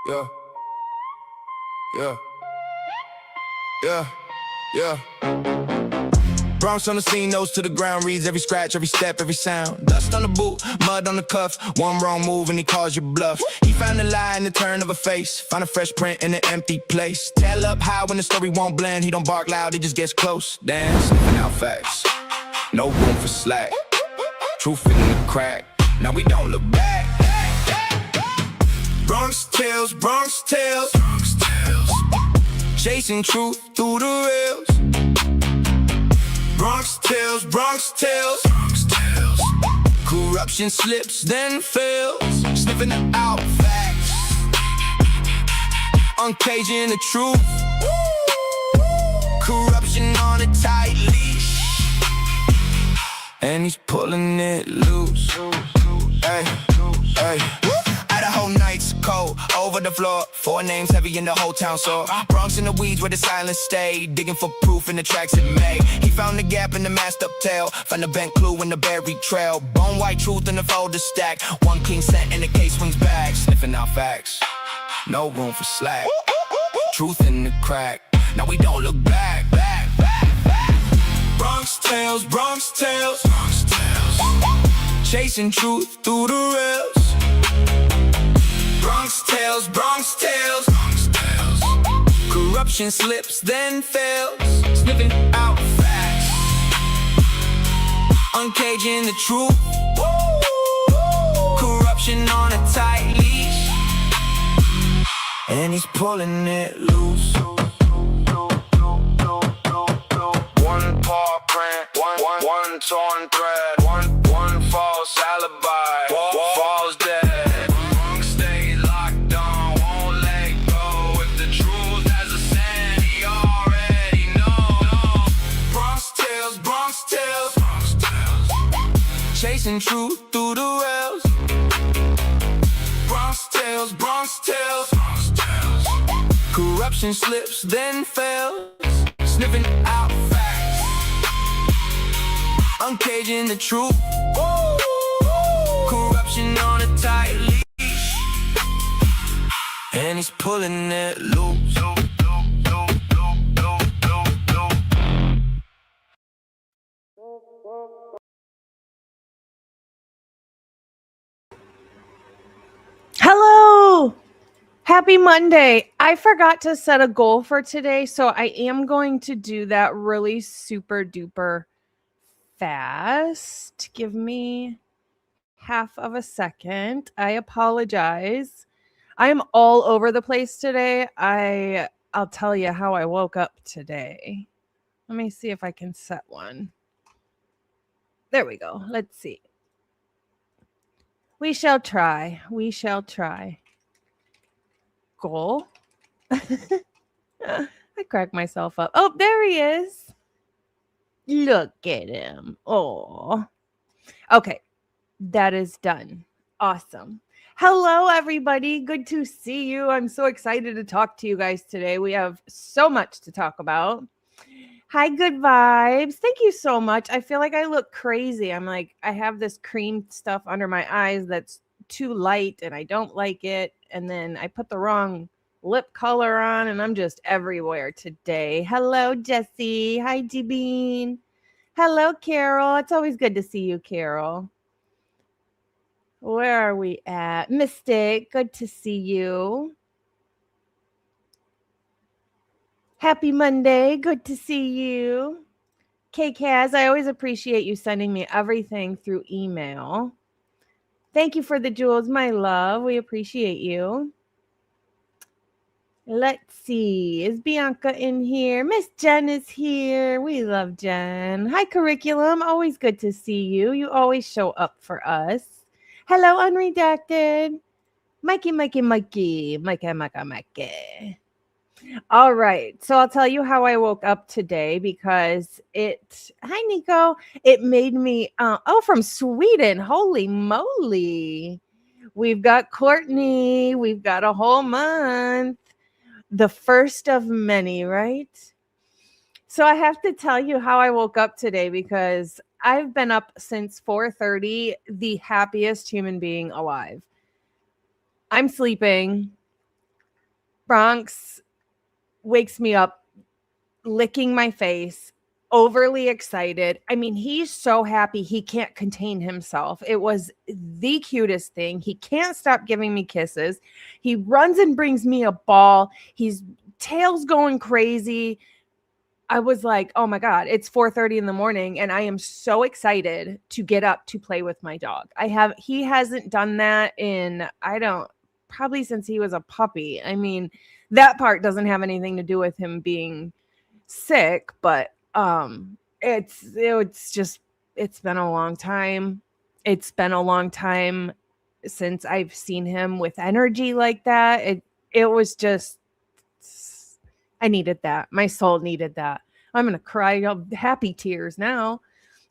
Yeah, yeah, yeah, yeah. Bronx on the scene, nose to the ground, reads every scratch, every step, every sound. Dust on the boot, mud on the cuff, one wrong move and he calls you bluff. He found a lie in the turn of a face, found a fresh print in an empty place. Tail up high when the story won't blend, he don't bark loud, he just gets close. Damn, sniffing out facts, no room for slack. Truth in the crack, now we don't look back. BronXtails, BronXtails, BronXtails, chasing truth through the rails. BronXtails, BronXtails, BronXtails, corruption slips then fails. Sniffing out facts, uncaging the truth. Corruption on a tight leash, and he's pulling it loose. Hey, hey. Idaho nights cold, over the floor, 4 names heavy in the whole town sore. Bronx in the weeds where the silence stayed, digging for proof in the tracks it made. He found the gap in the masked up tail, found the bent clue in the buried trail. Bone white truth in the folder stack, one clean scent and the case swings back. Sniffing out facts, no room for slack. Truth in the crack, now we don't look back. BronXtails, BronXtails, BronXtails, chasing truth through the rails. BronXtails, BronXtails, BronXtails, corruption slips then fails. Sniffing out facts, uncaging the truth. Corruption on a tight leash, and he's pulling it loose. One paw print, one torn thread, one false alibi, falls dead. Chasing truth through the rails. BronXtails, BronXtails, BronXtails, corruption slips then fails. Sniffing out facts, uncaging the truth. Corruption on a tight leash, and he's pulling it loose. Hello! Happy Monday. I forgot to set a goal for today, so I am going to do that really super duper fast. Give me half of a second. I apologize. I am all over the place today. I'll tell you how I woke up today. Let me see if I can set one. There we go. Let's see. We shall try. We shall try. Goal. I crack myself up. Oh, there he is. Look at him. Oh. Okay. That is done. Awesome. Hello, everybody. Good to see you. I'm so excited to talk to you guys today. We have so much to talk about. Hi, good vibes. Thank you so much. I feel like I look crazy. I'm like, I have this cream stuff under my eyes that's too light and I don't like it. And then I put the wrong lip color on and I'm just everywhere today. Hello, Jessie. Hi, D-Bean. Hello, Carol. It's always good to see you, Carol. Where are we at? Mystic, good to see you. Happy Monday. Good to see you. K-Kaz, I always appreciate you sending me everything through email. Thank you for the jewels, my love. We appreciate you. Let's see. Is Bianca in here? Miss Jen is here. We love Jen. Hi, Curriculum. Always good to see you. You always show up for us. Hello, Unredacted. Mikey. All right. So I'll tell you how I woke up today because hi, Nico. It made me, from Sweden. Holy moly. We've got Courtney. We've got a whole month. The first of many, right? So I have to tell you how I woke up today because I've been up since 4:30, the happiest human being alive. I'm sleeping. Bronx wakes me up licking my face, overly excited. I mean, he's so happy he can't contain himself. It was the cutest thing. He can't stop giving me kisses. He runs and brings me a ball. His tail's going crazy. I was like, oh my God, it's 4:30 in the morning and I am so excited to get up to play with my dog. He hasn't done that in, probably since he was a puppy. I mean, that part doesn't have anything to do with him being sick, but it's been a long time. It's been a long time since I've seen him with energy like that. It was just, I needed that. My soul needed that. I'm going to cry happy tears now.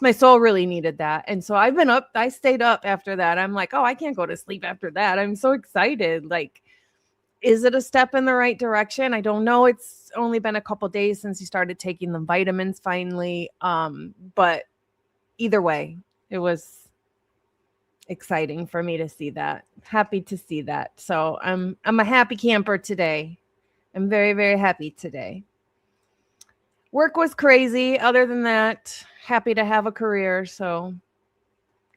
My soul really needed that. And so I stayed up after that. I'm like, oh, I can't go to sleep after that. I'm so excited. Like, is it a step in the right direction? I don't know. It's only been a couple days since he started taking the vitamins finally. But either way, it was exciting for me to see that. Happy to see that. So I'm a happy camper today. I'm very, very happy today. Work was crazy. Other than that, happy to have a career. So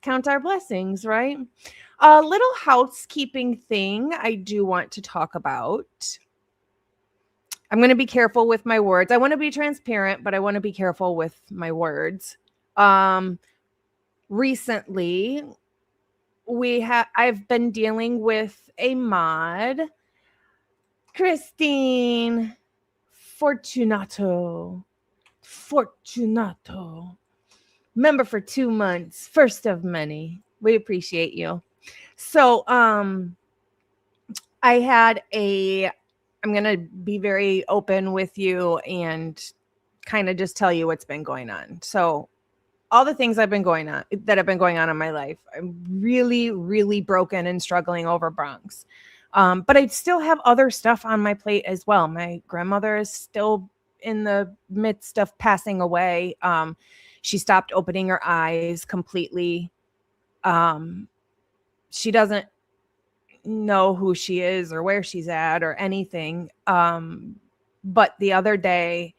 count our blessings, right? A little housekeeping thing I do want to talk about. I'm going to be careful with my words. I want to be transparent, but I want to be careful with my words. Recently, I've been dealing with a mod, Christine Fortunato, member for 2 months, first of many. We appreciate you. So, I'm going to be very open with you and kind of just tell you what's been going on. So all the things that have been going on in my life, I'm really, really broken and struggling over Bronx. But I still have other stuff on my plate as well. My grandmother is still in the midst of passing away. She stopped opening her eyes completely. She doesn't know who she is or where she's at or anything. But the other day,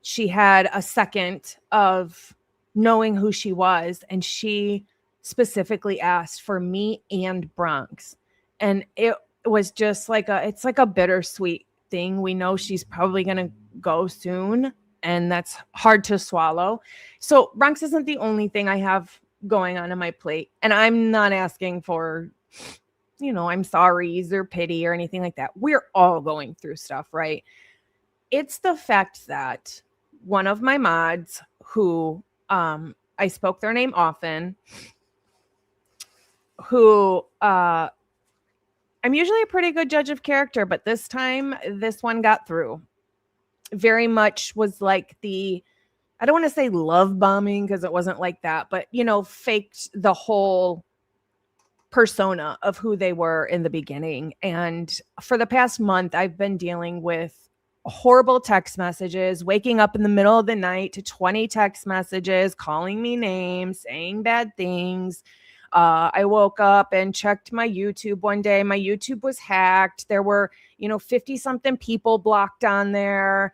she had a second of knowing who she was, and she specifically asked for me and Bronx. And it was just it's like a bittersweet thing. We know she's probably going to go soon, and that's hard to swallow. So Bronx isn't the only thing I have going on my plate. And I'm not asking for, I'm sorries or pity or anything like that. We're all going through stuff, right? It's the fact that one of my mods who I spoke their name often, who I'm usually a pretty good judge of character, but this time this one got through. Very much was like I don't want to say love bombing because it wasn't like that, but faked the whole persona of who they were in the beginning. And for the past month, I've been dealing with horrible text messages, waking up in the middle of the night to 20 text messages, calling me names, saying bad things. I woke up and checked my YouTube one day. My YouTube was hacked. There were, 50 something people blocked on there.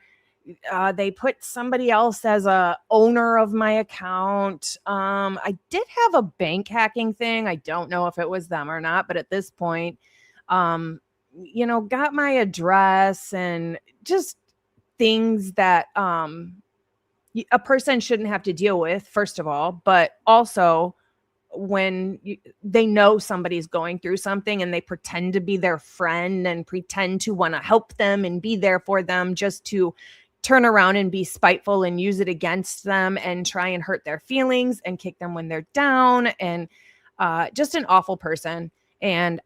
They put somebody else as a owner of my account. I did have a bank hacking thing. I don't know if it was them or not, but at this point, got my address and just things that a person shouldn't have to deal with, first of all, but also when they know somebody's going through something and they pretend to be their friend and pretend to want to help them and be there for them just to turn around and be spiteful and use it against them and try and hurt their feelings and kick them when they're down, and just an awful person. And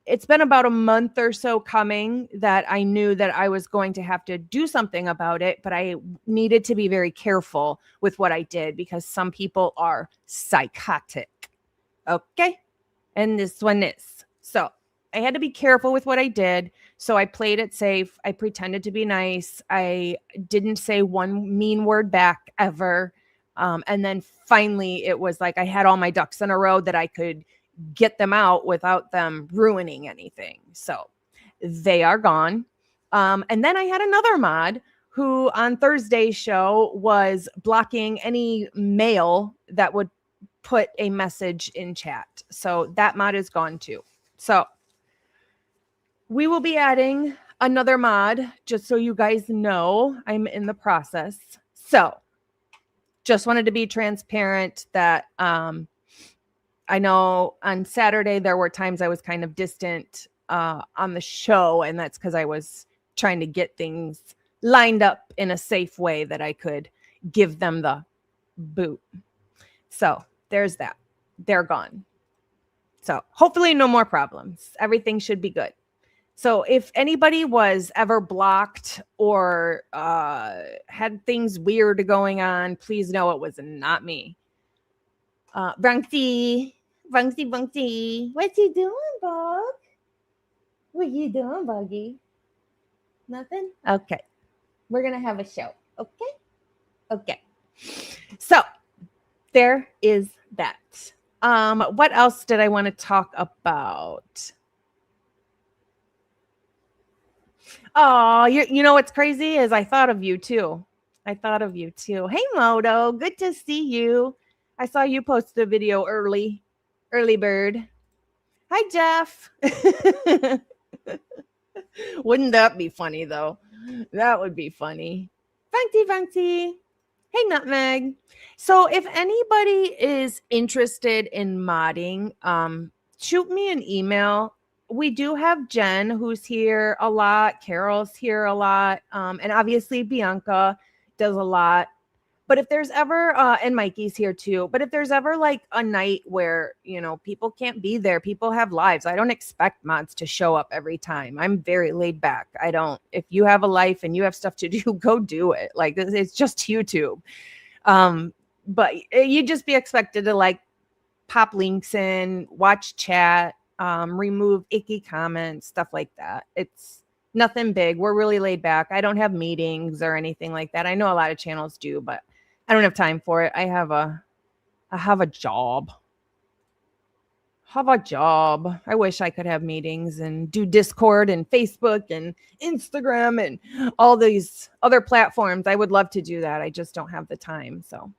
it's been about a month or so coming that I knew that I was going to have to do something about it, but I needed to be very careful with what I did because some people are psychotic. Okay? And this one is. So I had to be careful with what I did. So I played it safe. I pretended to be nice. I didn't say one mean word back ever. And then finally it was like I had all my ducks in a row that I could get them out without them ruining anything. So They are gone. And then I had another mod who on Thursday's show was blocking any mail that would put a message in chat. So that mod is gone too. So we will be adding another mod, just so you guys know I'm in the process. So just wanted to be transparent that I know on Saturday there were times I was kind of distant on the show, and that's because I was trying to get things lined up in a safe way that I could give them the boot. So there's that. They're gone. So hopefully no more problems. Everything should be good. So if anybody was ever blocked or had things weird going on, please know it was not me. Bunksy, what you doing, Bug? What you doing, Buggy? Nothing? Okay. We're going to have a show. Okay? Okay. So there is that. What else did I want to talk about? Oh, you know what's crazy is I thought of you too. Hey, Moto, good to see you. I saw you post the video early bird. Hi, Jeff. Wouldn't that be funny though? That would be funny. Funky. Hey, Nutmeg. So if anybody is interested in modding, shoot me an email. We do have Jen, who's here a lot. Carol's here a lot. And obviously Bianca does a lot. But if there's ever, and Mikey's here too, but if there's ever like a night where, people can't be there, people have lives, I don't expect mods to show up every time. I'm very laid back. If you have a life and you have stuff to do, go do it. Like, it's just YouTube. But you just be expected to like pop links in, watch chat, remove icky comments, stuff like that. It's nothing big. We're really laid back. I don't have meetings or anything like that. I know a lot of channels do, but I don't have time for it. I have a job. I wish I could have meetings and do Discord and Facebook and Instagram and all these other platforms. I would love to do that. I just don't have the time. So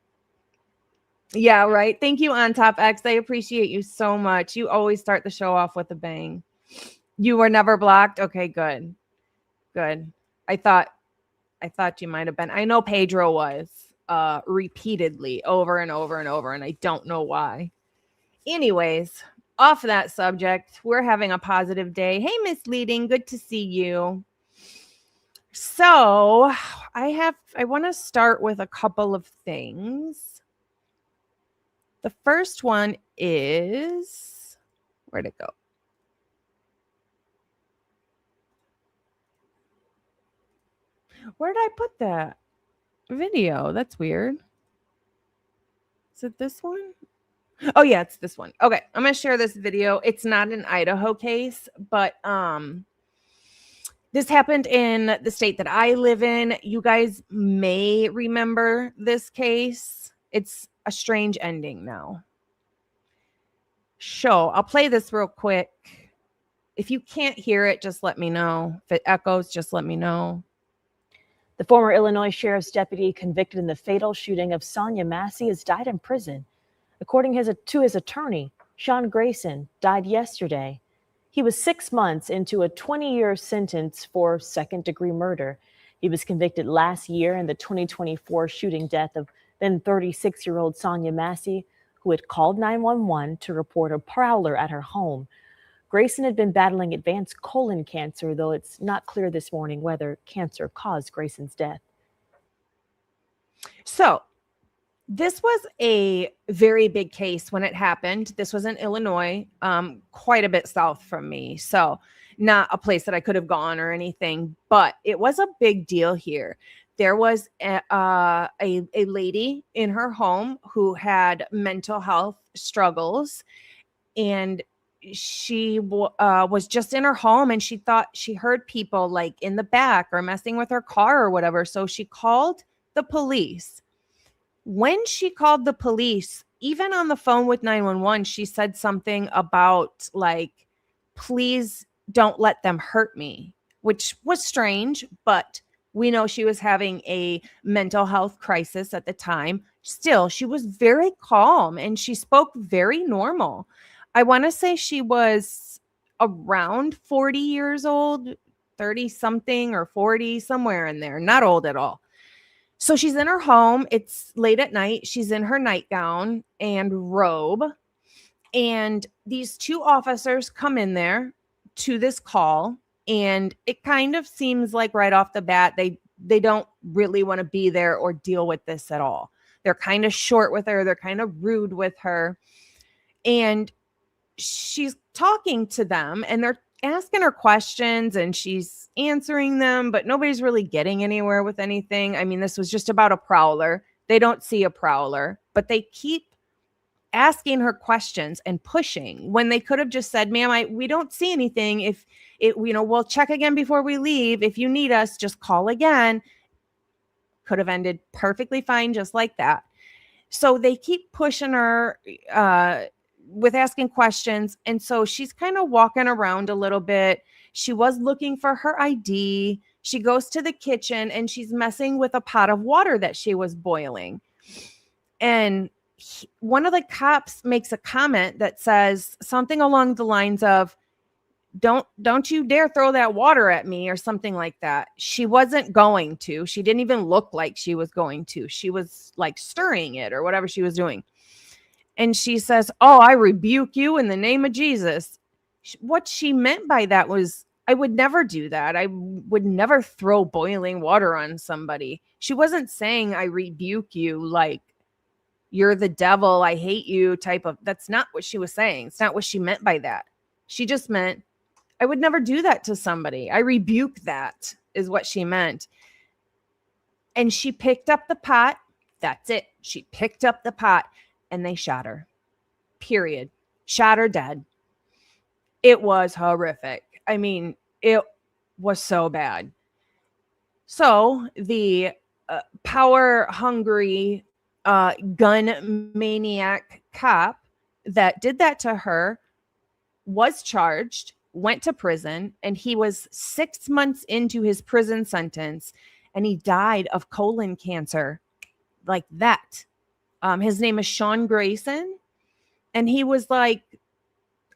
yeah, right. Thank you, On Top X. I appreciate you so much. You always start the show off with a bang. You were never blocked. Okay, good. I thought you might have been. I know Pedro was repeatedly over and over and over, and I don't know why. Anyways, off that subject, we're having a positive day. Hey, Misleading, good to see you. So I want to start with a couple of things. The first one is, where'd it go? Where did I put that video? That's weird. Is it this one? Oh yeah, it's this one. Okay, I'm gonna share this video. It's not an Idaho case, but this happened in the state that I live in. You guys may remember this case. It's a strange ending now. So I'll play this real quick. If you can't hear it, just let me know. If it echoes, just let me know. The former Illinois sheriff's deputy convicted in the fatal shooting of Sonia Massey has died in prison. According to his attorney, Sean Grayson, died yesterday. He was 6 months into a 20-year sentence for second-degree murder. He was convicted last year in the 2024 shooting death of then 36-year-old Sonia Massey, who had called 911 to report a prowler at her home. Grayson had been battling advanced colon cancer, though it's not clear this morning whether cancer caused Grayson's death. So this was a very big case when it happened. This was in Illinois, quite a bit south from me. So not a place that I could have gone or anything, but it was a big deal here. There was a lady in her home who had mental health struggles, and she was just in her home, and she thought she heard people like in the back or messing with her car or whatever. So she called the police. When she called the police, even on the phone with 911, she said something about like, please don't let them hurt me, which was strange, but we know she was having a mental health crisis at the time. Still, she was very calm and she spoke very normal. I want to say she was around 40 years old, 30 something or 40, somewhere in there, not old at all. So she's in her home. It's late at night. She's in her nightgown and robe. And these two officers come in there to this call. And it kind of seems like right off the bat, they don't really want to be there or deal with this at all. They're kind of short with her. They're kind of rude with her. And she's talking to them and they're asking her questions and she's answering them, but nobody's really getting anywhere with anything. I mean, this was just about a prowler. They don't see a prowler, but they keep asking her questions and pushing when they could have just said, ma'am, we don't see anything. If it, we'll check again before we leave. If you need us, just call again. Could have ended perfectly fine just like that. So they keep pushing her with asking questions. And so she's kind of walking around a little bit. She was looking for her ID. She goes to the kitchen and she's messing with a pot of water that she was boiling. And one of the cops makes a comment that says something along the lines of, don't you dare throw that water at me or something like that. She wasn't going to. She didn't even look like she was going to. She was like stirring it or whatever she was doing. And she says, oh, I rebuke you in the name of Jesus. What she meant by that was, I would never do that. I would never throw boiling water on somebody. She wasn't saying, I rebuke you, like, you're the devil, I hate you type of, that's not what she was saying. It's not what she meant by that. She just meant, I would never do that to somebody. I rebuke that is what she meant. And she picked up the pot. That's it. She picked up the pot and they shot her. Period. Shot her dead. It was horrific. I mean, it was so bad. So the power-hungry gun maniac cop that did that to her was charged, went to prison, and he was 6 months into his prison sentence, and he died of colon cancer like that. His name is Sean Grayson, and he was like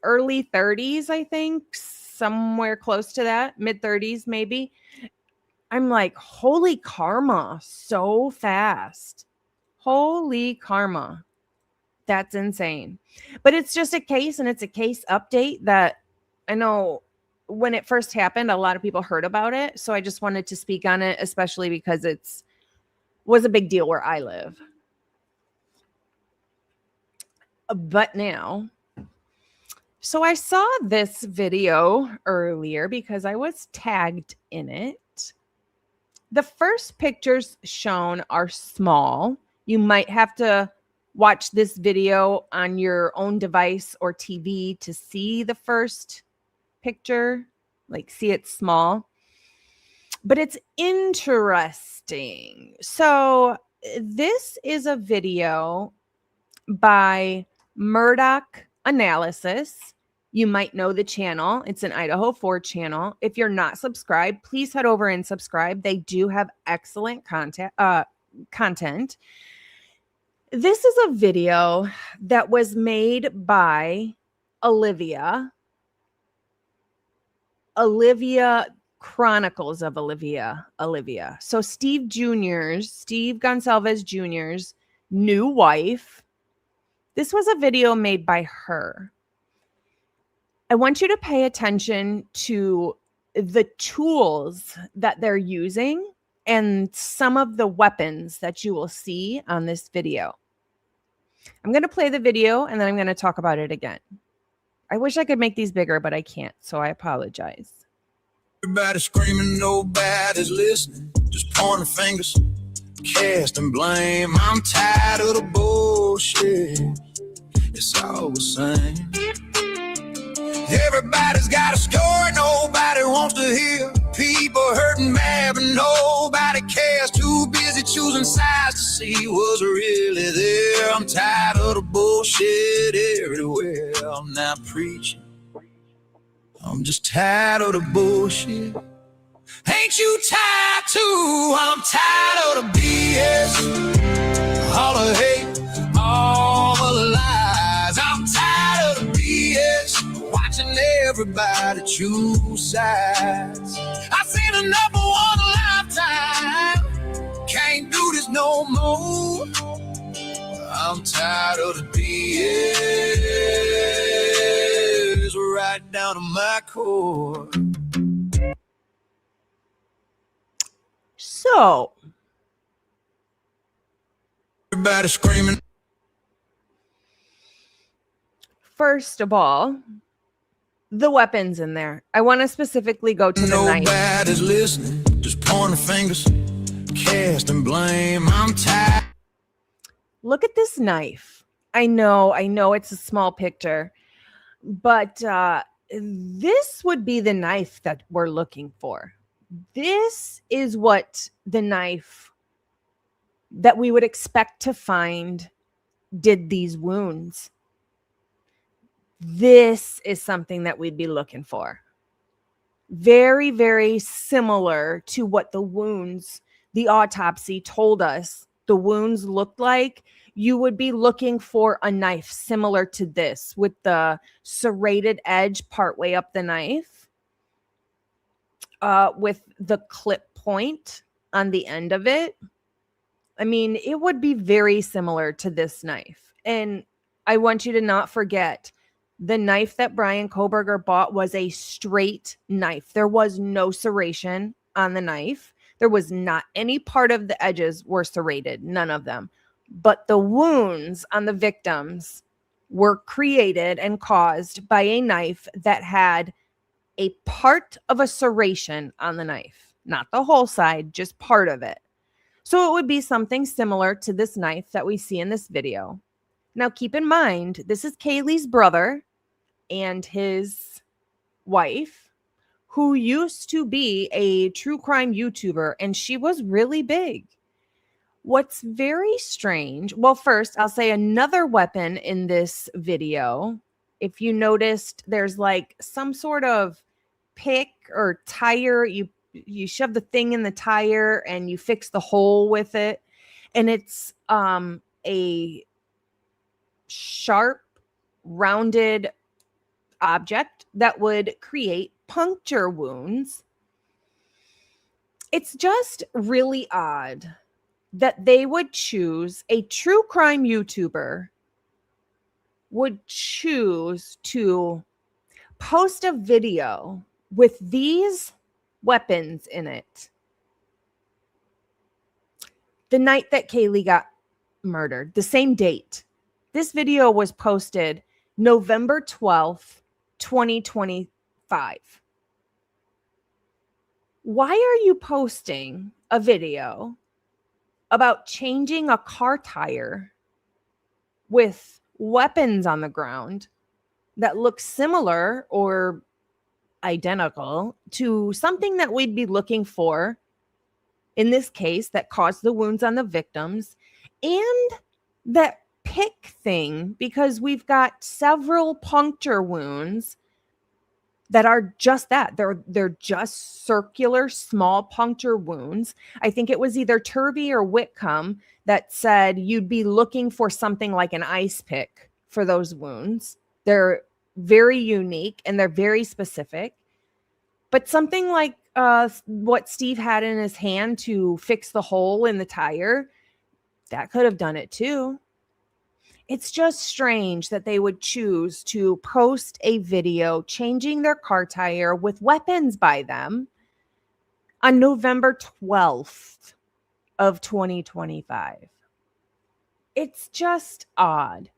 early 30s, I think, somewhere close to that, mid 30s maybe. I'm like, holy karma, so fast. Holy karma. That's insane. But it's just a case, and it's a case update that I know when it first happened, a lot of people heard about it. So I just wanted to speak on it, especially because was a big deal where I live. But now, so I saw this video earlier because I was tagged in it. The first pictures shown are small. You might have to watch this video on your own device or TV to see the first picture, like see it small. But it's interesting. So this is a video by Murdoch Analysis. You might know the channel. It's an IDAHO4 channel. If you're not subscribed, please head over and subscribe. They do have excellent content. This is a video that was made by Olivia Chronicles of Olivia. So Steve Gonsalves Jr.'s new wife. This was a video made by her. I want you to pay attention to the tools that they're using and some of the weapons that you will see on this video. I'm going to play the video and then I'm going to talk about it again. I wish I could make these bigger, but I can't, so I apologize. Everybody screaming, nobody's listening. Just pointing fingers, casting blame. I'm tired of the bullshit. It's all the same. Everybody's got a story nobody wants to hear. People hurting bad, but nobody cares. Too busy choosing sides to see what's really there. I'm tired of the bullshit everywhere. I'm not preaching, I'm just tired of the bullshit. Ain't you tired too? I'm tired of the BS. All the hate, all the lies. I'm tired of the BS. Watching everybody choose sides. I've seen enough of one lifetime. Can't do this no more. I'm tired of the BS. Right down to my core. So, everybody screaming. First of all, the weapons in there. I want to specifically go to the knife. Nobody's listening, just pointing fingers, casting blame. I'm tired. Look at this knife. I know it's a small picture, but this would be the knife that we're looking for. This is what the knife that we would expect to find did these wounds. This is something that we'd be looking for. Very, very similar to what the wounds, the autopsy told us the wounds looked like. You would be looking for a knife similar to this with the serrated edge partway up the knife. With the clip point on the end of it. I mean, it would be very similar to this knife. And I want you to not forget, the knife that Bryan Kohberger bought was a straight knife. There was no serration on the knife. There was not any part of the edges were serrated, none of them. But the wounds on the victims were created and caused by a knife that had a part of a serration on the knife, not the whole side, just part of it. So it would be something similar to this knife that we see in this video. Now, keep in mind, this is Kaylee's brother and his wife, who used to be a true crime YouTuber, and she was really big. What's very strange, well, first, I'll say another weapon in this video. If you noticed, there's like some sort of pick or tire. You shove the thing in the tire and you fix the hole with it. And it's a sharp, rounded object that would create puncture wounds. It's just really odd that they would choose, a true crime YouTuber would choose to post a video with these weapons in it the night that Kaylee got murdered, the same date. This video was posted November 12th, 2025. Why are you posting a video about changing a car tire with weapons on the ground that look similar or identical to something that we'd be looking for in this case that caused the wounds on the victims, and that pick thing, because we've got several puncture wounds that are just that. They're just circular small puncture wounds. I think it was either Turvey or Whitcomb that said you'd be looking for something like an ice pick for those wounds. They're very unique and they're very specific. But something like what Steve had in his hand to fix the hole in the tire, that could have done it too. It's just strange that they would choose to post a video changing their car tire with weapons by them on November 12th of 2025. It's just odd.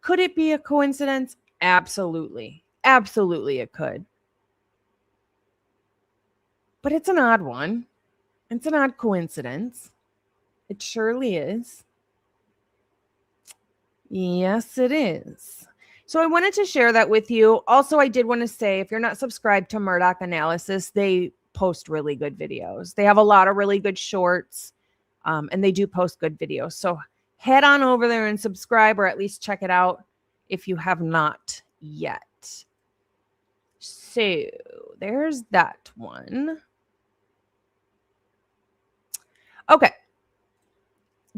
Could it be a coincidence? Absolutely. Absolutely it could. But it's an odd one. It's an odd coincidence. It surely is. Yes, it is. So I wanted to share that with you. Also, I did want to say, if you're not subscribed to Murdoch Analysis, they post really good videos. They have a lot of really good shorts, and they do post good videos. So head on over there and subscribe, or at least check it out if you have not yet. So there's that one. Okay.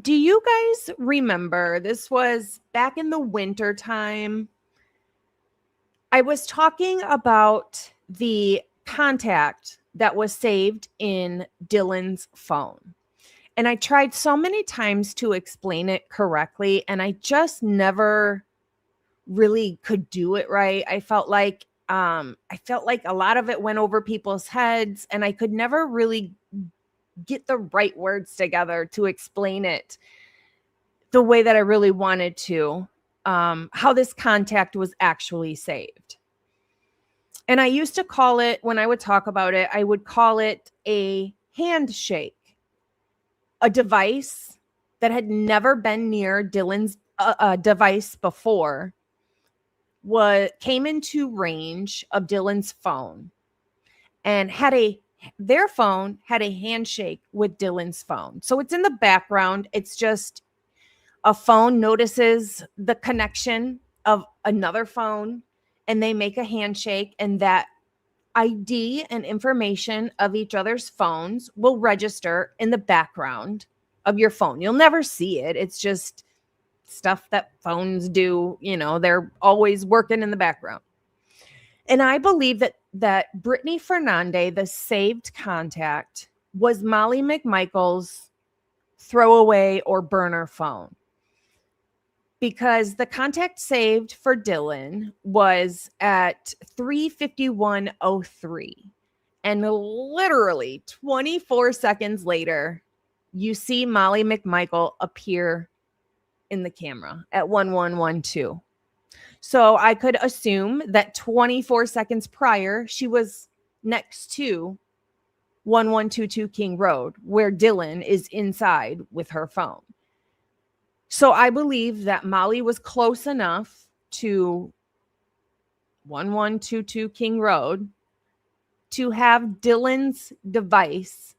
Do you guys remember, this was back in the winter time, I was talking about the contact that was saved in Dylan's phone. And I tried so many times to explain it correctly, and I just never really could do it right. I felt like a lot of it went over people's heads, and I could never really get the right words together to explain it the way that I really wanted to, how this contact was actually saved. And I used to call it, when I would talk about it, I would call it a handshake, a device that had never been near Dylan's device before came into range of Dylan's phone and their phone had a handshake with Dylan's phone. So it's in the background. It's just a phone notices the connection of another phone and they make a handshake, and that ID and information of each other's phones will register in the background of your phone. You'll never see it. It's just stuff that phones do. You know, they're always working in the background. And I believe that Brittany Fernandez, the saved contact, was Molly McMichael's throwaway or burner phone, because the saved for Dylan was at 3:51:03. And literally 24 seconds later, you see Molly McMichael appear in the camera at 1112. So I could assume that 24 seconds prior, she was next to 1122 King Road, where Dylan is inside with her phone. So I believe that Molly was close enough to 1122 King Road to have Dylan's device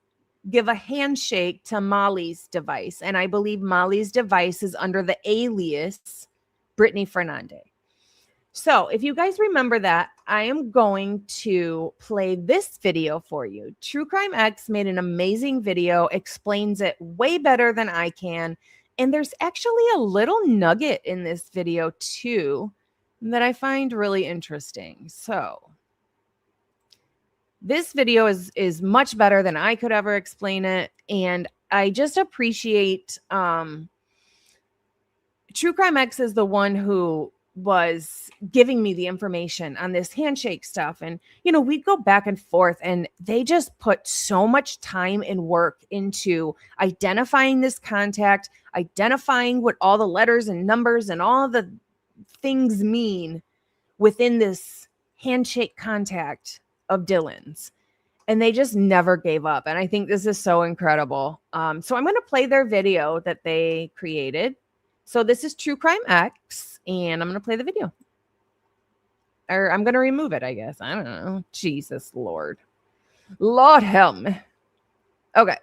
give a handshake to Molly's device. And I believe Molly's device is under the alias Brittany Fernandez. So if you guys remember that, I am going to play this video for you. True Crime X made an amazing video, explains it way better than I can. And there's actually a little nugget in this video too that I find really interesting. So this video is much better than I could ever explain it. And I just appreciate True Crime X is the one who was giving me the information on this handshake stuff. And, you know, we'd go back and forth, and they just put so much time and work into identifying this contact, identifying what all the letters and numbers and all the things mean within this handshake contact of Dylan's. And they just never gave up. And I think this is so incredible. So I'm going to play their video that they created. So this is True Crime X, and I'm going to play the video. Or I'm going to remove it, I guess. I don't know. Jesus, Lord. Lord help me. Okay.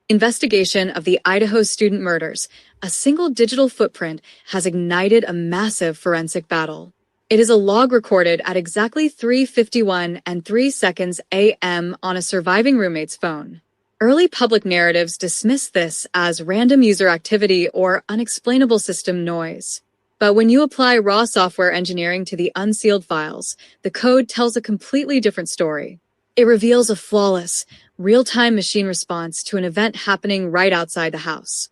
Investigation of the Idaho student murders. A single digital footprint has ignited a massive forensic battle. It is a log recorded at exactly 3:51 and 3 seconds a.m. on a surviving roommate's phone. Early public narratives dismiss this as random user activity or unexplainable system noise. But when you apply raw software engineering to the unsealed files, the code tells a completely different story. It reveals a flawless, real-time machine response to an event happening right outside the house.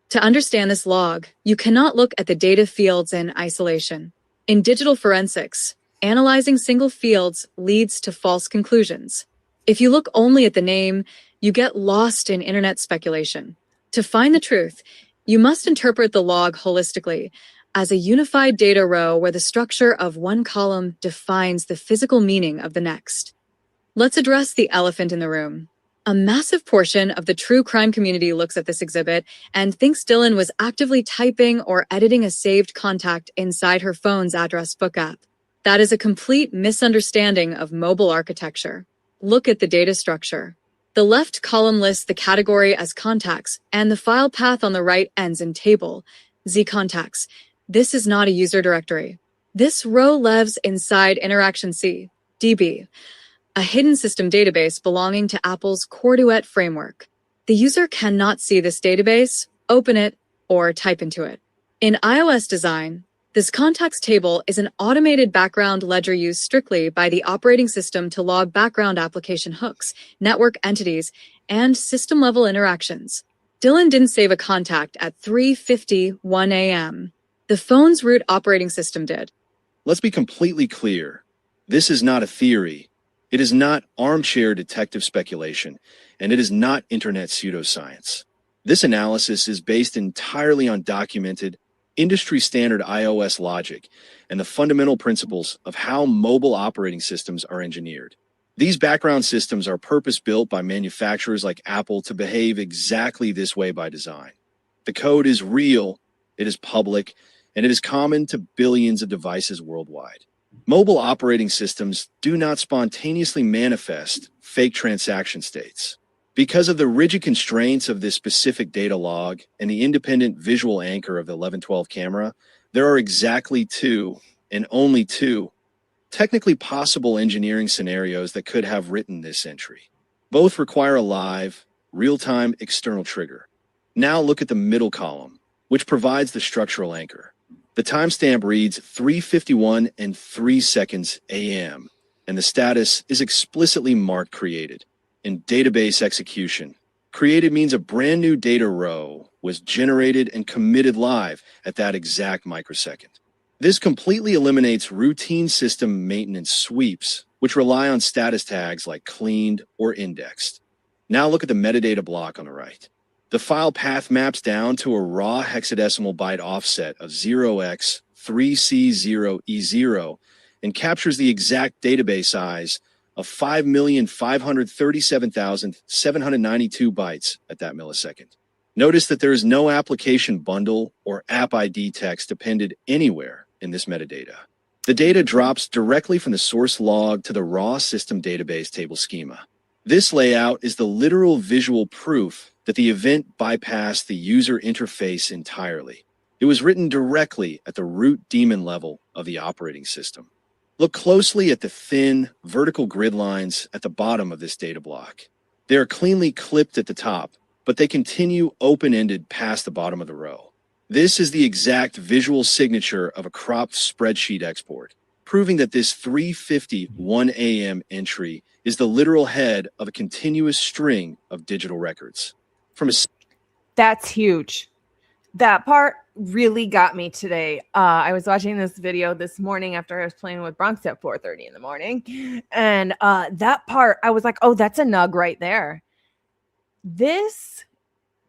To understand this log, you cannot look at the data fields in isolation. In digital forensics, analyzing single fields leads to false conclusions. If you look only at the name, you get lost in internet speculation. To find the truth, you must interpret the log holistically, as a unified data row where the structure of one column defines the physical meaning of the next. Let's address the elephant in the room. A massive portion of the true crime community looks at this exhibit and thinks Dylan was actively typing or editing a saved contact inside her phone's address book app. That is a complete misunderstanding of mobile architecture. Look at the data structure. The left column lists the category as contacts, and the file path on the right ends in table, Z contacts. This is not a user directory. This row lives inside Interaction C, DB, a hidden system database belonging to Apple's Core Duet framework. The user cannot see this database, open it, or type into it. In iOS design, this context table is an automated background ledger used strictly by the operating system to log background application hooks, network entities, and system-level interactions. Dylan didn't save a contact at 3:51 a.m. The phone's root operating system did. Let's be completely clear. This is not a theory. It is not armchair detective speculation, and it is not internet pseudoscience. This analysis is based entirely on documented, industry-standard iOS logic and the fundamental principles of how mobile operating systems are engineered. These background systems are purpose-built by manufacturers like Apple to behave exactly this way by design. The code is real, it is public, and it is common to billions of devices worldwide. Mobile operating systems do not spontaneously manifest fake transaction states. Because of the rigid constraints of this specific data log and the independent visual anchor of the 1112 camera, there are exactly two, and only two, technically possible engineering scenarios that could have written this entry. Both require a live, real-time external trigger. Now look at the middle column, which provides the structural anchor. The timestamp reads 3:51 and 3 seconds a.m., and the status is explicitly marked created. In database execution, created means a brand new data row was generated and committed live at that exact microsecond. This completely eliminates routine system maintenance sweeps, which rely on status tags like cleaned or indexed. Now look at the metadata block on the right. The file path maps down to a raw hexadecimal byte offset of 0x3C0E0 and captures the exact database size of 5,537,792 bytes at that millisecond. Notice that there is no application bundle or app ID text appended anywhere in this metadata. The data drops directly from the source log to the raw system database table schema. This layout is the literal visual proof that the event bypassed the user interface entirely. It was written directly at the root daemon level of the operating system. Look closely at the thin, vertical grid lines at the bottom of this data block. They are cleanly clipped at the top, but they continue open-ended past the bottom of the row. This is the exact visual signature of a cropped spreadsheet export, proving that this 3:51 a.m. entry is the literal head of a continuous string of digital records. That's huge. That part really got me today. I was watching this video this morning after I was playing with Bronx at 4:30 in the morning. And that part, I was like, oh, that's a nug right there. This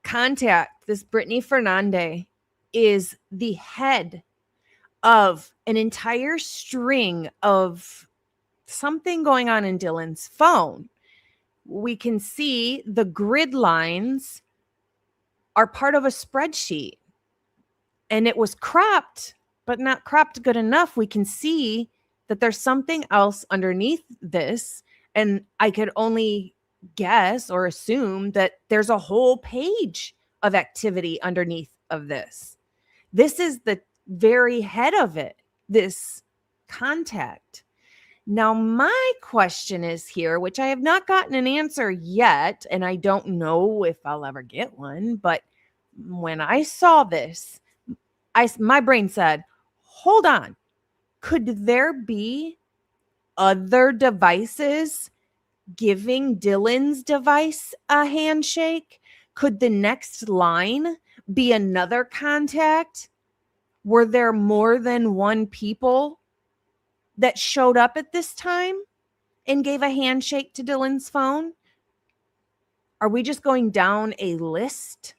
contact, this Brittany Fernandez, is the head of an entire string of something going on in Dylan's phone. We can see the grid lines are part of a spreadsheet. And it was cropped, but not cropped good enough. We can see that there's something else underneath this. And I could only guess or assume that there's a whole page of activity underneath of this. This is the very head of it, this contact. Now, my question is here, which I have not gotten an answer yet, and I don't know if I'll ever get one, but when I saw this, my brain said, hold on, could there be other devices giving Dylan's device a handshake? Could the next line be another contact? Were there more than one people that showed up at this time and gave a handshake to Dylan's phone? Are we just going down a list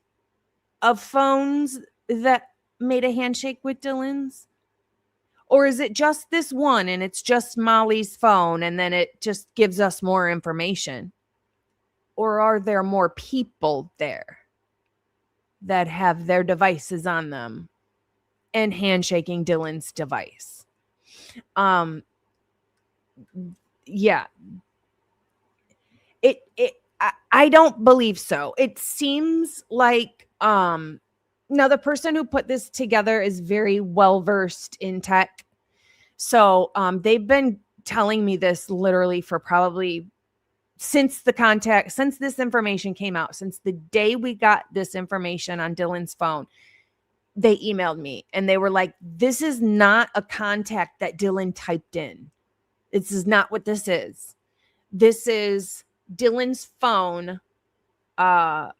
of phones that made a handshake with Dylan's? Or is it just this one and it's just Molly's phone and then it just gives us more information? Or are there more people there that have their devices on them and handshaking Dylan's device? Yeah. I don't believe so. It seems like now the person who put this together is very well versed in tech. So they've been telling me this literally for probably since this information came out, since the day we got this information on Dylan's phone. They emailed me and they were like, this is not a contact that Dylan typed in. This is not what this is. This is Dylan's phone. The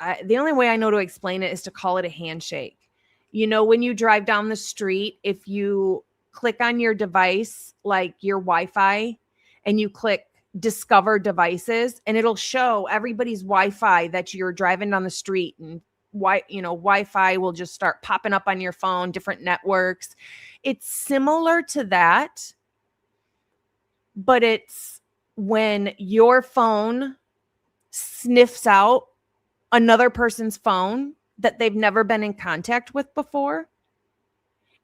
only way I know to explain it is to call it a handshake. You know, when you drive down the street, if you click on your device, like your Wi-Fi, and you click discover devices, and it'll show everybody's Wi-Fi that you're driving down the street, and Wi-Fi will just start popping up on your phone, different networks. It's similar to that, but it's when your phone sniffs out another person's phone that they've never been in contact with before,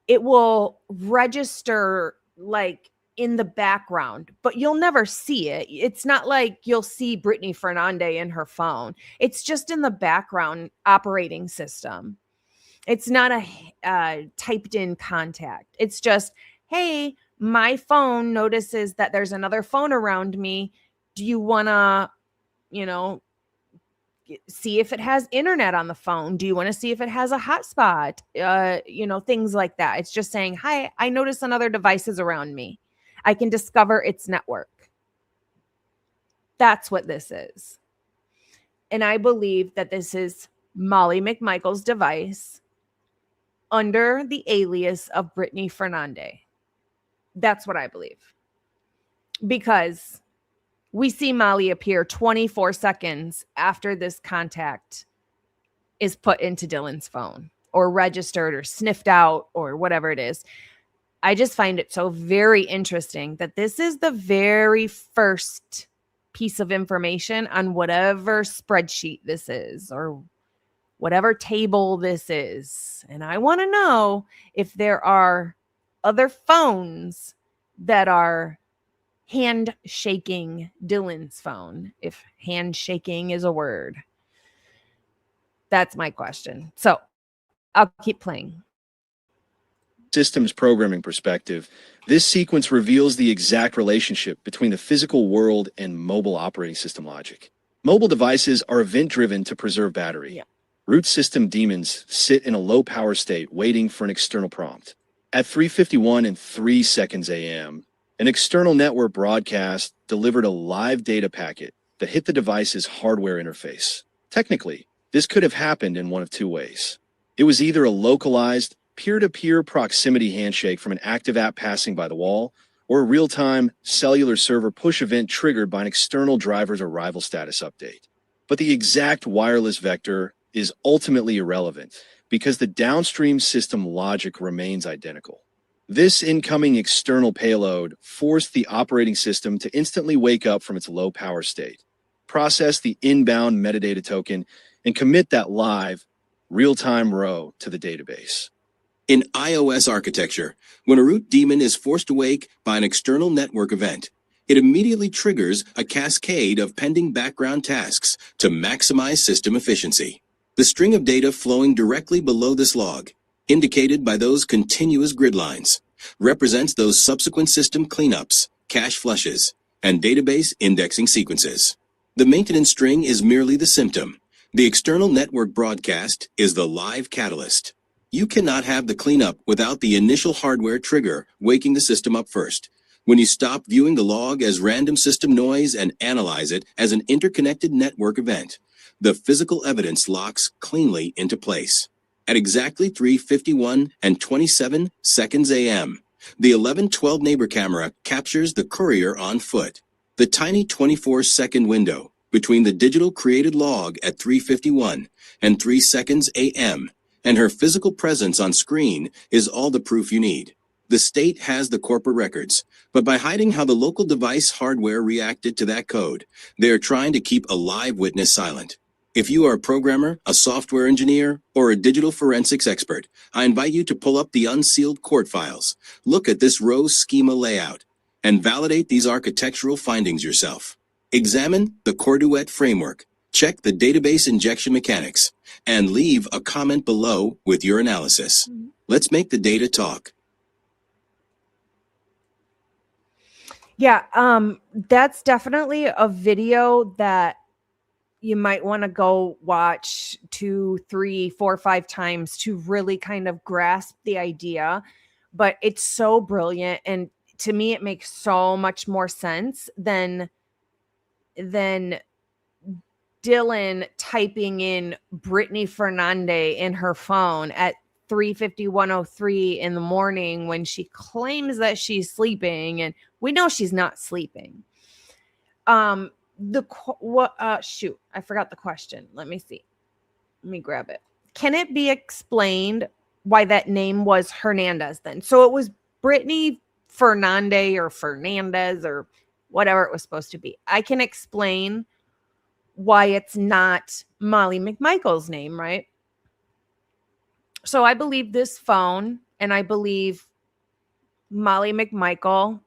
it will register like in the background, but you'll never see it. It's not like you'll see Brittany Fernandez in her phone. It's just in the background operating system. It's not a typed in contact. It's just, hey, my phone notices that there's another phone around me. Do you want to, see if it has internet on the phone? Do you want to see if it has a hotspot? Things like that. It's just saying, hi, I notice another device is around me. I can discover its network. That's what this is. And I believe that this is Molly McMichael's device under the alias of Brittany Fernandez. That's what I believe. Because we see Molly appear 24 seconds after this contact is put into Dylan's phone or registered or sniffed out or whatever it is. I just find it so very interesting that this is the very first piece of information on whatever spreadsheet this is or whatever table this is. And I want to know if there are other phones that are handshaking Dylan's phone, if handshaking is a word. That's my question. So I'll keep playing. Systems programming perspective, this sequence reveals the exact relationship between the physical world and mobile operating system logic. Mobile devices are event-driven to preserve battery. Yeah. Root system daemons sit in a low power state waiting for an external prompt. At 3:51 and 3 seconds a.m., an external network broadcast delivered a live data packet that hit the device's hardware interface. Technically, this could have happened in one of two ways. It was either a localized, peer-to-peer proximity handshake from an active app passing by the wall, or a real-time cellular server push event triggered by an external driver's arrival status update. But the exact wireless vector is ultimately irrelevant because the downstream system logic remains identical. This incoming external payload forced the operating system to instantly wake up from its low power state, process the inbound metadata token, and commit that live, real-time row to the database. In iOS architecture, when a root daemon is forced awake by an external network event, it immediately triggers a cascade of pending background tasks to maximize system efficiency. The string of data flowing directly below this log, indicated by those continuous grid lines, represents those subsequent system cleanups, cache flushes, and database indexing sequences. The maintenance string is merely the symptom. The external network broadcast is the live catalyst. You cannot have the cleanup without the initial hardware trigger waking the system up first. When you stop viewing the log as random system noise and analyze it as an interconnected network event, the physical evidence locks cleanly into place. At exactly 3:51 and 27 seconds a.m., the 1112 neighbor camera captures the courier on foot. The tiny 24-second window between the digital created log at 3:51 and 3 seconds a.m. and her physical presence on screen is all the proof you need. The state has the corporate records, but by hiding how the local device hardware reacted to that code, they are trying to keep a live witness silent. If you are a programmer, a software engineer, or a digital forensics expert, I invite you to pull up the unsealed court files, look at this row schema layout, and validate these architectural findings yourself. Examine the Corduet framework, check the database injection mechanics, and leave a comment below with your analysis. Let's make the data talk. Yeah, that's definitely a video that you might want to go watch 2, 3, 4, 5 times to really kind of grasp the idea. But it's so brilliant, and to me, it makes so much more sense than Dylan typing in Brittany Fernandez in her phone at 3:51:03 in the morning when she claims that she's sleeping, and we know she's not sleeping. Shoot, I forgot the question. Let me see. Let me grab it. Can it be explained why that name was Hernandez then? So it was Brittany Fernandez or Fernandez or whatever it was supposed to be. I can explain why it's not Molly McMichael's name, right? So I believe this phone, and I believe Molly McMichael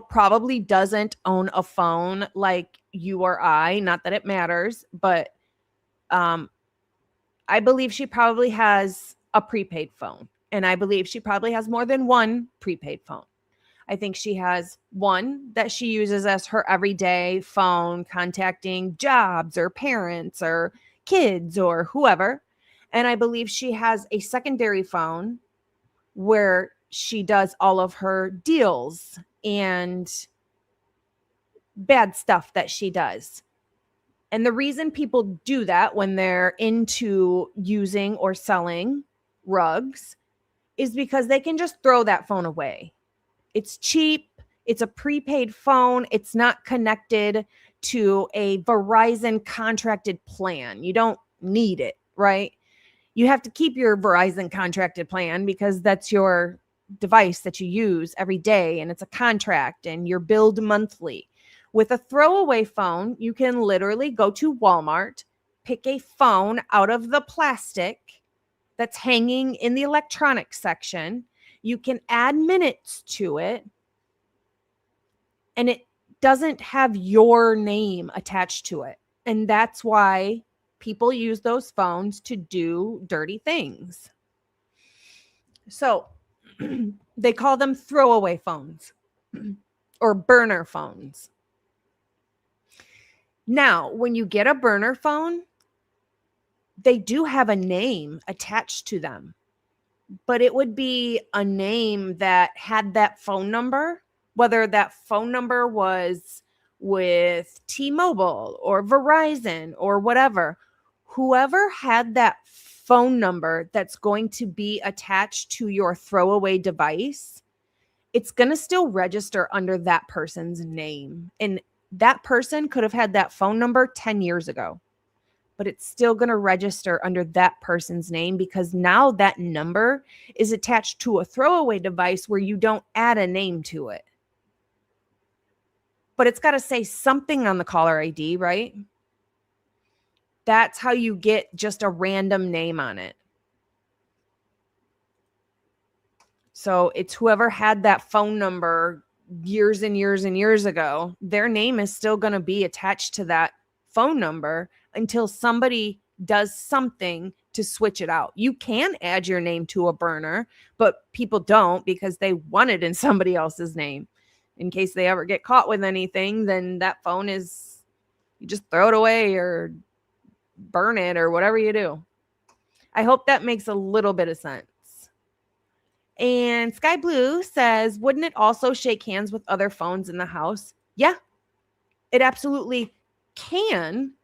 probably doesn't own a phone like you or I, not that it matters, but I believe she probably has a prepaid phone, and I believe she probably has more than one prepaid phone. I think she has one that she uses as her everyday phone, contacting jobs or parents or kids or whoever. And I believe she has a secondary phone where she does all of her deals and bad stuff that she does. And the reason people do that when they're into using or selling rugs is because they can just throw that phone away. It's cheap. It's a prepaid phone. It's not connected to a Verizon contracted plan. You don't need it, right? You have to keep your Verizon contracted plan because that's your device that you use every day, and it's a contract and you're billed monthly. With a throwaway phone, you can literally go to Walmart, pick a phone out of the plastic that's hanging in the electronics section. You can add minutes to it, and it doesn't have your name attached to it. And that's why people use those phones to do dirty things. So they call them throwaway phones or burner phones. Now, when you get a burner phone, they do have a name attached to them, but it would be a name that had that phone number, whether that phone number was with T-Mobile or Verizon or whatever. Whoever had that phone number that's going to be attached to your throwaway device, it's going to still register under that person's name. And that person could have had that phone number 10 years ago, but it's still going to register under that person's name because now that number is attached to a throwaway device where you don't add a name to it. But it's got to say something on the caller ID, right? That's how you get just a random name on it. So it's whoever had that phone number years and years and years ago, their name is still going to be attached to that phone number until somebody does something to switch it out. You can add your name to a burner, but people don't because they want it in somebody else's name. In case they ever get caught with anything, then that phone is, you just throw it away or burn it or whatever you do. I hope that makes a little bit of sense. And Sky Blue says, wouldn't it also shake hands with other phones in the house? Yeah, it absolutely can.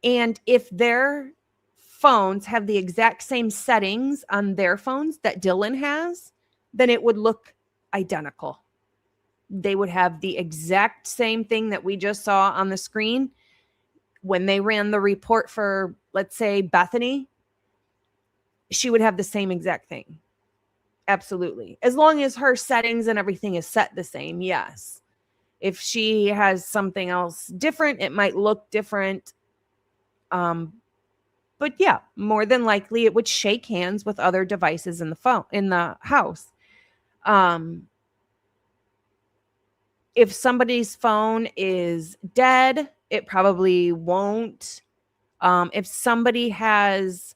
And if their phones have the exact same settings on their phones that Dylan has, then it would look identical. They would have the exact same thing that we just saw on the screen. When they ran the report for, let's say, Bethany, she would have the same exact thing. Absolutely. As long as her settings and everything is set the same, yes. If she has something else different, it might look different. But yeah, more than likely it would shake hands with other devices in the house. If somebody's phone is dead, it probably won't. If somebody has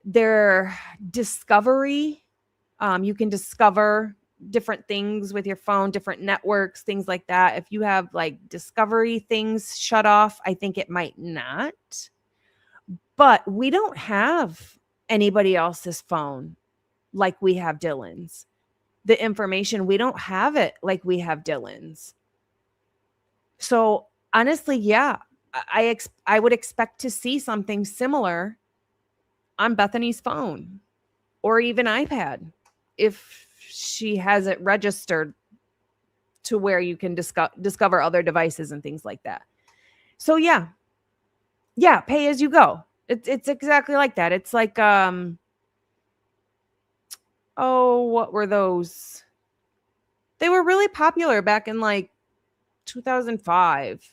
their discovery, you can discover different things with your phone, different networks, things like that. If you have like Discovery things shut off, I think it might not. But we don't have anybody else's phone like we have Dylan's. The information, we don't have it like we have Dylan's. So honestly, yeah, I would expect to see something similar on Bethany's phone or even iPad if she has it registered to where you can discover other devices and things like that. So yeah, pay as you go. It's exactly like that. It's like what were those? They were really popular back in like 2005.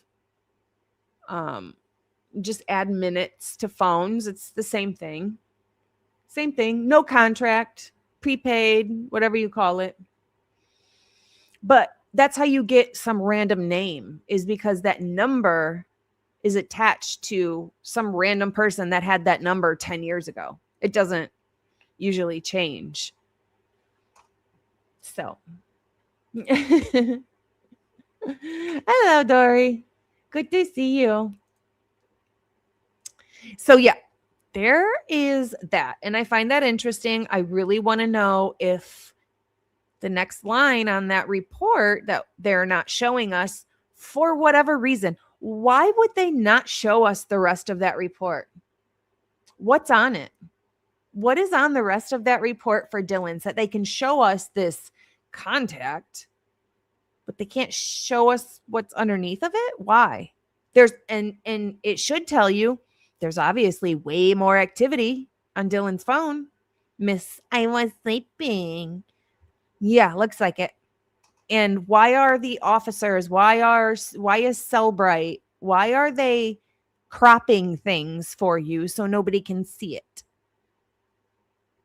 Just add minutes to phones. It's the same thing. Same thing. No contract, prepaid, whatever you call it. But that's how you get some random name, is because that number is attached to some random person that had that number 10 years ago. It doesn't usually change. So, hello, Dory. Good to see you. So, yeah, there is that. And I find that interesting. I really want to know if the next line on that report that they're not showing us for whatever reason, why would they not show us the rest of that report? What's on it? What is on the rest of that report for Dylan's that they can show us this contact, but they can't show us what's underneath of it? Why? There's and it should tell you there's obviously way more activity on Dylan's phone. Miss, I was sleeping. Yeah, looks like it. And why are the officers, why is Cellbrite, why are they cropping things for you so nobody can see it?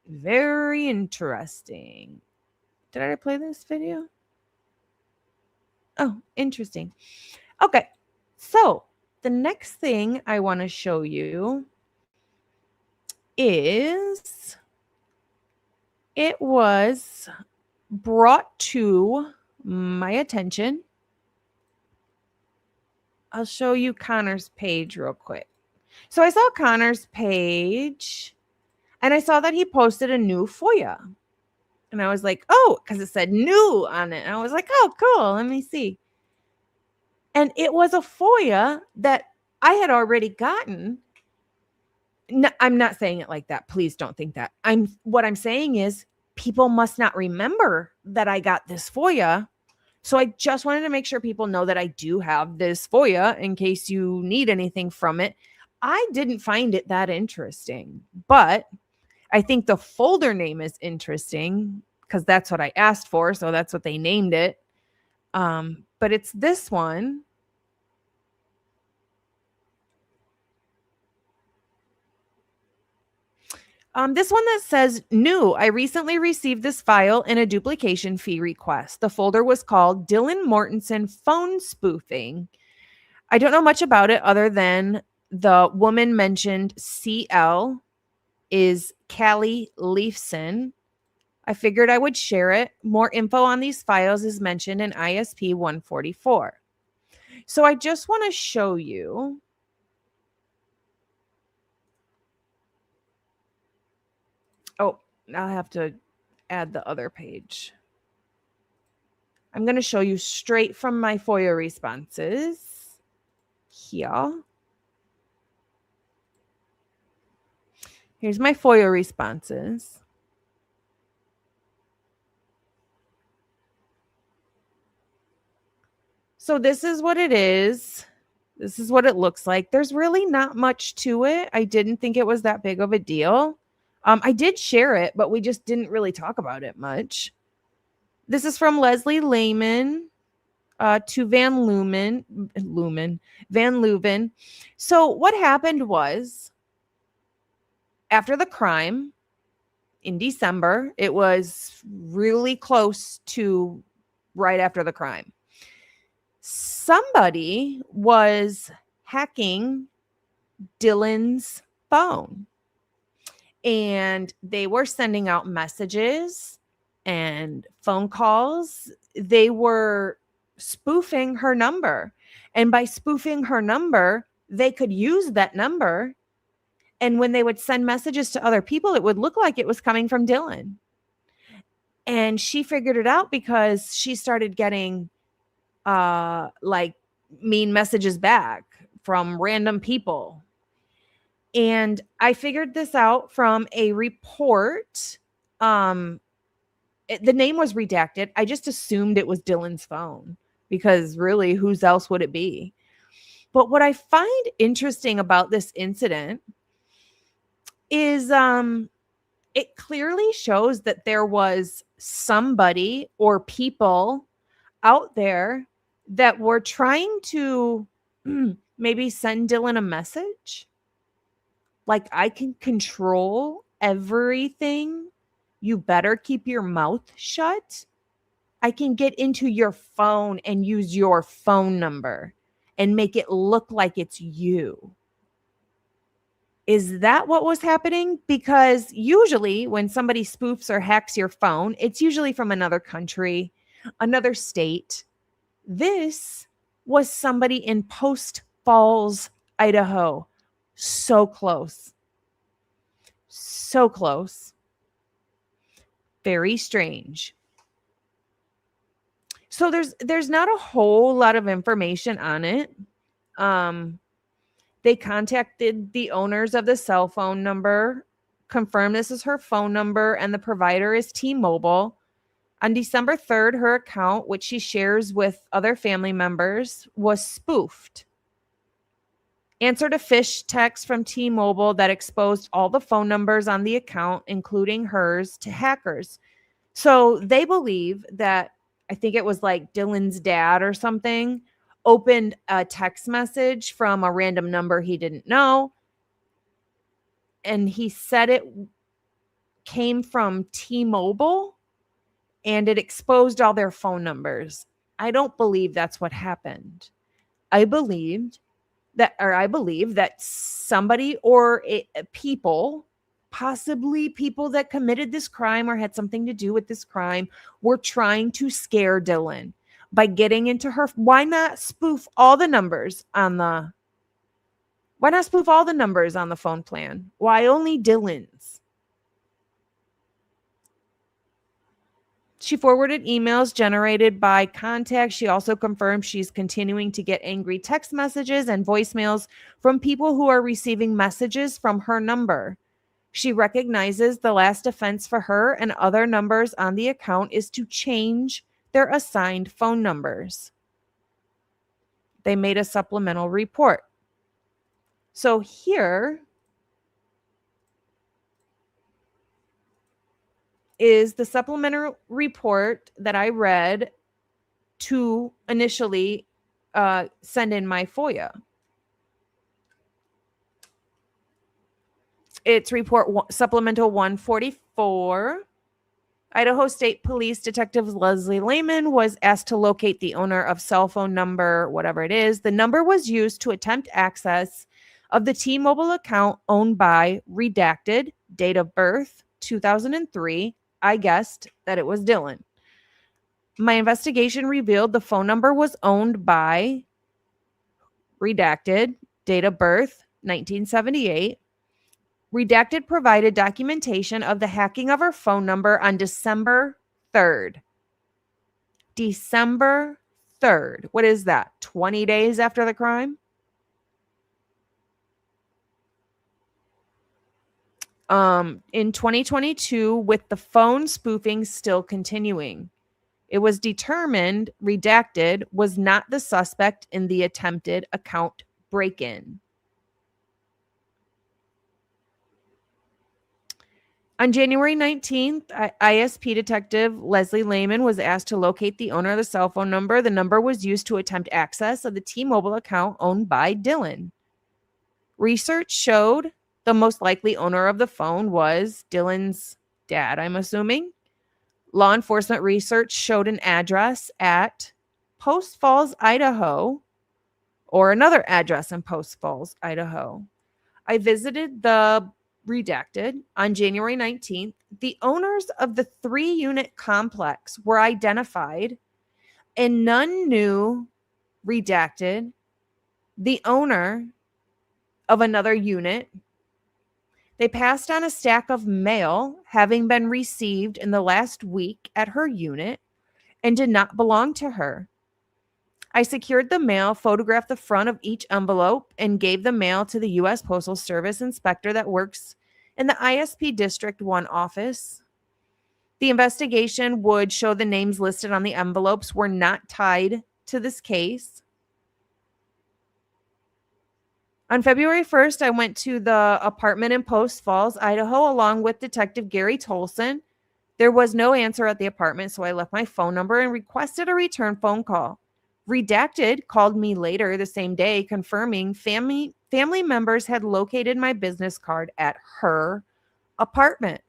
Very interesting. Did I play this video? Oh, interesting. Okay, so the next thing I want to show you is it was brought to my attention. I'll show you Connor's page real quick. So I saw Connor's page and I saw that he posted a new FOIA. And I was like, oh, because it said new on it. And I was like, oh, cool. Let me see. And it was a FOIA that I had already gotten. No, I'm not saying it like that. Please don't think that. What I'm saying is people must not remember that I got this FOIA. So I just wanted to make sure people know that I do have this FOIA in case you need anything from it. I didn't find it that interesting, but I think the folder name is interesting because that's what I asked for. So that's what they named it. But it's this one. This one that says new. I recently received this file in a duplication fee request. The folder was called Dylan Mortensen Phone Spoofing. I don't know much about it other than the woman mentioned CL is Callie Leifson. I figured I would share it. More info on these files is mentioned in ISP 144. So I just want to show you. Oh, I'll have to add the other page. I'm going to show you straight from my FOIA responses here. Here's my FOIA responses. So this is what it is. This is what it looks like. There's really not much to it. I didn't think it was that big of a deal. I did share it, but we just didn't really talk about it much. This is from Leslie Lehman to Van Leuven. So what happened was, after the crime in December, it was really close to right after the crime. Somebody was hacking Dylan's phone. And they were sending out messages and phone calls, they were spoofing her number. And by spoofing her number, they could use that number. And when they would send messages to other people, it would look like it was coming from Dylan. And she figured it out because she started getting like mean messages back from random people. And I figured this out from a report. The name was redacted. I just assumed it was Dylan's phone because really, whose else would it be? But what I find interesting about this incident is it clearly shows that there was somebody or people out there that were trying to maybe send Dylan a message. Like, I can control everything. You better keep your mouth shut. I can get into your phone and use your phone number and make it look like it's you. Is that what was happening? Because usually when somebody spoofs or hacks your phone, it's usually from another country, another state. This was somebody in Post Falls, Idaho. So close. So close. Very strange. So there's not a whole lot of information on it. They contacted the owners of the cell phone number, confirmed this is her phone number, and the provider is T-Mobile. On December 3rd, her account, which she shares with other family members, was spoofed. Answered a phish text from T-Mobile that exposed all the phone numbers on the account, including hers, to hackers. So they believe that, I think it was like Dylan's dad or something, opened a text message from a random number he didn't know. And he said it came from T-Mobile and it exposed all their phone numbers. I don't believe that's what happened. I believe that somebody or people, possibly people that committed this crime or had something to do with this crime, were trying to scare Dylan by getting into her. Why not spoof all the numbers on the phone plan? Why only Dylan's? She forwarded emails generated by contacts. She also confirmed she's continuing to get angry text messages and voicemails from people who are receiving messages from her number. She recognizes the last offense for her and other numbers on the account is to change their assigned phone numbers. They made a supplemental report. So here is the supplemental report that I read to initially send in my FOIA. It's report supplemental 144. Idaho State Police Detective Leslie Lehman was asked to locate the owner of cell phone number, whatever it is. The number was used to attempt access of the T-Mobile account owned by redacted, date of birth, 2003. I guessed that it was Dylan. My investigation revealed the phone number was owned by redacted, date of birth, 1978. Redacted provided documentation of the hacking of her phone number on December 3rd. December 3rd. What is that? 20 days after the crime? In 2022, with the phone spoofing still continuing, it was determined redacted was not the suspect in the attempted account break-in. On January 19th, ISP Detective Leslie Lehman was asked to locate the owner of the cell phone number. The number was used to attempt access of the T-Mobile account owned by Dylan. Research showed the most likely owner of the phone was Dylan's dad, I'm assuming. Law enforcement research showed an address at Post Falls, Idaho, or another address in Post Falls, Idaho. I visited the redacted, on January 19th, the owners of the 3-unit complex were identified, and none knew, redacted, the owner of another unit. They passed on a stack of mail having been received in the last week at her unit and did not belong to her. I secured the mail, photographed the front of each envelope, and gave the mail to the U.S. Postal Service inspector that works in the ISP District 1 office. The investigation would show the names listed on the envelopes were not tied to this case. On February 1st, I went to the apartment in Post Falls, Idaho, along with Detective Gary Tolson. There was no answer at the apartment, so I left my phone number and requested a return phone call. Redacted called me later the same day, confirming family members had located my business card at her apartment.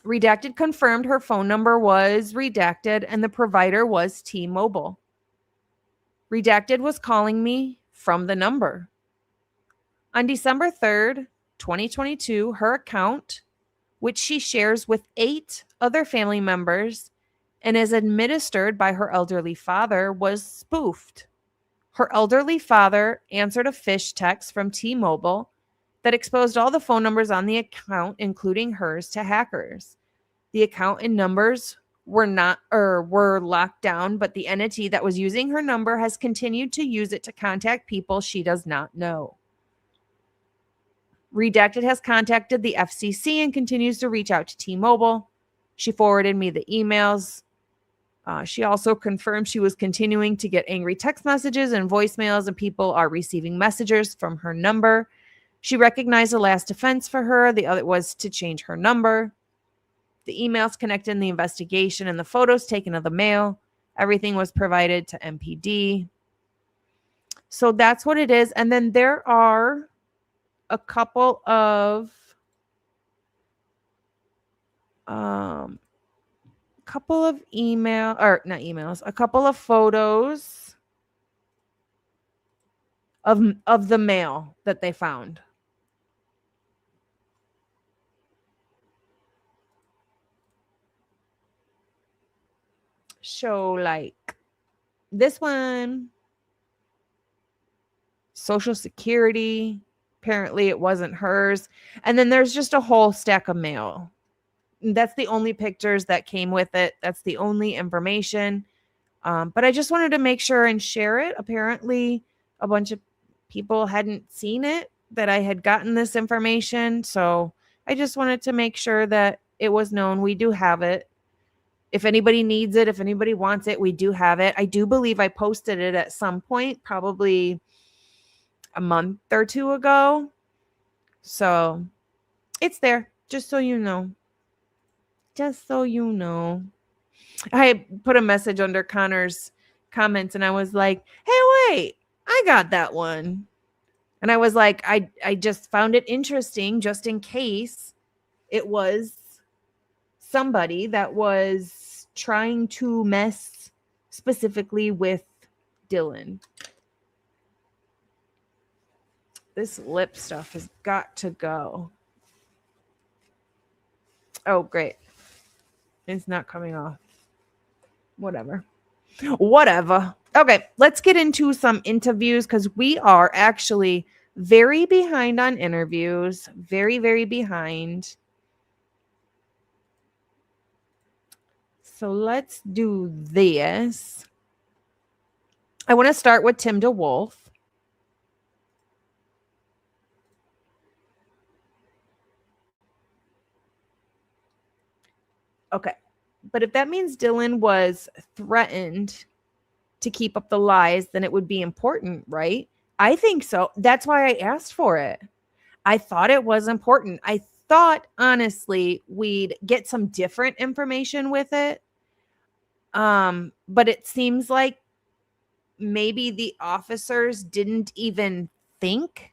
Redacted confirmed her phone number was redacted and the provider was T-Mobile. Redacted was calling me from the number. On December 3rd, 2022, her account, which she shares with 8 other family members and is administered by her elderly father, was spoofed. Her elderly father answered a phish text from T-Mobile that exposed all the phone numbers on the account, including hers, to hackers. The account and numbers were locked down, but the entity that was using her number has continued to use it to contact people she does not know. Redacted has contacted the FCC and continues to reach out to T-Mobile. She forwarded me the emails. She also confirmed she was continuing to get angry text messages and voicemails, and people are receiving messages from her number. She recognized the last offense for her. The other was to change her number. The emails connected in the investigation and the photos taken of the mail. Everything was provided to MPD. So that's what it is. And then there are a couple of a couple of photos of the mail that they found. So like this one, Social Security, apparently it wasn't hers. And then there's just a whole stack of mail. That's the only pictures that came with it. That's the only information. But I just wanted to make sure and share it. Apparently a bunch of people hadn't seen it, that I had gotten this information. So I just wanted to make sure that it was known. We do have it. If anybody needs it, if anybody wants it, we do have it. I do believe I posted it at some point, probably a month or 2 ago. So it's there, just so you know. Just so you know. I put a message under Connor's comments and I was like, hey, wait, I got that one. And I was like, I just found it interesting, just in case it was somebody that was trying to mess specifically with Dylan. This lip stuff has got to go. Oh, great. It's not coming off. Whatever. Okay, let's get into some interviews because we are actually very behind on interviews. Very, very behind. So let's do this. I want to start with Tim Dewulf. Okay. But if that means Dylan was threatened to keep up the lies, then it would be important, right? I think so. That's why I asked for it. I thought it was important. I thought, honestly, we'd get some different information with it. But it seems like maybe the officers didn't even think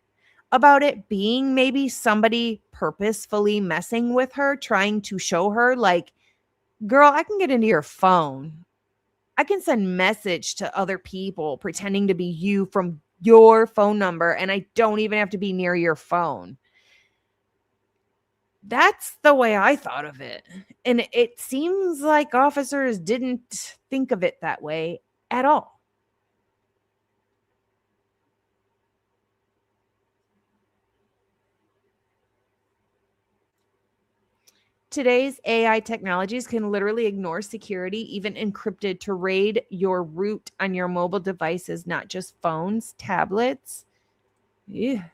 about it being maybe somebody purposefully messing with her, trying to show her like, girl, I can get into your phone. I can send message to other people pretending to be you from your phone number and I don't even have to be near your phone. That's the way I thought of it. And it seems like officers didn't think of it that way at all. Today's AI technologies can literally ignore security, even encrypted, to raid your root on your mobile devices, not just phones, tablets. Yeah.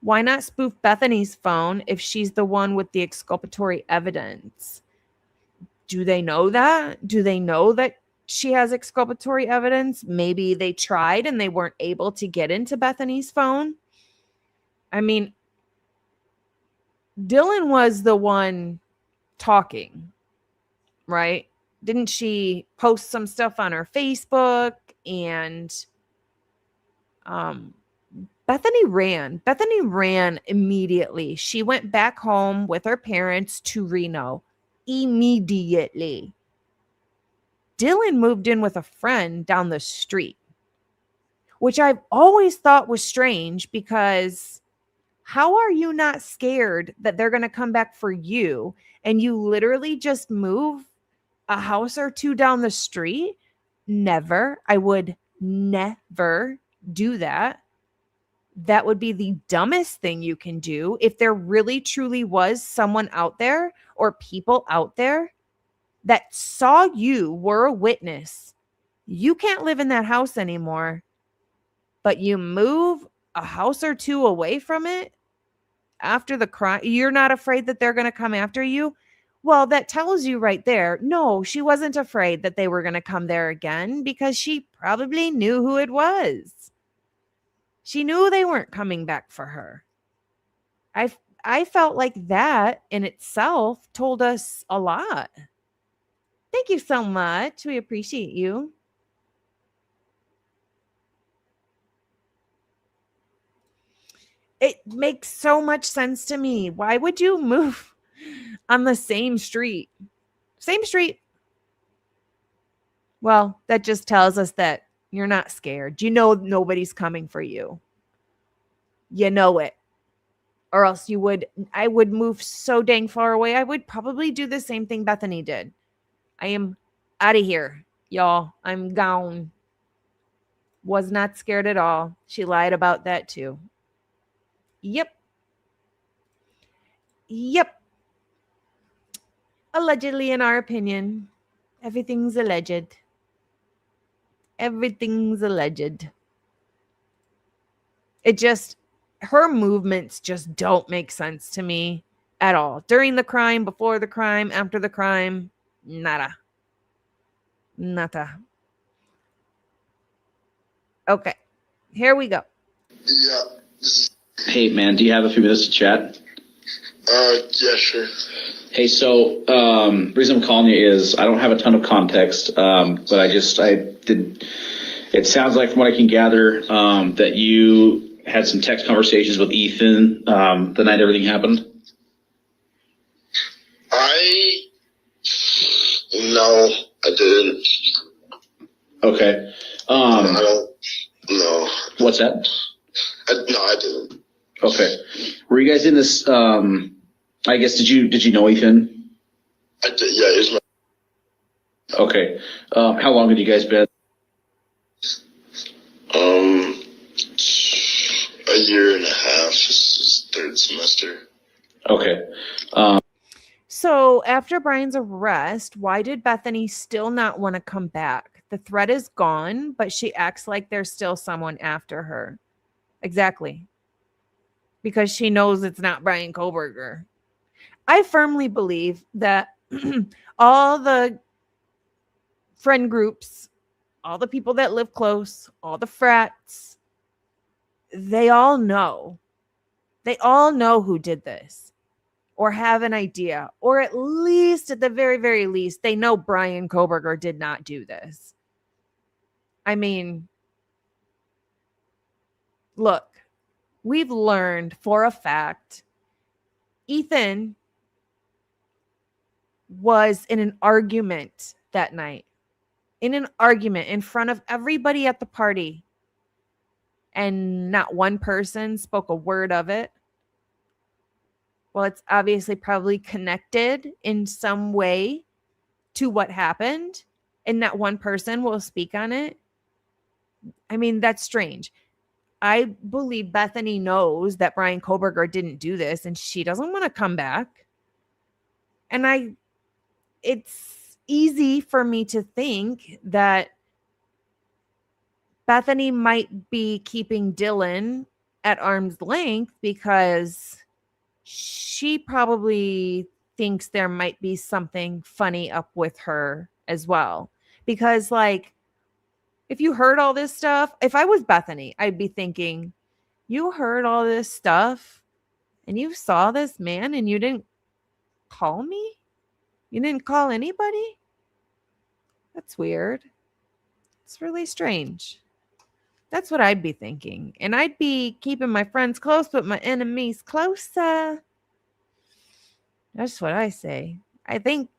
Why not spoof Bethany's phone if she's the one with the exculpatory evidence? Do they know that? Do they know that she has exculpatory evidence? Maybe they tried and they weren't able to get into Bethany's phone. I mean, Dylan was the one talking, right? Didn't she post some stuff on her Facebook? And Bethany ran immediately. She went back home with her parents to Reno immediately. Dylan moved in with a friend down the street, which I've always thought was strange, because how are you not scared that they're going to come back for you and you literally just move a house or two down the street? Never. I would never do that. That would be the dumbest thing you can do. If there really truly was someone out there or people out there that saw you, were a witness, you can't live in that house anymore, but you move a house or two away from it after the crime, you're not afraid that they're going to come after you? Well, that tells you right there, no, she wasn't afraid that they were going to come there again, because she probably knew who it was. She knew they weren't coming back for her. I felt like that in itself told us a lot. Thank you so much. We appreciate you. It makes so much sense to me. Why would you move on the same street? Same street. Well, that just tells us that you're not scared. You know nobody's coming for you. You know it. Or else I would move so dang far away. I would probably do the same thing Bethany did. I am out of here, y'all. I'm gone. Was not scared at all. She lied about that too. Yep. Allegedly, in our opinion. Everything's alleged. Everything's alleged. Her movements just don't make sense to me at all. During the crime, before the crime, after the crime, nada. Okay, here we go. Yeah. Hey, man, do you have a few minutes to chat? Yeah, sure. Hey, so the reason I'm calling you is I don't have a ton of context, but it sounds like from what I can gather that you had some text conversations with Ethan the night everything happened. No, I didn't. Okay. I don't. No. What's that? No, I didn't. Okay. Were you guys in this? I guess did you know Ethan? I did. Yeah, he's my. Okay. How long had you guys been? A year and a half. This is third semester. Okay. So after Brian's arrest, why did Bethany still not want to come back? The threat is gone, but she acts like there's still someone after her. Exactly. Because she knows it's not Brian Koberger. I firmly believe that all the friend groups, all the people that live close, all the frats, they all know. They all know who did this, or have an idea, or at least, at the very, very least, they know Brian Koberger did not do this. I mean, look, we've learned for a fact Ethan was in an argument that night, in an argument in front of everybody at the party and not one person spoke a word of it. Well, it's obviously probably connected in some way to what happened, and not one person will speak on it. I mean, that's strange. I believe Bethany knows that Brian Koberger didn't do this, and she doesn't want to come back. And it's easy for me to think that Bethany might be keeping Dylan at arm's length because she probably thinks there might be something funny up with her as well. Because, like, if you heard all this stuff, if I was Bethany, I'd be thinking, you heard all this stuff and you saw this man and you didn't call me? You didn't call anybody? That's weird. It's really strange. That's what I'd be thinking. And I'd be keeping my friends close, but my enemies closer. That's what I say. I think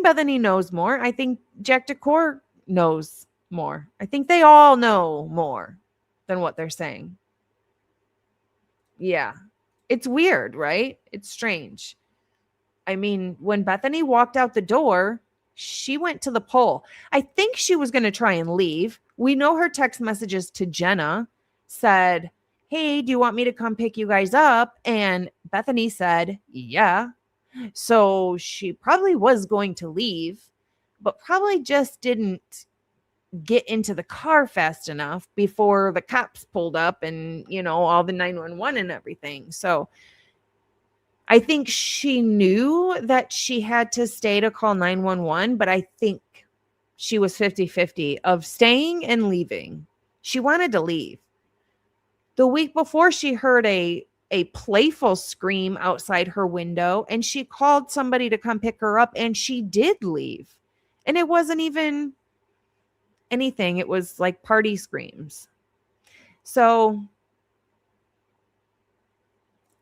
Bethany knows more. I think Jack Decor knows more. I think they all know more than what they're saying. Yeah. It's weird, right? It's strange. I mean, when Bethany walked out the door, she went to the pole. I think she was going to try and leave. We know her text messages to Jenna said, hey, do you want me to come pick you guys up? And Bethany said, yeah. So she probably was going to leave, but probably just didn't get into the car fast enough before the cops pulled up and, you know, all the 911 and everything. So I think she knew that she had to stay to call 911, but I think she was 50-50 of staying and leaving. She wanted to leave. The week before, she heard a playful scream outside her window, and she called somebody to come pick her up, and she did leave. And it wasn't even anything. It was like party screams. So,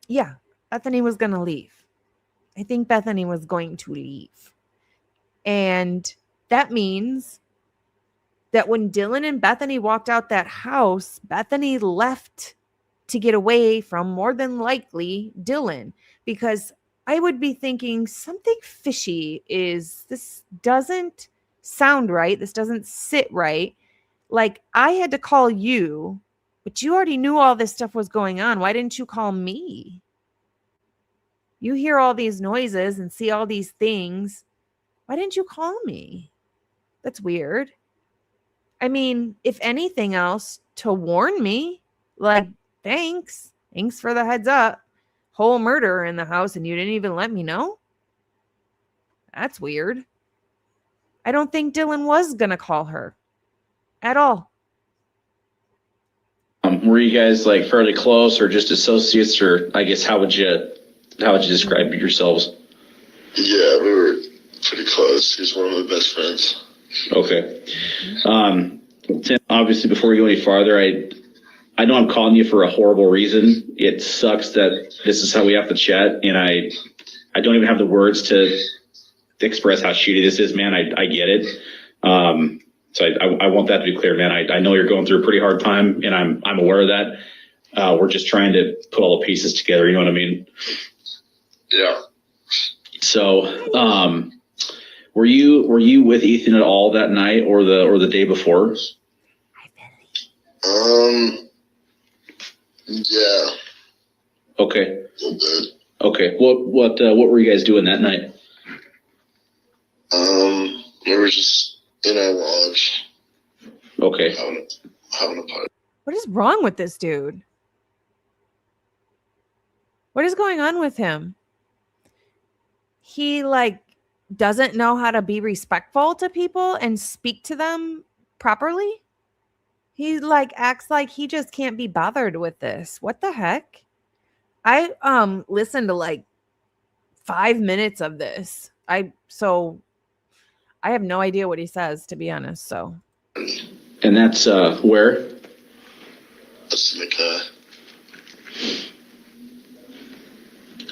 yeah. Bethany was going to leave. I think Bethany was going to leave. And that means that when Dylan and Bethany walked out that house, Bethany left to get away from, more than likely, Dylan. Because I would be thinking something fishy this doesn't sound right. This doesn't sit right. Like, I had to call you, but you already knew all this stuff was going on. Why didn't you call me? You hear all these noises and see all these things. Why didn't you call me? That's weird. I mean, if anything else, to warn me, like, thanks for the heads up. Whole murder in the house and you didn't even let me know? That's weird. I don't think Dylan was going to call her at all. Were you guys like fairly close or just associates, or I guess how would you describe yourselves? Yeah, we were pretty close. He's one of my best friends. Okay. Tim, obviously, before we go any farther, I know I'm calling you for a horrible reason. It sucks that this is how we have to chat, and I don't even have the words to express how shitty this is, man. I get it. So I want that to be clear, man. I know you're going through a pretty hard time, and I'm aware of that. We're just trying to put all the pieces together. You know what I mean? Yeah. So, were you with Ethan at all that night or the day before? Yeah. Okay. A little bit. Okay. What were you guys doing that night? We were just in our lodge. Okay. Having a party. What is wrong with this dude? What is going on with him? He doesn't know how to be respectful to people and speak to them properly. He acts like he just can't be bothered with this. What the heck? I listened to 5 minutes of this. I have no idea what he says, to be honest. So. And that's where? That's in the car.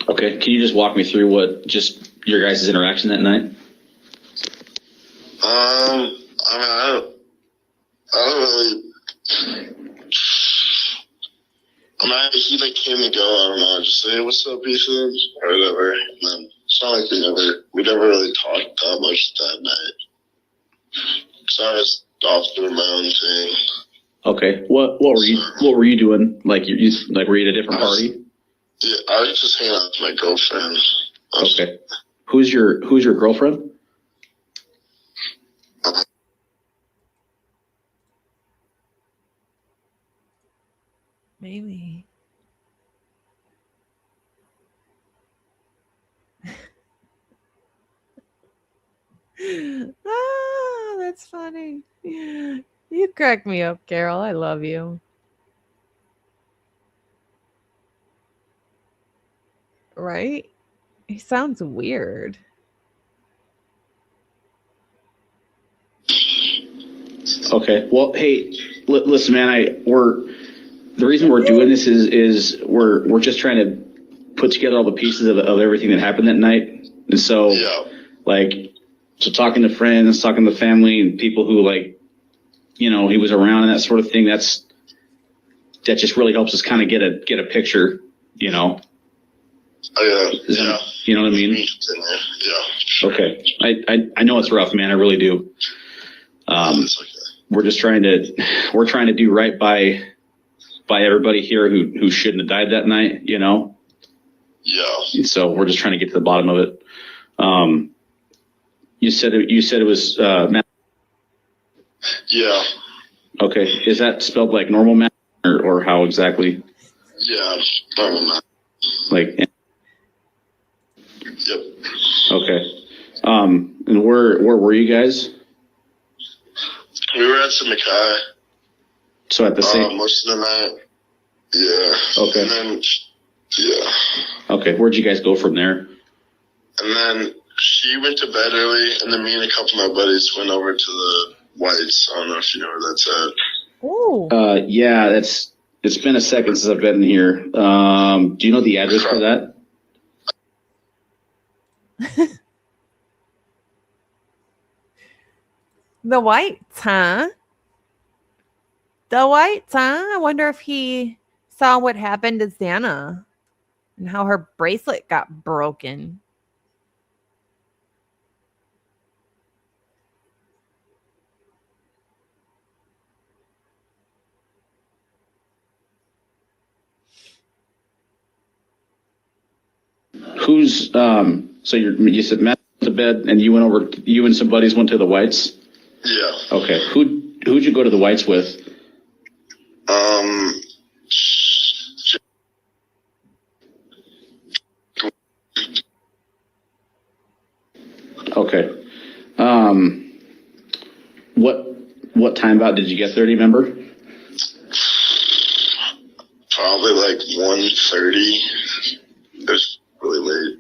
Okay. Can you just walk me through what just your guys' interaction that night? I don't really came to go, I don't know, just say, hey, what's up, Ethan, or whatever. And then it's not like we never really talked that much that night. So I was off doing my own thing. Okay. What were you doing? Like were you at a different party? Yeah, I was just hanging out with my girlfriend. Okay. Who's your girlfriend? Maybe. Ah, that's funny. You crack me up, Carol. I love you. Right? He sounds weird. Okay. Well, hey, listen, man. The reason we're doing this is we're just trying to put together all the pieces of everything that happened that night. And so, so talking to friends, talking to family, and people who he was around and that sort of thing. That just really helps us kind of get a picture. Oh, yeah. You know what I mean? Yeah. Sure. Okay. I know it's rough, man. I really do. It's okay. We're trying to do right by everybody here who shouldn't have died that night, Yeah. So we're just trying to get to the bottom of it. You said it was Matt. Yeah. Okay. Is that spelled like normal Matt or how exactly? Yeah. Normal Matt. Like. Yep. Okay. And where were you guys? We were at some Mackay. So at the same. Most of the night. Yeah. Okay. And then, yeah. Okay. Where'd you guys go from there? And then she went to bed early, and then me and a couple of my buddies went over to the Whites. I don't know if you know where that's at. Oh. Yeah, it's been a second since I've been here. Do you know the address for that? The Whites, huh? The Whites, huh? I wonder if he saw what happened to Xana and how her bracelet got broken. Who's so you said Matt went to bed and you and some buddies went to the Whites? Yeah. Okay. Who'd you go to the Whites with? Okay. What time about did you get there, do you remember? Probably like 1:30. It was really late.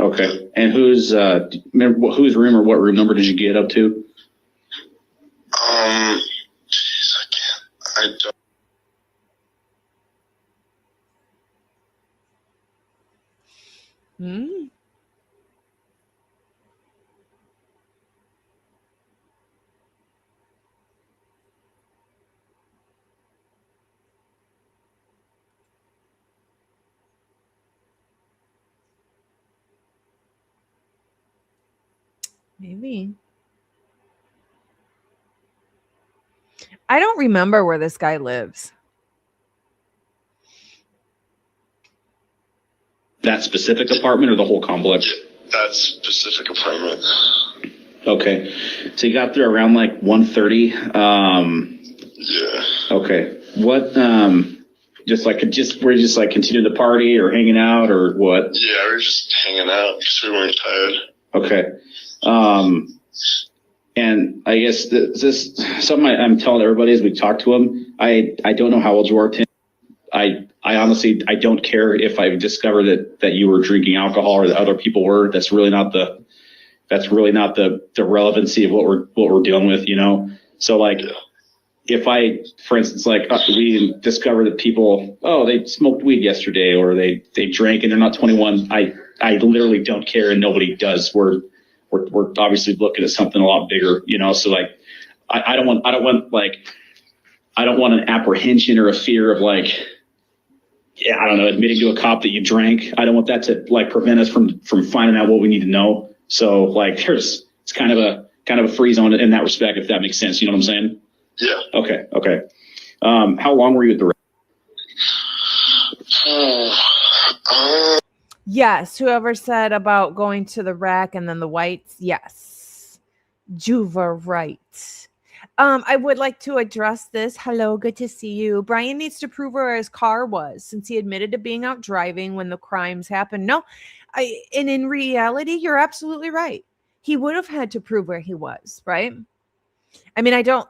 Okay. And whose room or what room number did you get up to? Jeez, I don't. Hmm. Maybe. I don't remember where this guy lives. That specific apartment or the whole complex? That specific apartment. Okay. So you got there around like 1:30. Yeah. Okay. What we're just like continue the party or hanging out or what? Yeah, we were just hanging out because we weren't tired. Okay. And I guess this something I'm telling everybody as we talk to him. I don't know how old you are, Tim. I honestly don't care if I discover that you were drinking alcohol or that other people were. That's really not the relevancy of what we're dealing with, you know. So like, if I, for instance, like we discover that people, they smoked weed yesterday or they drank and they're not 21. I literally don't care and nobody does. We're obviously looking at something a lot bigger, you know. So like, I don't want an apprehension or a fear of like, yeah, I don't know, admitting to a cop that you drank. I don't want that to like prevent us from finding out what we need to know. So like it's kind of a free zone in that respect, if that makes sense. You know what I'm saying? Yeah. Okay. How long were you at the Yes, whoever said about going to the rack and then the whites, yes. Juva right. I would like to address this. Hello, good to see you. Brian needs to prove where his car was since he admitted to being out driving when the crimes happened. No, and in reality, you're absolutely right. He would have had to prove where he was, right? I mean, I don't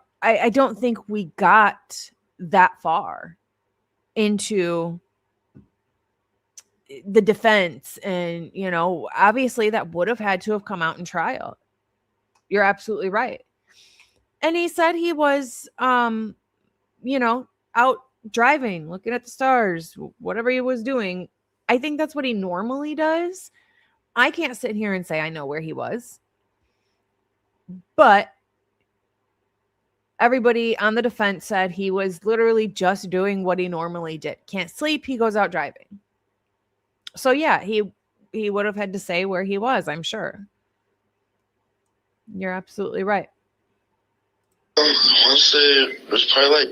think we got that far into the defense, and obviously that would have had to have come out in trial. You're absolutely right. And he said he was out driving, looking at the stars, whatever he was doing. I think that's what he normally does. I can't sit here and say I know where he was, but everybody on the defense said he was literally just doing what he normally did. Can't sleep, he goes out driving. So yeah, he would have had to say where he was, I'm sure. You're absolutely right. I want to say it was probably like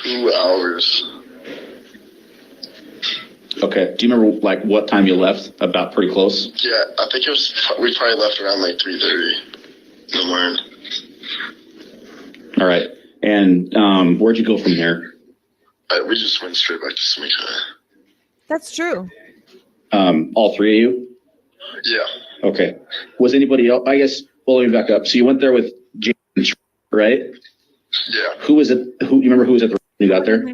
2 hours. Okay. Do you remember like what time you left? About pretty close? Yeah, I think we probably left around like 3:30 in the morning. All right. And where'd you go from there? We just went straight back to Smika. That's true. All three of you? Yeah. Okay. Was anybody else? I guess, well, let me back up. So you went there with James, right? Yeah. Who was it? You remember who was at the when you got there?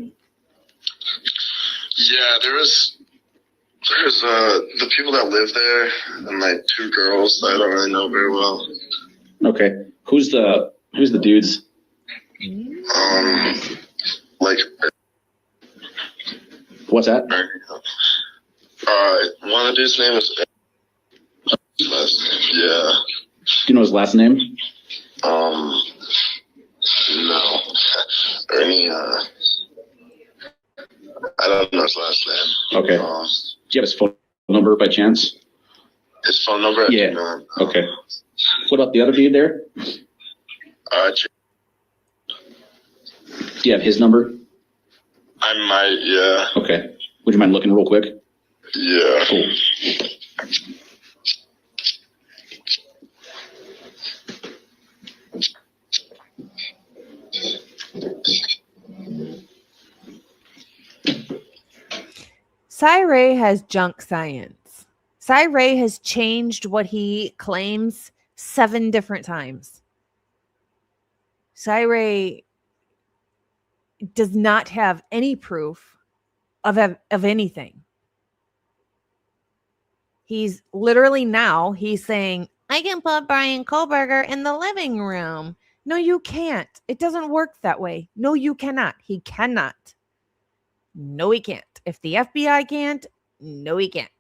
Yeah, there's the people that live there and like 2 girls that I don't really know very well. Okay. Who's the dudes? Like What's that? one of the dudes' name is last name. Yeah. Do you know his last name? No. Ernie, I don't know his last name. Okay. Do you have his phone number by chance? His phone number? I Yeah. do not. Okay. What about the other dude there? Do you have his number? I might, yeah. Okay. Would you mind looking real quick? Yeah. Cool. Cy-Ray has junk science. Cy-Ray has changed what he claims 7 different times. Cy-Ray does not have any proof of anything. He's literally now he's saying, I can put Brian Kohlberger in the living room. No, you can't. It doesn't work that way. No, you cannot. He cannot. No, he can't. If the FBI can't, no, he can't.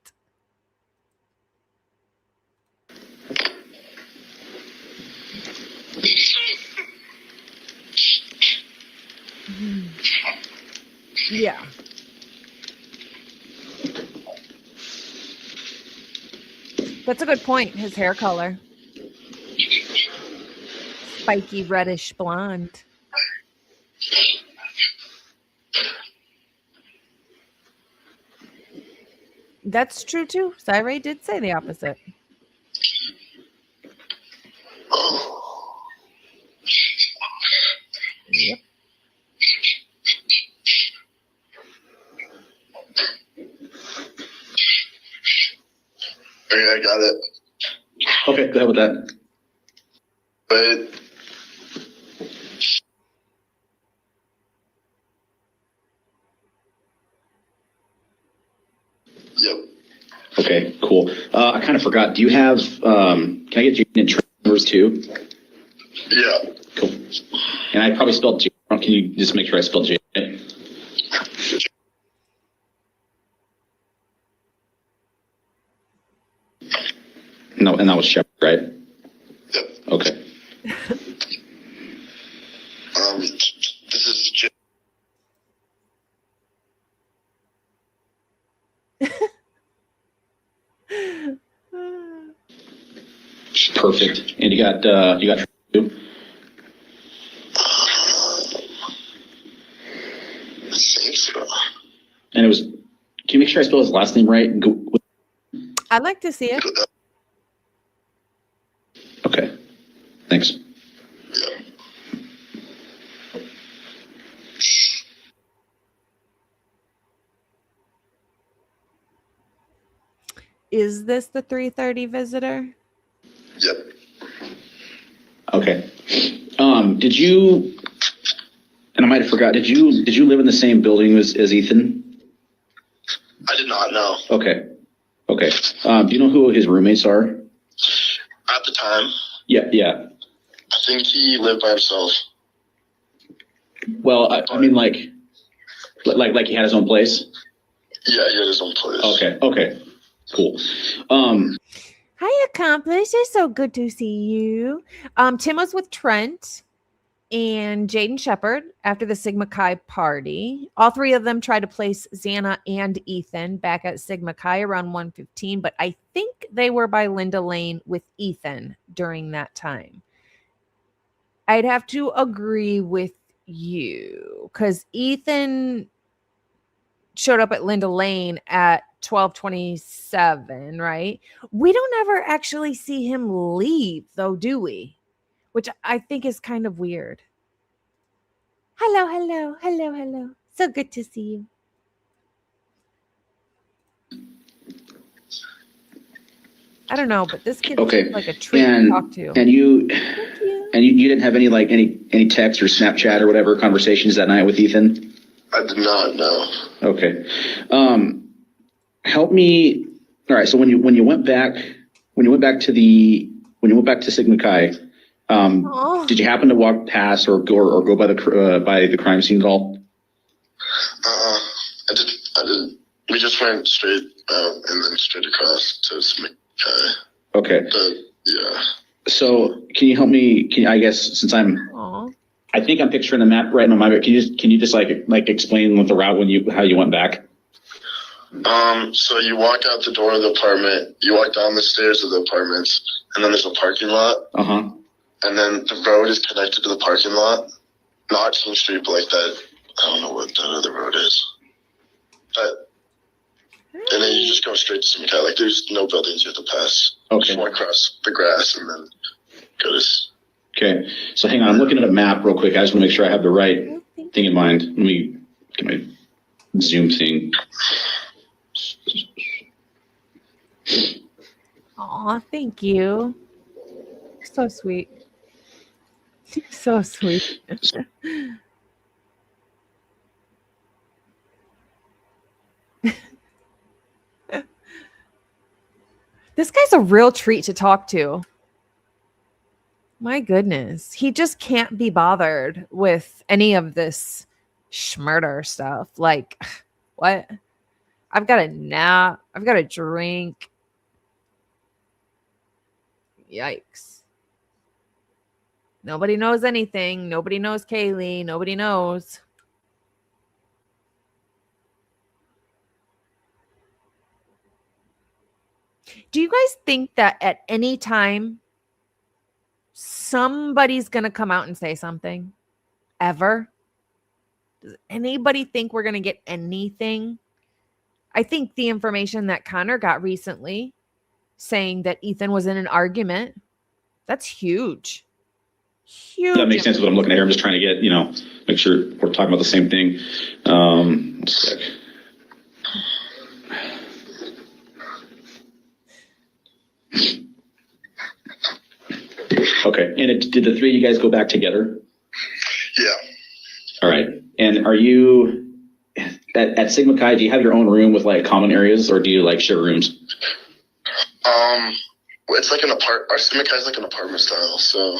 Yeah. That's a good point. His hair color. Spiky reddish blonde. That's true too. Cy-Ray did say the opposite. Yep. Okay, I got it. Okay, go ahead with that. But yep. Okay, cool. I kind of forgot. Do you have, can I get Jane and Trey numbers too? Yeah. Cool. And I probably spelled Jane. Can you just make sure I spelled Jane? Right? No, and that was Shepard, right? Yep. Okay. This is Perfect. And you got two? I think so. And it was, can you make sure I spell his last name right? I'd like to see it. Okay. Thanks. Is this the 3:30 visitor? Yep. Okay. Did you, and I might have forgot, did you live in the same building as Ethan? I did not know. Okay. Okay. Do you know who his roommates are? At the time, Yeah. I think he lived by himself. Well, I mean, like he had his own place? Yeah, he had his own place. Okay. Cool. Hi, Accomplice. It's so good to see you. Tim was with Trent and Jaden Shepard after the Sigma Chi party. All three of them tried to place Xana and Ethan back at Sigma Chi around 1:15, but I think they were by Linda Lane with Ethan during that time. I'd have to agree with you because Ethan showed up at Linda Lane at 12:27, right? We don't ever actually see him leave, though, do we? Which I think is kind of weird. Hello. So good to see you. I don't know, but this kid Okay. seems like a treat to talk to. And you Thank you. didn't have any text or Snapchat or whatever conversations that night with Ethan? I did not know. Okay. Help me. All right. So when you went back to Sigma Chi, did you happen to walk past or go by the crime scene at all? I did. We just went straight out and then straight across to Smikai. Okay. Yeah. So can you help me? I guess since I think I'm picturing the map right in my mind. Can you just like explain what the route how you went back? So you walk out the door of the apartment, you walk down the stairs of the apartments, and then there's a parking lot. Uh-huh. And then the road is connected to the parking lot. Not King Street, but like that. I don't know what that other road is. But and then you just go straight to Smikai. Like there's no buildings you have to pass. Okay. Just walk across the grass and then go to. Okay. So hang on, I'm looking at a map real quick. I just want to make sure I have the right thing in mind. Let me get my Zoom thing. Aw, thank you. So sweet. So sweet. This guy's a real treat to talk to. My goodness. He just can't be bothered with any of this schmurder stuff. Like, what? I've got a nap. I've got a drink. Yikes. Nobody knows anything. Nobody knows Kaylee. Nobody knows. Do you guys think that at any time somebody's going to come out and say something? Ever? Does anybody think we're going to get anything? I think the information that Connor got recently saying that Ethan was in an argument, that's huge. Huge. That makes sense what I'm looking at here. I'm just trying to get, make sure we're talking about the same thing. One sec. Okay. And did the three of you guys go back together? Yeah. All right. And are you at Sigma Chi, do you have your own room with like common areas or do you like share rooms? It's like our Smikai is like an apartment style, so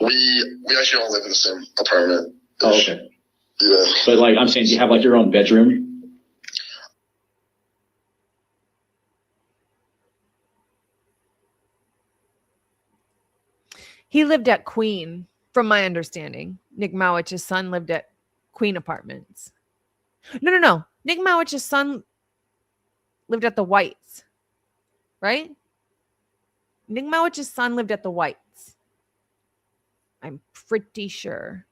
we actually all live in the same apartment. Oh, okay. Yeah. But like I'm saying, do you have like your own bedroom? He lived at Queen, from my understanding. Nick Mawich's son lived at Queen Apartments. No. Nick Mawich's son lived at the Whites, right? Nick Mowich's son lived at the Whites. I'm pretty sure.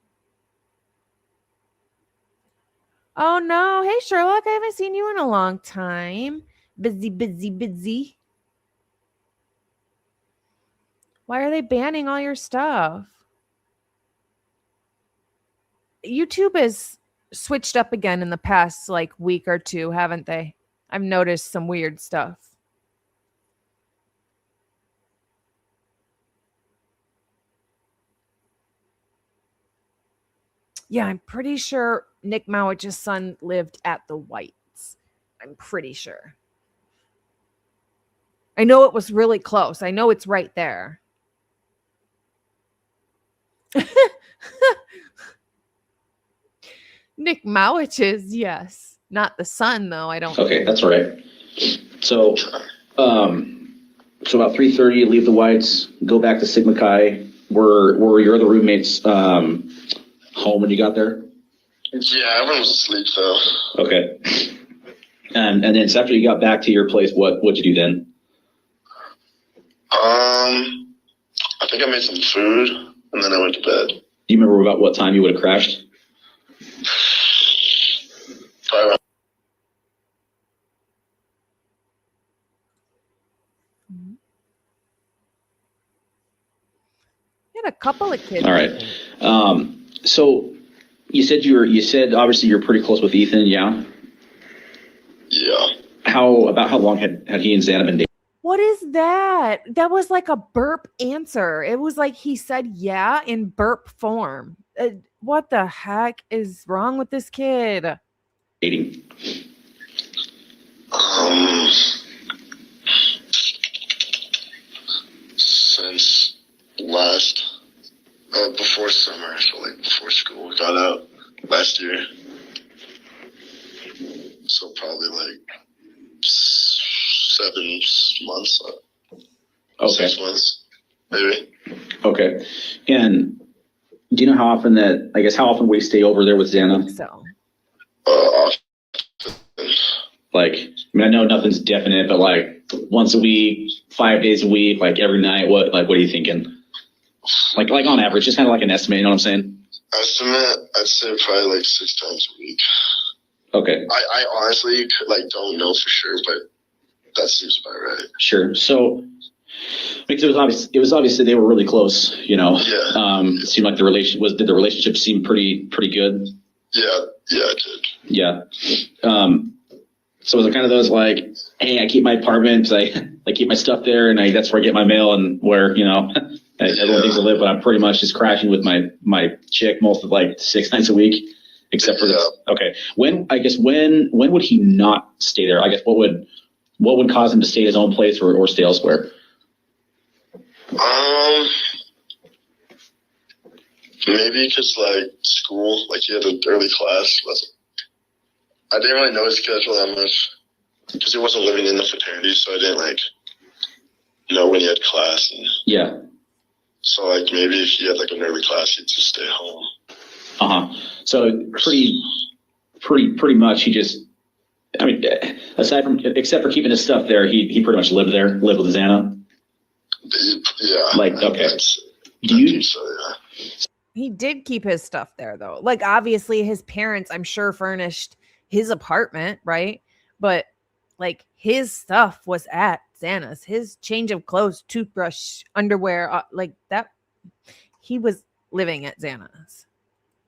Oh no. Hey Sherlock, I haven't seen you in a long time. Busy. Why are they banning all your stuff? YouTube has switched up again in the past like week or two, haven't they? I've noticed some weird stuff. Yeah, I'm pretty sure Nick Mowich's son lived at the Whites. I'm pretty sure. I know it was really close. I know it's right there. Nick Mowich's, yes. Not the son, though. I don't. Okay, that's all right. So, so about 3:30, you leave the Whites, go back to Sigma Chi. Were your other roommates home when you got there? Yeah, everyone was asleep though. Okay. And then so after you got back to your place, what'd you do then? I think I made some food and then I went to bed. Do you remember about what time you would have crashed? Probably around He had a couple of kids. All right. So you said obviously you're pretty close with Ethan, yeah? Yeah. How long had he and Xana been dating? What is that? That was like a burp answer. It was like he said yeah in burp form. What the heck is wrong with this kid? Since last, before summer, so like before school got out last year. So probably like 7 months, Okay. 6 months, maybe. Okay. And do you know how often would he stay over there with Xana? So Often. Like, I mean, I know nothing's definite, but like once a week, 5 days a week, like every night, what are you thinking? Like on average, just kind of like an estimate, you know what I'm saying? Estimate, I'd say probably like 6 times a week. Okay. I honestly like don't know for sure, but that seems about right. Sure. So, because it was obvious that they were really close, you know. Yeah. It seemed like did the relationship seem pretty good? Yeah, it did. Yeah. So was it kind of those like, hey, I keep my apartment, I keep my stuff there, and that's where I get my mail, and where everyone thinks I live, but I'm pretty much just crashing with my chick most of like 6 nights a week, except for this. Okay. When would he not stay there? I guess what would cause him to stay at his own place or stay elsewhere? Maybe because like school, like he had an early class. I didn't really know his schedule that much because he wasn't living in the fraternity, so I didn't like know when he had class. And yeah. so like maybe if he had like an early class, he'd just stay home. So pretty much he just, I mean, except for keeping his stuff there, he pretty much lived with Xana. Yeah. Like, okay. Do you? So, yeah. he did keep his stuff there, though. Like, obviously, his parents, I'm sure, furnished his apartment, right? But like his stuff was at Xana's. His change of clothes, toothbrush, underwear, like that. He was living at Xana's.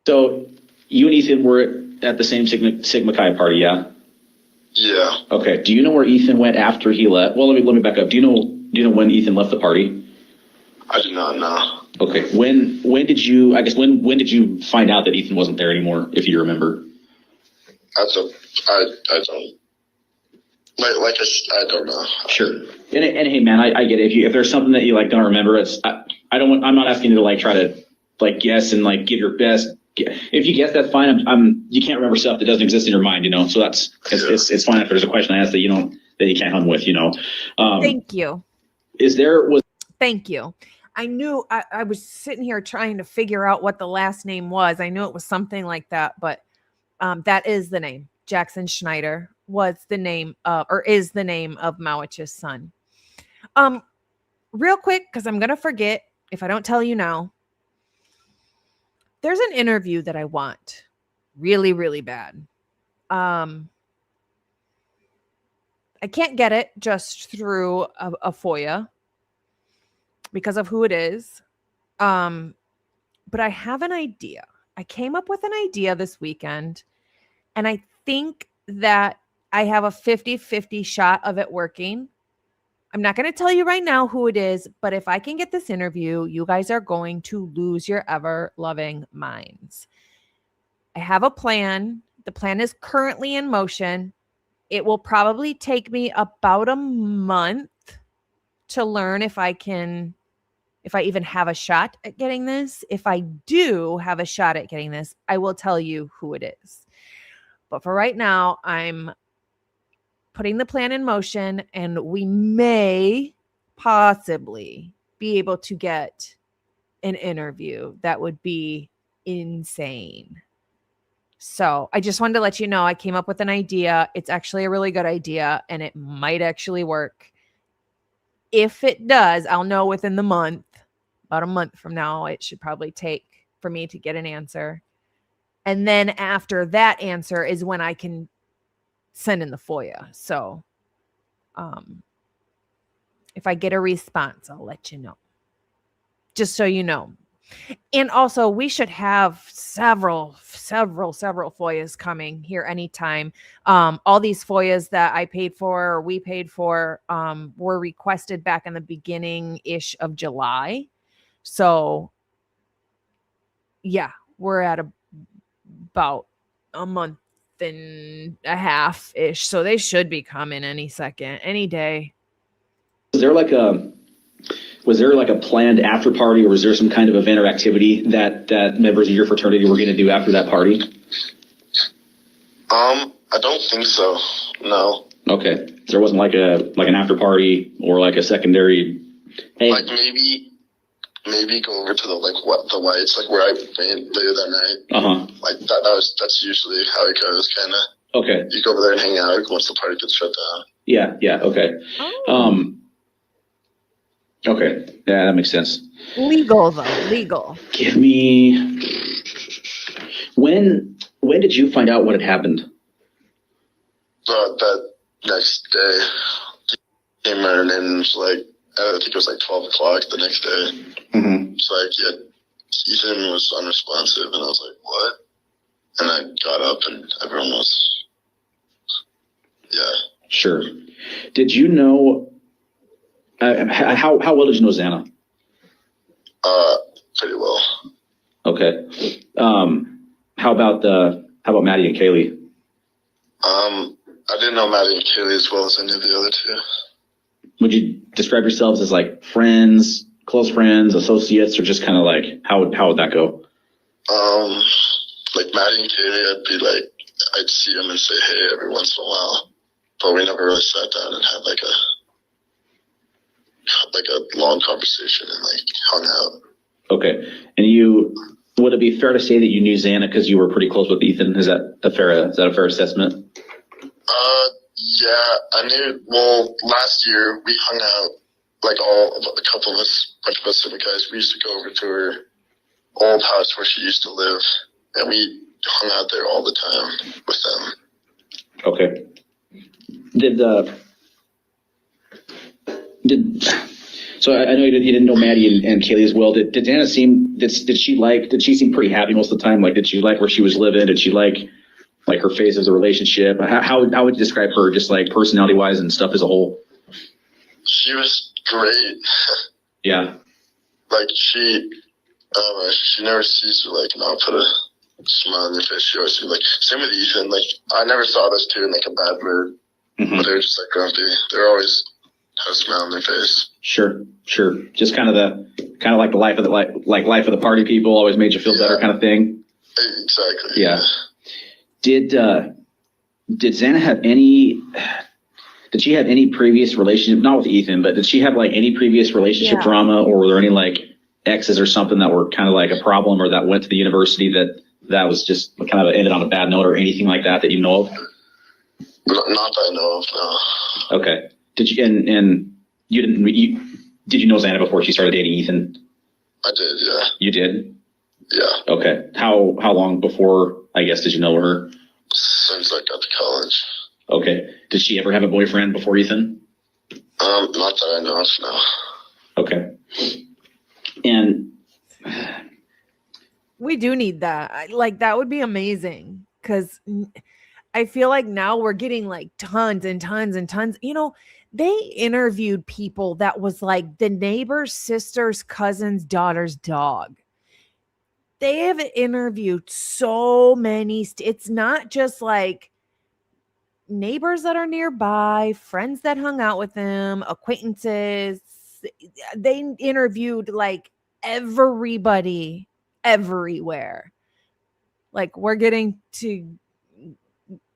So you and Ethan were at the same Sigma Chi party, yeah? Yeah. Okay. Do you know where Ethan went after he left? Well, let me back up. Do you know when Ethan left the party? I do not know. Okay. When did you when find out that Ethan wasn't there anymore, if you remember? I don't. I don't know. Sure. And hey, man, I get it. If there's something that you like don't remember, I'm not asking you to like try to like guess and like give your best. If you guess, that's fine. You can't remember stuff that doesn't exist in your mind, you know. So it's fine if there's a question I ask that you can't hum with, you know. Thank you. Thank you. I knew I was sitting here trying to figure out what the last name was. I knew it was something like that, but that is the name. Jackson Schneider was the name is the name of Mowich's son. real quick, because I'm going to forget if I don't tell you now. There's an interview that I want really, really bad. I can't get it just through a FOIA because of who it is. But I have an idea. I came up with an idea this weekend, and I think that I have a 50-50 shot of it working. I'm not going to tell you right now who it is, but if I can get this interview, you guys are going to lose your ever-loving minds. I have a plan. The plan is currently in motion. It will probably take me about a month to learn if I even have a shot at getting this. If I do have a shot at getting this, I will tell you who it is. But for right now, I'm putting the plan in motion, and we may possibly be able to get an interview that would be insane. So I just wanted to let you know I came up with an idea. It's actually a really good idea, and it might actually work. If it does, I'll know within the month. About a month from now, it should probably take for me to get an answer. And then after that answer is when I can send in the FOIA. So if I get a response, I'll let you know. Just so you know. And also, we should have several FOIAs coming here anytime. All these FOIAs that I paid for, or we paid for, were requested back in the beginning-ish of July. So, yeah, we're at about a month and a half-ish. So they should be coming any second, any day. Was there like a planned after party, or was there some kind of event or activity that members of your fraternity were going to do after that party? I don't think so. No. Okay. There wasn't like an after party or like a secondary. Hey. Like maybe go over to the whites, like where I went later that night. Uh-huh. Like that's usually how it goes, kind of. Okay. You go over there and hang out once the party gets shut down. Yeah. Okay. Oh. Okay. Yeah, that makes sense. Legal though. Legal. Give me. When did you find out what had happened? That next day, he came running in and was like, I think it was like 12 o'clock the next day. Mm-hmm. It's like, yeah, Ethan was unresponsive, and I was like, what? And I got up, and everyone was, yeah. Sure. Did you know, how well did you know Xana? Pretty well. Okay. How about Maddie and Kaylee? I didn't know Maddie and Kaylee as well as any of the other two. Would you describe yourselves as like friends, close friends, associates, or just kind of like, how would that go? Like Maddie and Kaylee, I'd see them and say hey every once in a while, but we never really sat down and had like a long conversation and like hung out. Okay. And would it be fair to say that you knew Xana because you were pretty close with Ethan? Is that a fair assessment? Yeah, I knew. Well, last year we hung out, like a couple of us, bunch of us guys. We used to go over to her old house where she used to live, and we hung out there all the time with them. Okay. So I know you didn't know Maddie and Kaylee as well. Did Xana seem? Did she seem pretty happy most of the time? Like, did she like where she was living? Did she like her phase of the relationship? How would you describe her, just like personality wise and stuff as a whole? She was great. Yeah. Like she never ceased to like not put a smile on your face. She always seemed like, same with Ethan. Like I never saw those two in like a bad mood, but they were just like grumpy. They're always had a smile on their face. Sure. Just kind of like the life of the party people, always made you feel better kind of thing. Exactly. Yeah. Did Xana have any? Did she have any previous relationship? Not with Ethan, but did she have like any previous relationship drama, or were there any like exes or something that were kind of like a problem, or that went to the university that was just kind of ended on a bad note, or anything like that you know of? Not that I know of. No. Okay. Did you and you didn't did you know Xana before she started dating Ethan? I did, yeah. You did? Yeah. Okay. How long before, I guess, did you know her? Since I got to college. Okay. Did she ever have a boyfriend before Ethan? Not that I know of, no. Okay. And We do need that. Like, that would be amazing, because I feel like now we're getting like tons and tons and tons. You know, they interviewed people that was like the neighbor's sister's cousin's daughter's dog. They have interviewed so many. It's not just like neighbors that are nearby, friends that hung out with them, acquaintances. They interviewed like everybody everywhere. Like, we're getting to,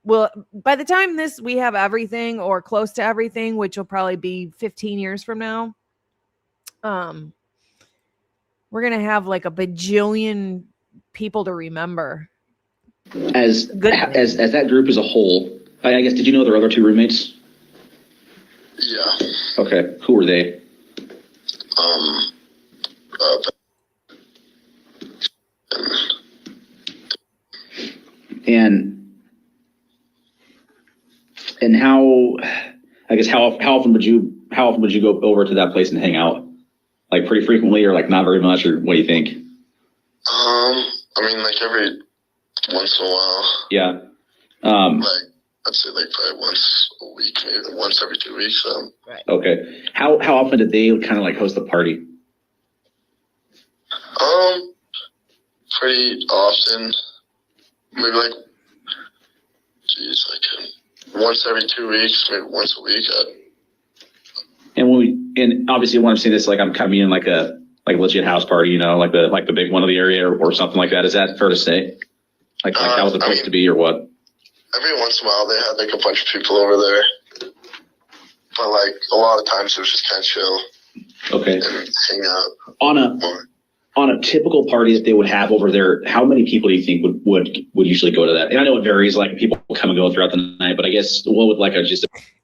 well, by the time we have everything or close to everything, which will probably be 15 years from now, we're gonna have like a bajillion people to remember. as Good as that group as a whole, I guess, did you know their other 2 roommates? Yeah. Okay. Who were they? And how, I guess, how often would you go over to that place and hang out? Like, pretty frequently, or like not very much, or what do you think? I mean, like every once in a while. Yeah. Like, I'd say like probably once a week, maybe once every 2 weeks. Right. Okay. How often did they kind of like host the party? Pretty often. Maybe like, once every 2 weeks, maybe once a week. And obviously when I'm saying this, like, I'm coming in like a legit house party, you know, like the big one of the area, or something like that. Is that fair to say? Like how was it supposed to be, or what? Every once in a while they had like a bunch of people over there, but like a lot of times it was just kind of chill. Okay. And hang out. On a typical party that they would have over there, how many people do you think would usually go to that? And I know it varies, like people come and go throughout the night, but I guess what would like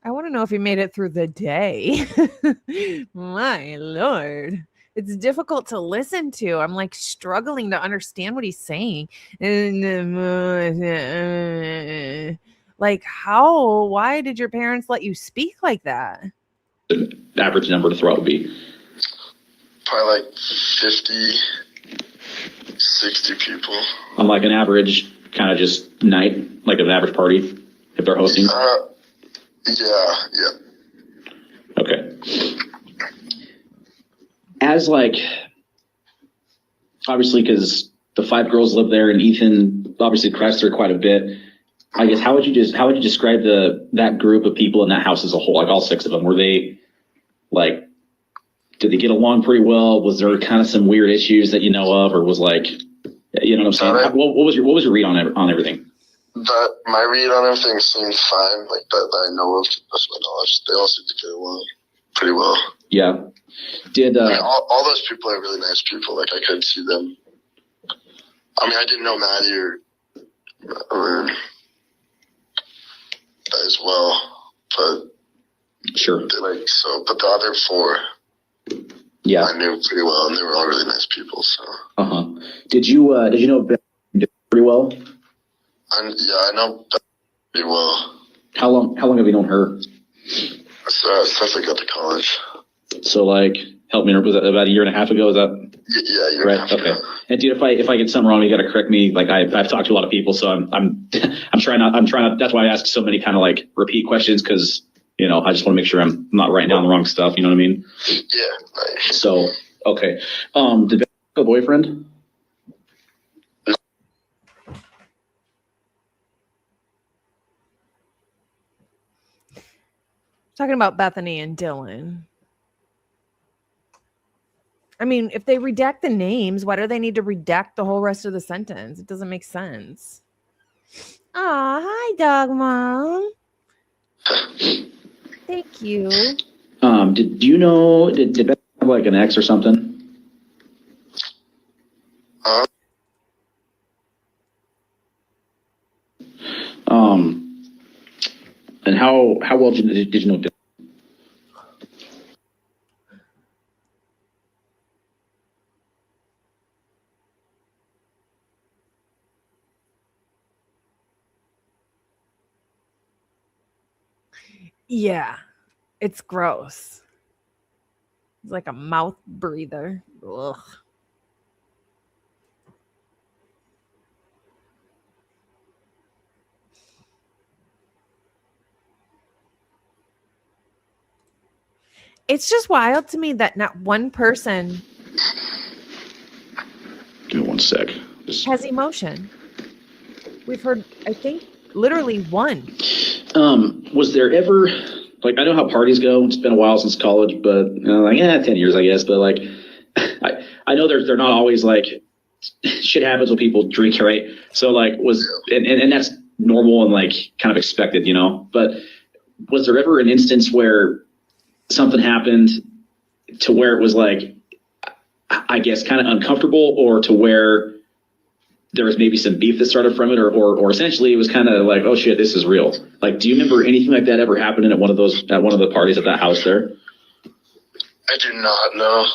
I want to know if he made it through the day. My Lord. It's difficult to listen to. I'm like struggling to understand what he's saying. Like, why did your parents let you speak like that? the average number to throw out would be? Probably like 50, 60 people. On like an average kind of just night, like an average party, if they're hosting? Yeah. Okay. As like, obviously, because the 5 girls live there and Ethan obviously crashed there quite a bit. I guess how would you describe that group of people in that house as a whole, like all 6 of them? Were they like, did they get along pretty well? Was there kind of some weird issues that you know of, or was like, you know what I'm saying? What was your read on everything? That my read on everything seemed fine, like that I know of, to the best of my knowledge. They all seem to get along pretty well. Yeah. Did I mean, all those people are really nice people. Like, I could see them. I mean, I didn't know Maddie or as well, but sure. But the other 4, yeah, I knew pretty well, and they were all really nice people. So. Did you know Ben pretty well? I know Ben pretty well. How long have you known her? Since I got to college. So like, help me. Was that about 1.5 years ago? Is that? Yeah, a year right. And a half Okay. ago. And dude, if I get something wrong, you got to correct me. Like I've talked to a lot of people, so I'm trying not. That's why I ask so many kind of like repeat questions, because you know I just want to make sure I'm not writing down the wrong stuff. You know what I mean? Yeah. Nice. So okay. Did Ben have a boyfriend? Talking about Bethany and Dylan. I mean, if they redact the names, why do they need to redact the whole rest of the sentence? It doesn't make sense. Aw, hi, dog mom. Thank you. Do you know, did Ben have like an ex or something? And how well did you know Dylan? Yeah, it's gross. It's like a mouth breather. Ugh. It's just wild to me that not one person Give me one sec. has emotion. We've heard, I think, literally one. Was there ever, like, I know how parties go. It's been a while since college, but 10 years, I guess. But like, I know they're not always like, shit happens when people drink, right? So like, and that's normal and like kind of expected, But was there ever an instance where something happened to where it was like, I guess, kind of uncomfortable, or to where there was maybe some beef that started from it, or essentially it was kind of like, oh shit, this is real. Like, do you remember anything like that ever happening at one of the parties at that house there? I do not know.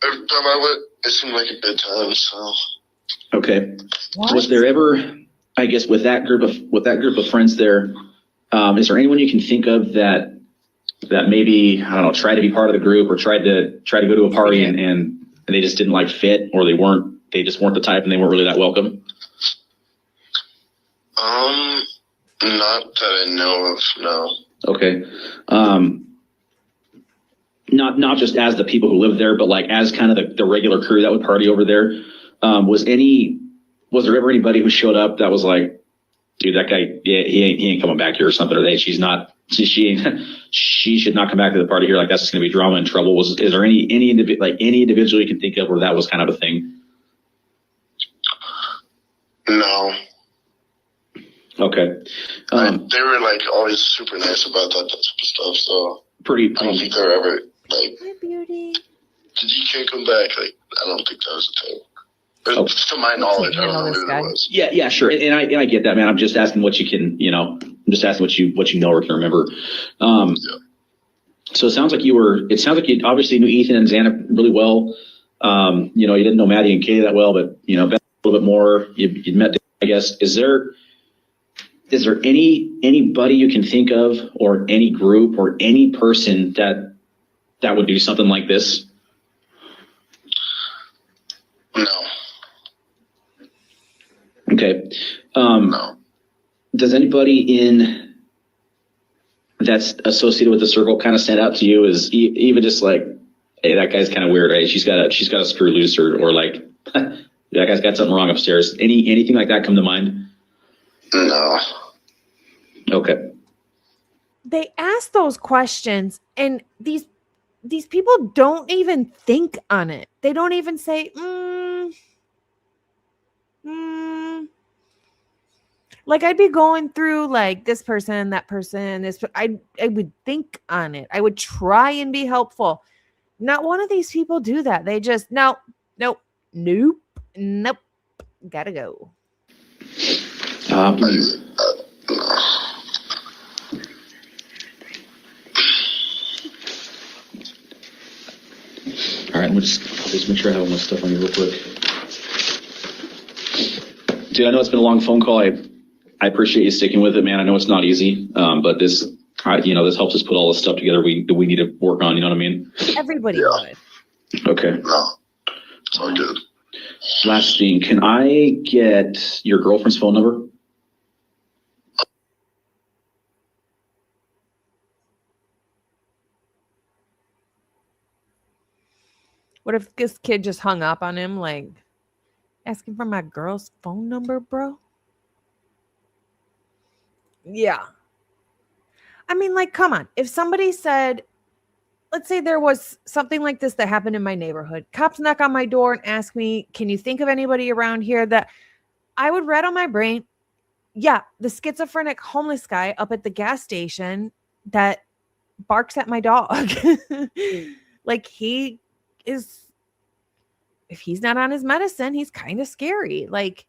Every time I went, it seemed like a good time. So. Okay. What? Was there ever, I guess, with that group of friends there, is there anyone you can think of that maybe, I don't know, tried to be part of the group, or tried to go to a party and they just didn't like fit, or they just weren't the type and they weren't really that welcome? Not that I know of, no. Okay. Not just as the people who live there, but like as kind of the regular crew that would party over there. Was there ever anybody who showed up that was like, dude, that guy, yeah, he ain't coming back here, or something, or she should not come back to the party here. Like, that's just going to be drama and trouble. Is there any individual you can think of where that was kind of a thing? No. Okay. They were like always super nice about that type of stuff. So Pretty. I don't think they're ever like, Hi, beauty. you can't come back. Like, I don't think that was a thing. But Oh. to my knowledge, I don't know Handle this who guy. it was. Yeah, sure. And I get that, man. I'm just asking what you can, I'm just asking what you know or can remember. So it sounds like you obviously knew Ethan and Xana really well. You didn't know Maddie and Katie that well, but Ben a little bit more. You'd met, I guess. Is there anybody you can think of, or any group or any person that would do something like this? No. Okay. No. Does anybody that's associated with the circle kind of stand out to you as even just like, hey, that guy's kind of weird, right? She's got a screw loose, or like, that guy's got something wrong upstairs. Anything like that come to mind? No. Okay. They ask those questions, and these people don't even think on it. They don't even say, Like, I'd be going through like this person, that person, I would think on it. I would try and be helpful. Not one of these people do that. They just, nope, gotta go. All right, I'll just make sure I have all my stuff on you real quick. Dude, I know it's been a long phone call. I appreciate you sticking with it, man. I know it's not easy, but this helps us put all the stuff together we need to work on. You know what I mean? Everybody would. Okay. No. It's all good. Last thing, can I get your girlfriend's phone number? What if this kid just hung up on him, like, asking for my girl's phone number, bro? Yeah. I mean, like, come on. If somebody said, let's say there was something like this that happened in my neighborhood, cops knock on my door and ask me, can you think of anybody around here that I would rattle my brain? Yeah, the schizophrenic homeless guy up at the gas station that barks at my dog. Like, he is, if he's not on his medicine, he's kind of scary. Like,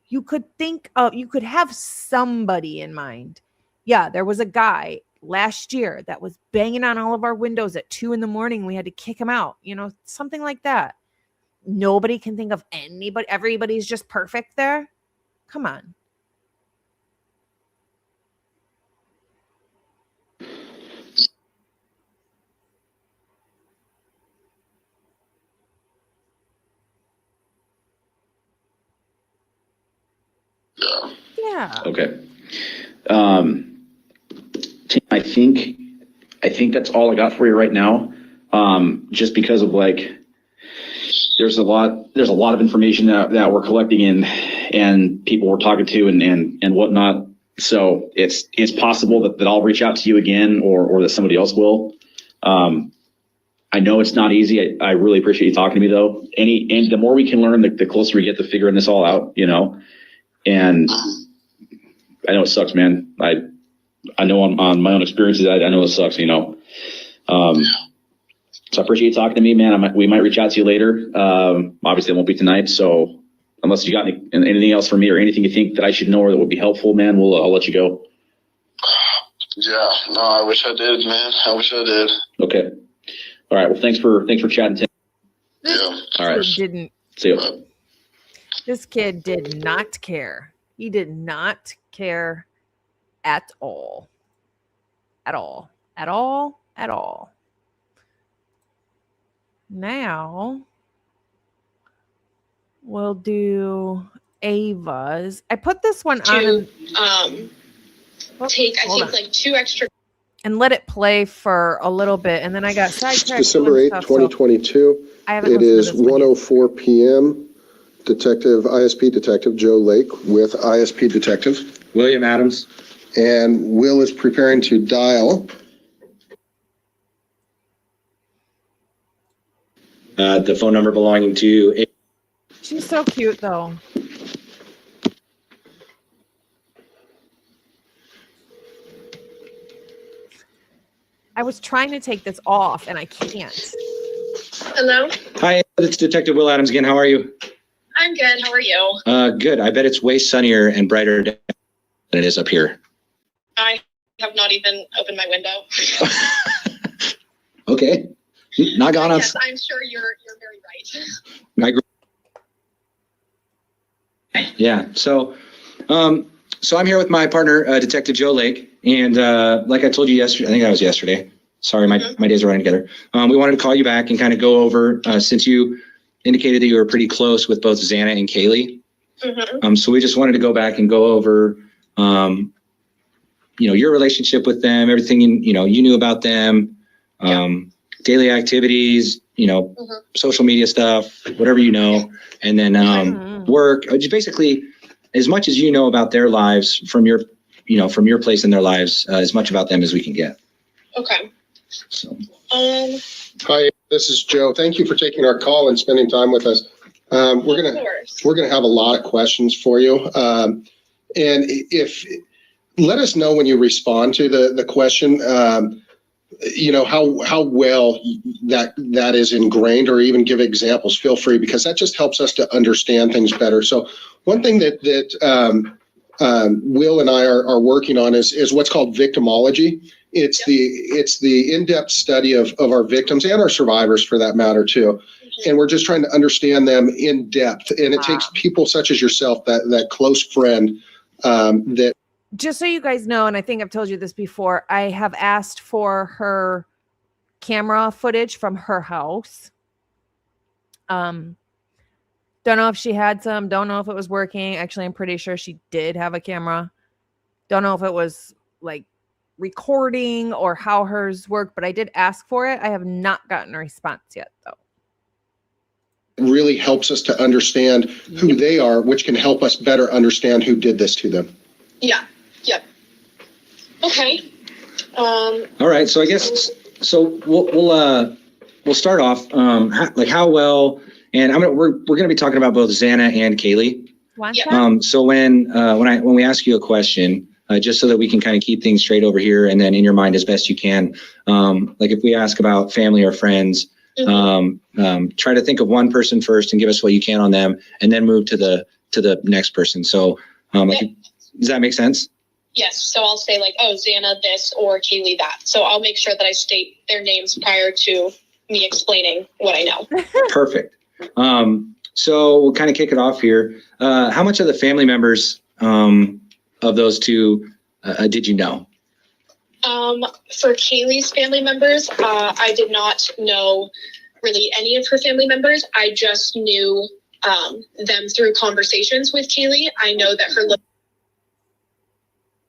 you could have somebody in mind. Yeah, there was a guy last year that was banging on all of our windows at 2 a.m. We had to kick him out, something like that. Nobody can think of anybody. Everybody's just perfect there. Come on. Yeah. Yeah. Okay. Tim, I think that's all I got for you right now. Just because of like, there's a lot of information that we're collecting and people we're talking to and whatnot. So it's possible that I'll reach out to you again or that somebody else will. I know it's not easy. I really appreciate you talking to me though. And the more we can learn, the closer we get to figuring this all out, you know. And I know it sucks, man. I know on my own experiences, I know it sucks, you know. So I appreciate you talking to me, man. We might reach out to you later. Obviously, it won't be tonight. So unless you got anything else for me or anything you think that I should know or that would be helpful, man, I'll let you go. Yeah, no, I wish I did, man. I wish I did. Okay. All right. Well, thanks for chatting, Tim. Yeah. All right. Didn't. See you. This kid did not care. He did not care at all. At all. At all. At all. Now we'll do Ava's. I put this one on. Take, I think, like 2 extra. And let it play for a little bit. And then I got sidetracked. December 8th, 2022. It is 1:04 p.m. ISP Detective Joe Lake with ISP Detective William Adams. And Will is preparing to dial. The phone number belonging to. She's so cute, though. I was trying to take this off, and I can't. Hello? Hi, it's Detective Will Adams again. How are you? I'm good. How are you? Good. I bet it's way sunnier and brighter than it is up here. I have not even opened my window. Okay. Not gone Yes, I'm sure you're very right. Yeah. So I'm here with my partner, Detective Joe Lake, and like I told you yesterday, I think that was yesterday. Sorry, my days are running together. We wanted to call you back and kind of go over since you indicated that you were pretty close with both Xana and Kaylee. Mm-hmm. So we just wanted to go back and go over, your relationship with them, everything you knew about them, daily activities, social media stuff, whatever and then work. Just basically, as much as you know about their lives from your place in their lives, as much about them as we can get. Okay. So. Hi, this is Joe. Thank you for taking our call and spending time with us. We're gonna have a lot of questions for you, and if let us know when you respond to the question. How well that is ingrained, or even give examples. Feel free, because that just helps us to understand things better. So one thing that Will and I are working on is what's called victimology. It's the in-depth study of our victims and our survivors, for that matter, too. And we're just trying to understand them in depth. And it takes people such as yourself, that close friend, that. Just so you guys know, and I think I've told you this before, I have asked for her camera footage from her house. Don't know if she had some. Don't know if it was working. Actually, I'm pretty sure she did have a camera. Don't know if it was like recording or how hers worked, but I did ask for it. I have not gotten a response yet, though. It really helps us to understand who they are, which can help us better understand who did this to them. Yeah. Yep. Okay. All right. So I guess we'll start off. How well, and we're going to be talking about both Xana and Kaylee. So when we ask you a question, just so that we can kind of keep things straight over here, and then in your mind as best you can, like if we ask about family or friends, try to think of one person first and give us what you can on them, and then move to the next person. So does that make sense? Yes. So I'll say like, oh, Xana this or Kaylee that. So I'll make sure that I state their names prior to me explaining what I know. Perfect. So we'll kind of kick it off here. How much of the family members of those two did you know? For Kaylee's family members, I did not know really any of her family members. I just knew them through conversations with Kaylee. I know that her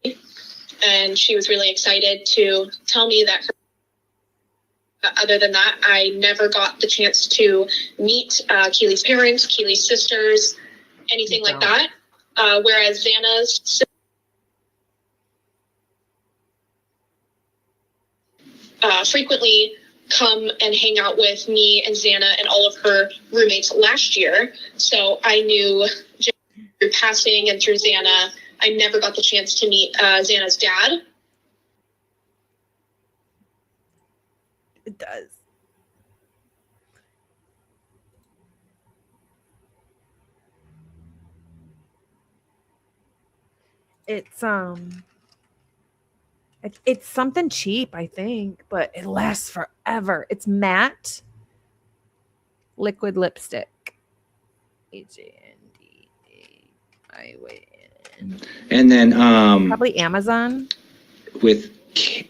and she was really excited to tell me that. Other than that, I never got the chance to meet Keely's parents, Keely's sisters, anything like that. Whereas Xana's frequently come and hang out with me and Xana and all of her roommates last year. So I knew through passing and through Xana, I never got the chance to meet Xana's dad. It does. It's something cheap, I think, but it lasts forever. It's matte liquid lipstick. H-A-N-D-A-I-W-N. And then Probably Amazon.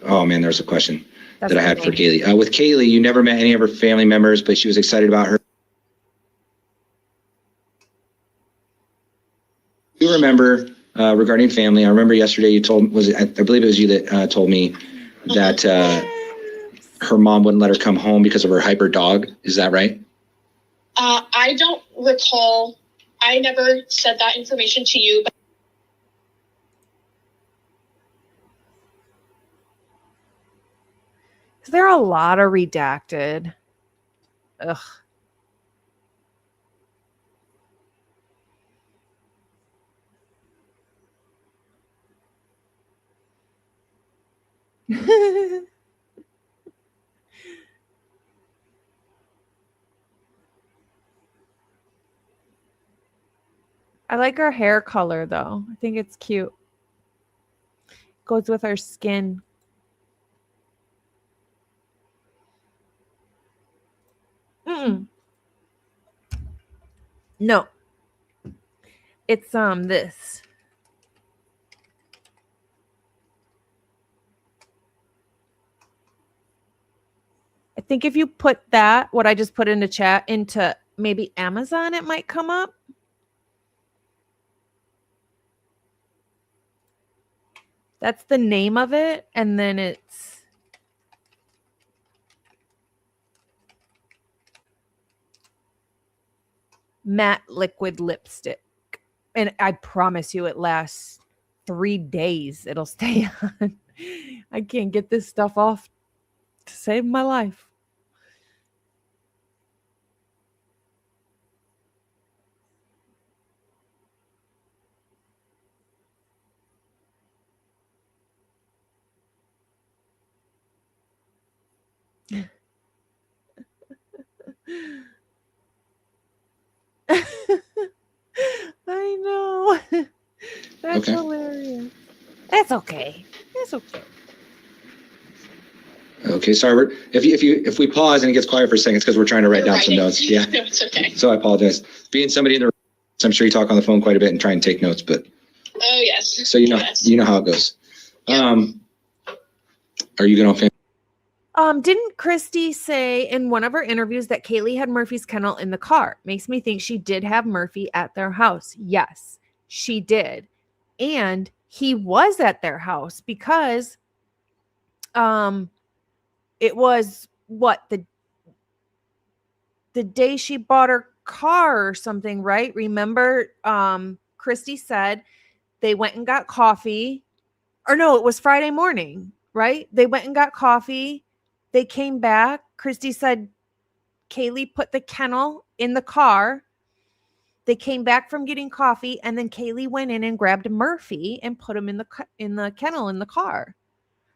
Oh man, there's a question That's that I had okay. for Kaylee. With Kaylee, you never met any of her family members, but she was excited about her. You remember regarding family? I remember yesterday you told, I believe it was you that told me that her mom wouldn't let her come home because of her hyper dog. Is that right? I don't recall. I never said that information to you, but There are a lot of redacted. Ugh. I like her hair color though. I think it's cute. Goes with her skin. No. It's this. I think if you put that, what I just put into chat, into maybe Amazon, it might come up. That's the name of it. And then it's matte liquid lipstick. And I promise you it lasts 3 days. It'll stay on. I can't get this stuff off to save my life. I know. That's Okay. hilarious. That's okay. It's okay. Okay, sorry. If we pause and it gets quiet for a second, it's because we're trying to write down some notes. Yeah. No, it's okay. So I apologize. Being somebody in the room, I'm sure you talk on the phone quite a bit and try and take notes, but Oh, yes. so you know how it goes. Yeah. Are you going to? Didn't Christy say in one of her interviews that Kaylee had Murphy's kennel in the car? Makes me think she did have Murphy at their house. Yes, she did. And he was at their house because it was the day she bought her car or something, right? Remember, Christy said they went and got coffee. Or no, it was Friday morning, right? They went and got coffee. They came back. Christy said Kaylee put the kennel in the car. They came back from getting coffee, and then Kaylee went in and grabbed Murphy and put him in the kennel in the car.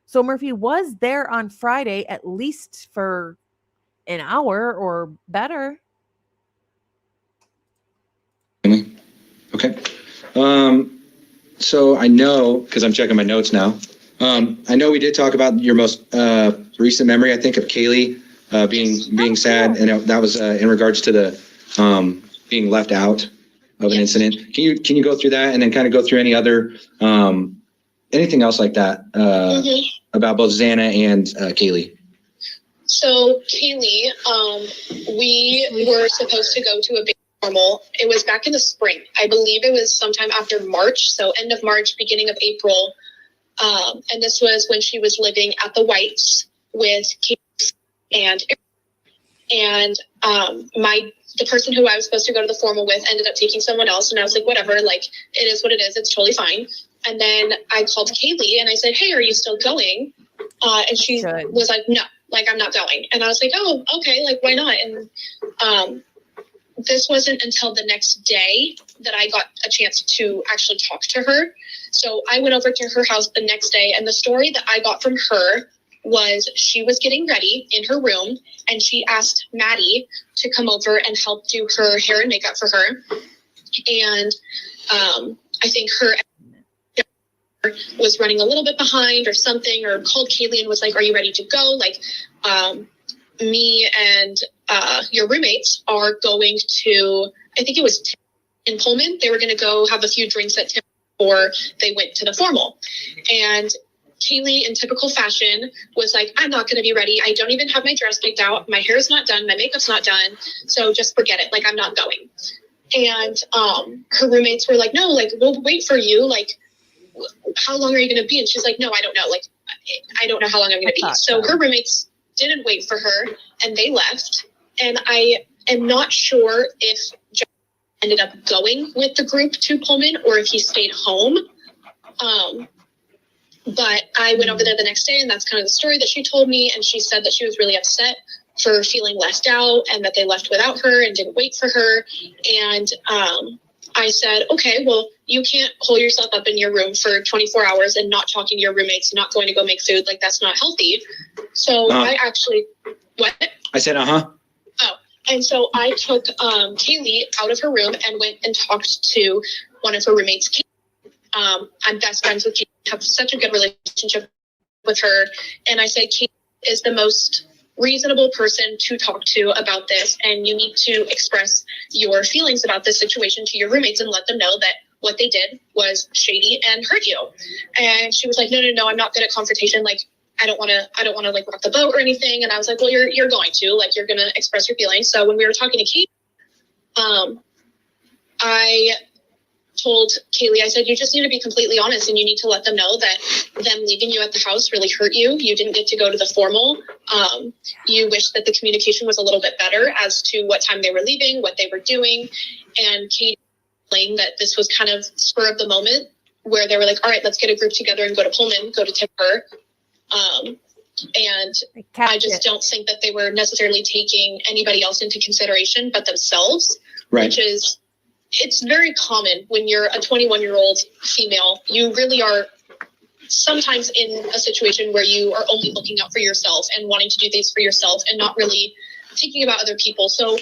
So Murphy was there on Friday at least for an hour or better. Okay. So I know, because I'm checking my notes now. I know we did talk about your most recent memory, I think, of Kaylee being sad, and that was in regards to the being left out of an incident. Can you go through that and then kind of go through any other anything else like that about both Xana and Kaylee? So Kaylee, we were supposed to go to a big normal. It was back in the spring. I believe it was sometime after March. So end of March, beginning of April. And this was when she was living at the Whites with Kate and the person who I was supposed to go to the formal with ended up taking someone else. And I was like, whatever, like, it is what it is. It's totally fine. And then I called Kaylee and I said, hey, are you still going? And she was like, no, like, I'm not going. And I was like, oh, okay, like, why not? And this wasn't until the next day that I got a chance to actually talk to her. So I went over to her house the next day, and the story that I got from her was she was getting ready in her room, and she asked Maddie to come over and help do her hair and makeup for her. And I think her was running a little bit behind or something, or called Kaylee and was like, are you ready to go? Like, me and your roommates are going to, I think it was Tim in Pullman. They were going to go have a few drinks at Tim before they went to the formal. And Kaylee, in typical fashion, was like, I'm not going to be ready. I don't even have my dress picked out. My hair is not done. My makeup's not done. So just forget it. Like, I'm not going. And her roommates were like, no, like, we'll wait for you. Like, how long are you going to be? And she's like, no, I don't know. Like, I don't know how long I'm going to be. So her roommates didn't wait for her, and they left. And I am not sure if John ended up going with the group to Pullman or if he stayed home. But I went over there the next day, and that's kind of the story that she told me. And she said that she was really upset for feeling left out and that they left without her and didn't wait for her. And I said, okay, well, you can't hole yourself up in your room for 24 hours and not talking to your roommates, not going to go make food. Like, that's not healthy. So I actually, what? I said, uh-huh. Oh, and so I took Kaylee out of her room and went and talked to one of her roommates. I'm best friends with Kaylee, have such a good relationship with her. And I said, Kaylee is the most reasonable person to talk to about this, and you need to express your feelings about this situation to your roommates and let them know that what they did was shady and hurt you. And she was like, no, I'm not good at confrontation. Like, I don't want to like rock the boat or anything. And I was like, well, you're going to, like, you're going to express your feelings. So when we were talking to Kate, I told Kaylee, I said, you just need to be completely honest, and you need to let them know that them leaving you at the house really hurt you. You didn't get to go to the formal. You wish that the communication was a little bit better as to what time they were leaving, what they were doing. And Kate explained that this was kind of spur of the moment where they were like, all right, let's get a group together and go to Pullman, go to Timber. And I just don't think that they were necessarily taking anybody else into consideration but themselves, right. Which is, it's very common when you're a 21-year-old female. You really are sometimes in a situation where you are only looking out for yourself and wanting to do things for yourself and not really thinking about other people. So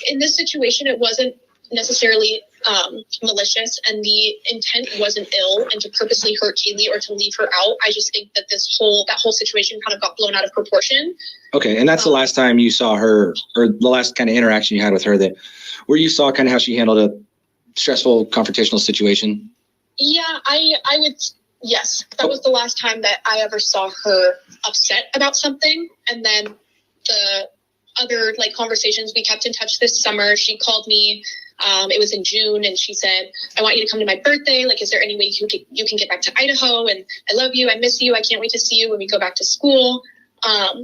in this situation, it wasn't necessarily malicious, and the intent wasn't ill and to purposely hurt Kaylee or to leave her out. I just think that that whole situation kind of got blown out of proportion. Okay, and that's the last time you saw her, or the last kind of interaction you had with her, that where you saw kind of how she handled a stressful confrontational situation? Yeah, I would, yes. That was the last time that I ever saw her upset about something. And then the other like conversations we kept in touch this summer, she called me. It was in June, and she said, I want you to come to my birthday. Like, is there any way you can get back to Idaho? And I love you. I miss you. I can't wait to see you when we go back to school.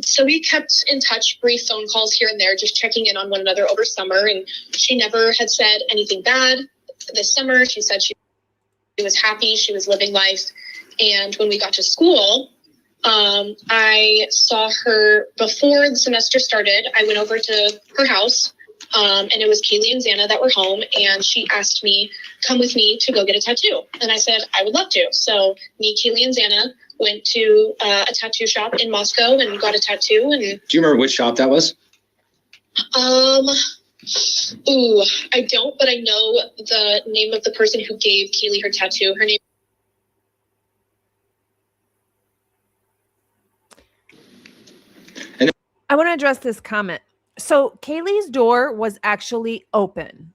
So we kept in touch, brief phone calls here and there, just checking in on one another over summer. And she never had said anything bad this summer. She said she was happy. She was living life. And when we got to school, I saw her before the semester started. I went over to her house. And it was Kaylee and Xana that were home, and she asked me, come with me to go get a tattoo. And I said, I would love to. So me, Kaylee, and Xana went to a tattoo shop in Moscow and got a tattoo. And do you remember which shop that was? I don't, but I know the name of the person who gave Kaylee her tattoo. Her name. I want to address this comment. So Kaylee's door was actually open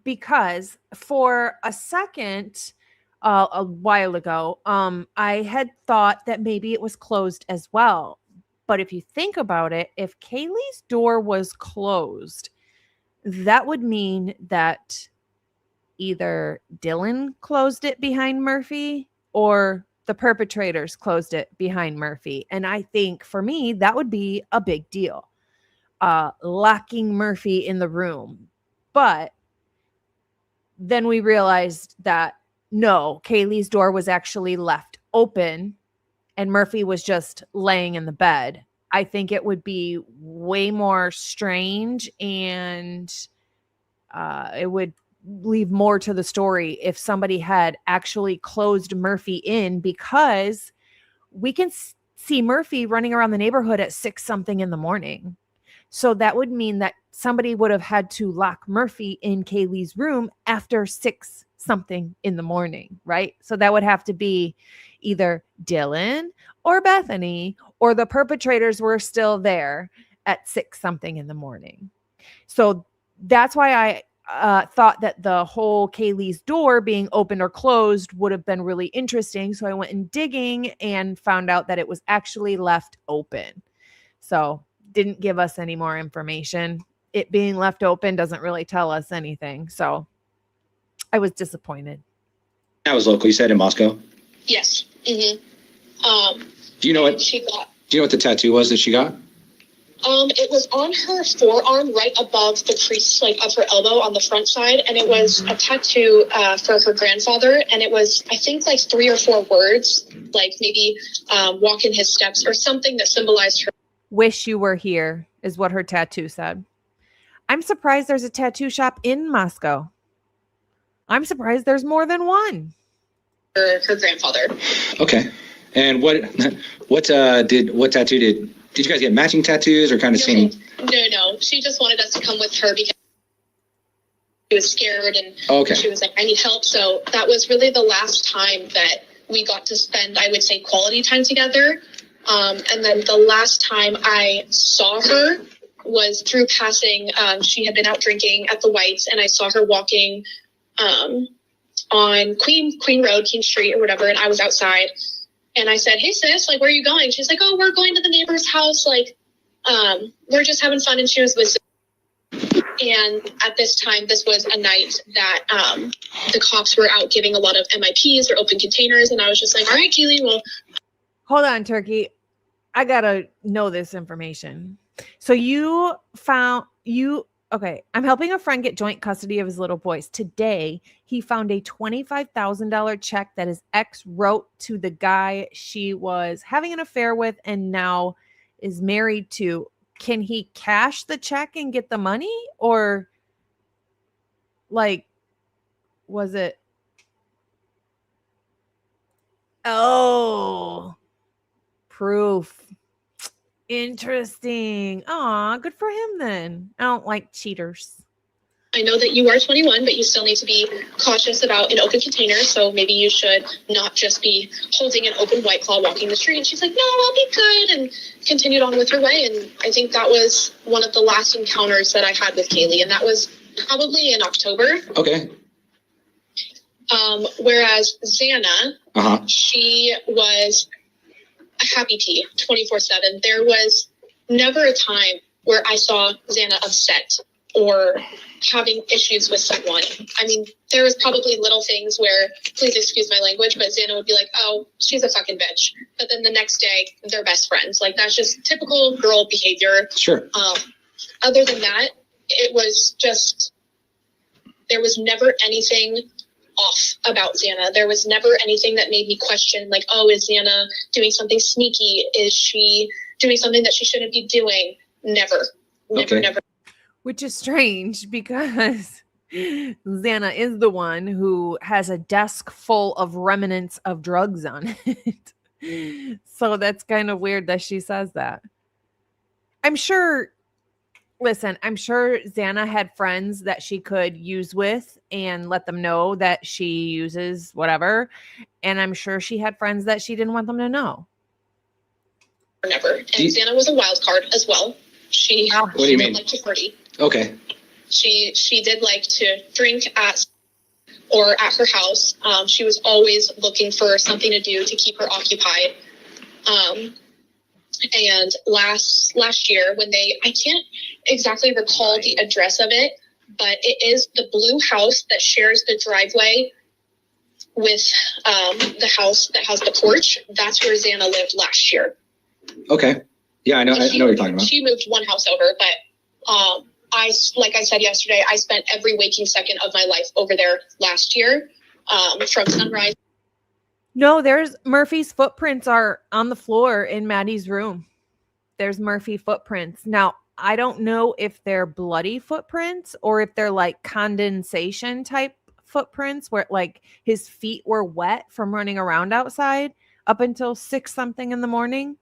because for a second, a while ago, I had thought that maybe it was closed as well. But if you think about it, if Kaylee's door was closed, that would mean that either Dylan closed it behind Murphy or the perpetrators closed it behind Murphy. And I think for me, that would be a big deal. Locking Murphy in the room. But then we realized that no, Kaylee's door was actually left open and Murphy was just laying in the bed. I think it would be way more strange, and it would leave more to the story if somebody had actually closed Murphy in, because we can see Murphy running around the neighborhood at 6 something in the morning. So that would mean that somebody would have had to lock Murphy in Kaylee's room after 6 something in the morning, right? So that would have to be either Dylan or Bethany, or the perpetrators were still there at 6 something in the morning. So that's why I thought that the whole Kaylee's door being opened or closed would have been really interesting. So I went in digging and found out that it was actually left open. So didn't give us any more information. It being left open doesn't really tell us anything. So I was disappointed. That was local. You said in Moscow? Yes. Do you know what she got? Do you know what the tattoo was that she got? It was on her forearm, right above the crease, like of her elbow on the front side, and it was a tattoo for her grandfather. And it was, I think, like 3 or 4 words, like maybe walk in his steps or something that symbolized her. Wish you were here is what her tattoo said. I'm surprised there's a tattoo shop in Moscow. I'm surprised there's more than one. Her grandfather. Okay. And what tattoo did you guys get matching tattoos or kind of same? No. She just wanted us to come with her because she was scared and she was like, I need help. So that was really the last time that we got to spend, I would say, quality time together. And then the last time I saw her was through passing. She had been out drinking at the Whites, and I saw her walking on Queen Road, King Street or whatever, and I was outside. And I said, hey, sis, like, where are you going? She's like, oh, we're going to the neighbor's house. Like, we're just having fun. And she was with. And at this time, this was a night that the cops were out giving a lot of MIPs or open containers. And I was just like, all right, Keely, well. Hold on, Turkey. I got to know this information. So okay, I'm helping a friend get joint custody of his little boys. Today, he found a $25,000 check that his ex wrote to the guy she was having an affair with and now is married to. Can he cash the check and get the money? Or, like, was it? Oh, proof. Interesting. Aw, good for him then. I don't like cheaters. I know that you are 21, but you still need to be cautious about an open container. So maybe you should not just be holding an open White Claw walking the street. And she's like, no, I'll be good. And continued on with her way. And I think that was one of the last encounters that I had with Kaylee. And that was probably in October. Okay. Whereas Xana, she was a happy tea 24/7. There was never a time where I saw Xana upset or having issues with someone. I mean, there was probably little things where, please excuse my language, but Xana would be like, oh, she's a fucking bitch. But then the next day, they're best friends. Like, that's just typical girl behavior. Sure. Other than that, it was just, there was never anything off about Xana. There was never anything that made me question, like, oh, is Xana doing something sneaky? Is she doing something that she shouldn't be doing? Never. Which is strange because Xana is the one who has a desk full of remnants of drugs on it. So that's kind of weird that she says that. I'm sure Xana had friends that she could use with and let them know that she uses whatever. And I'm sure she had friends that she didn't want them to know. Never. And Xana was a wild card as well. She did like to party. Okay. She did like to drink at her house. She was always looking for something to do to keep her occupied. And last year when I can't exactly recall the address of it, but it is the blue house that shares the driveway with the house that has the porch, that's where Xana lived last year. Okay. Yeah, I know what you're talking about. She moved one house over, but like I said yesterday, I spent every waking second of my life over there last year, from sunrise. No, there's Murphy's footprints are on the floor in Maddie's room. There's Murphy footprints. Now, I don't know if they're bloody footprints or if they're like condensation type footprints where like his feet were wet from running around outside up until 6 something in the morning.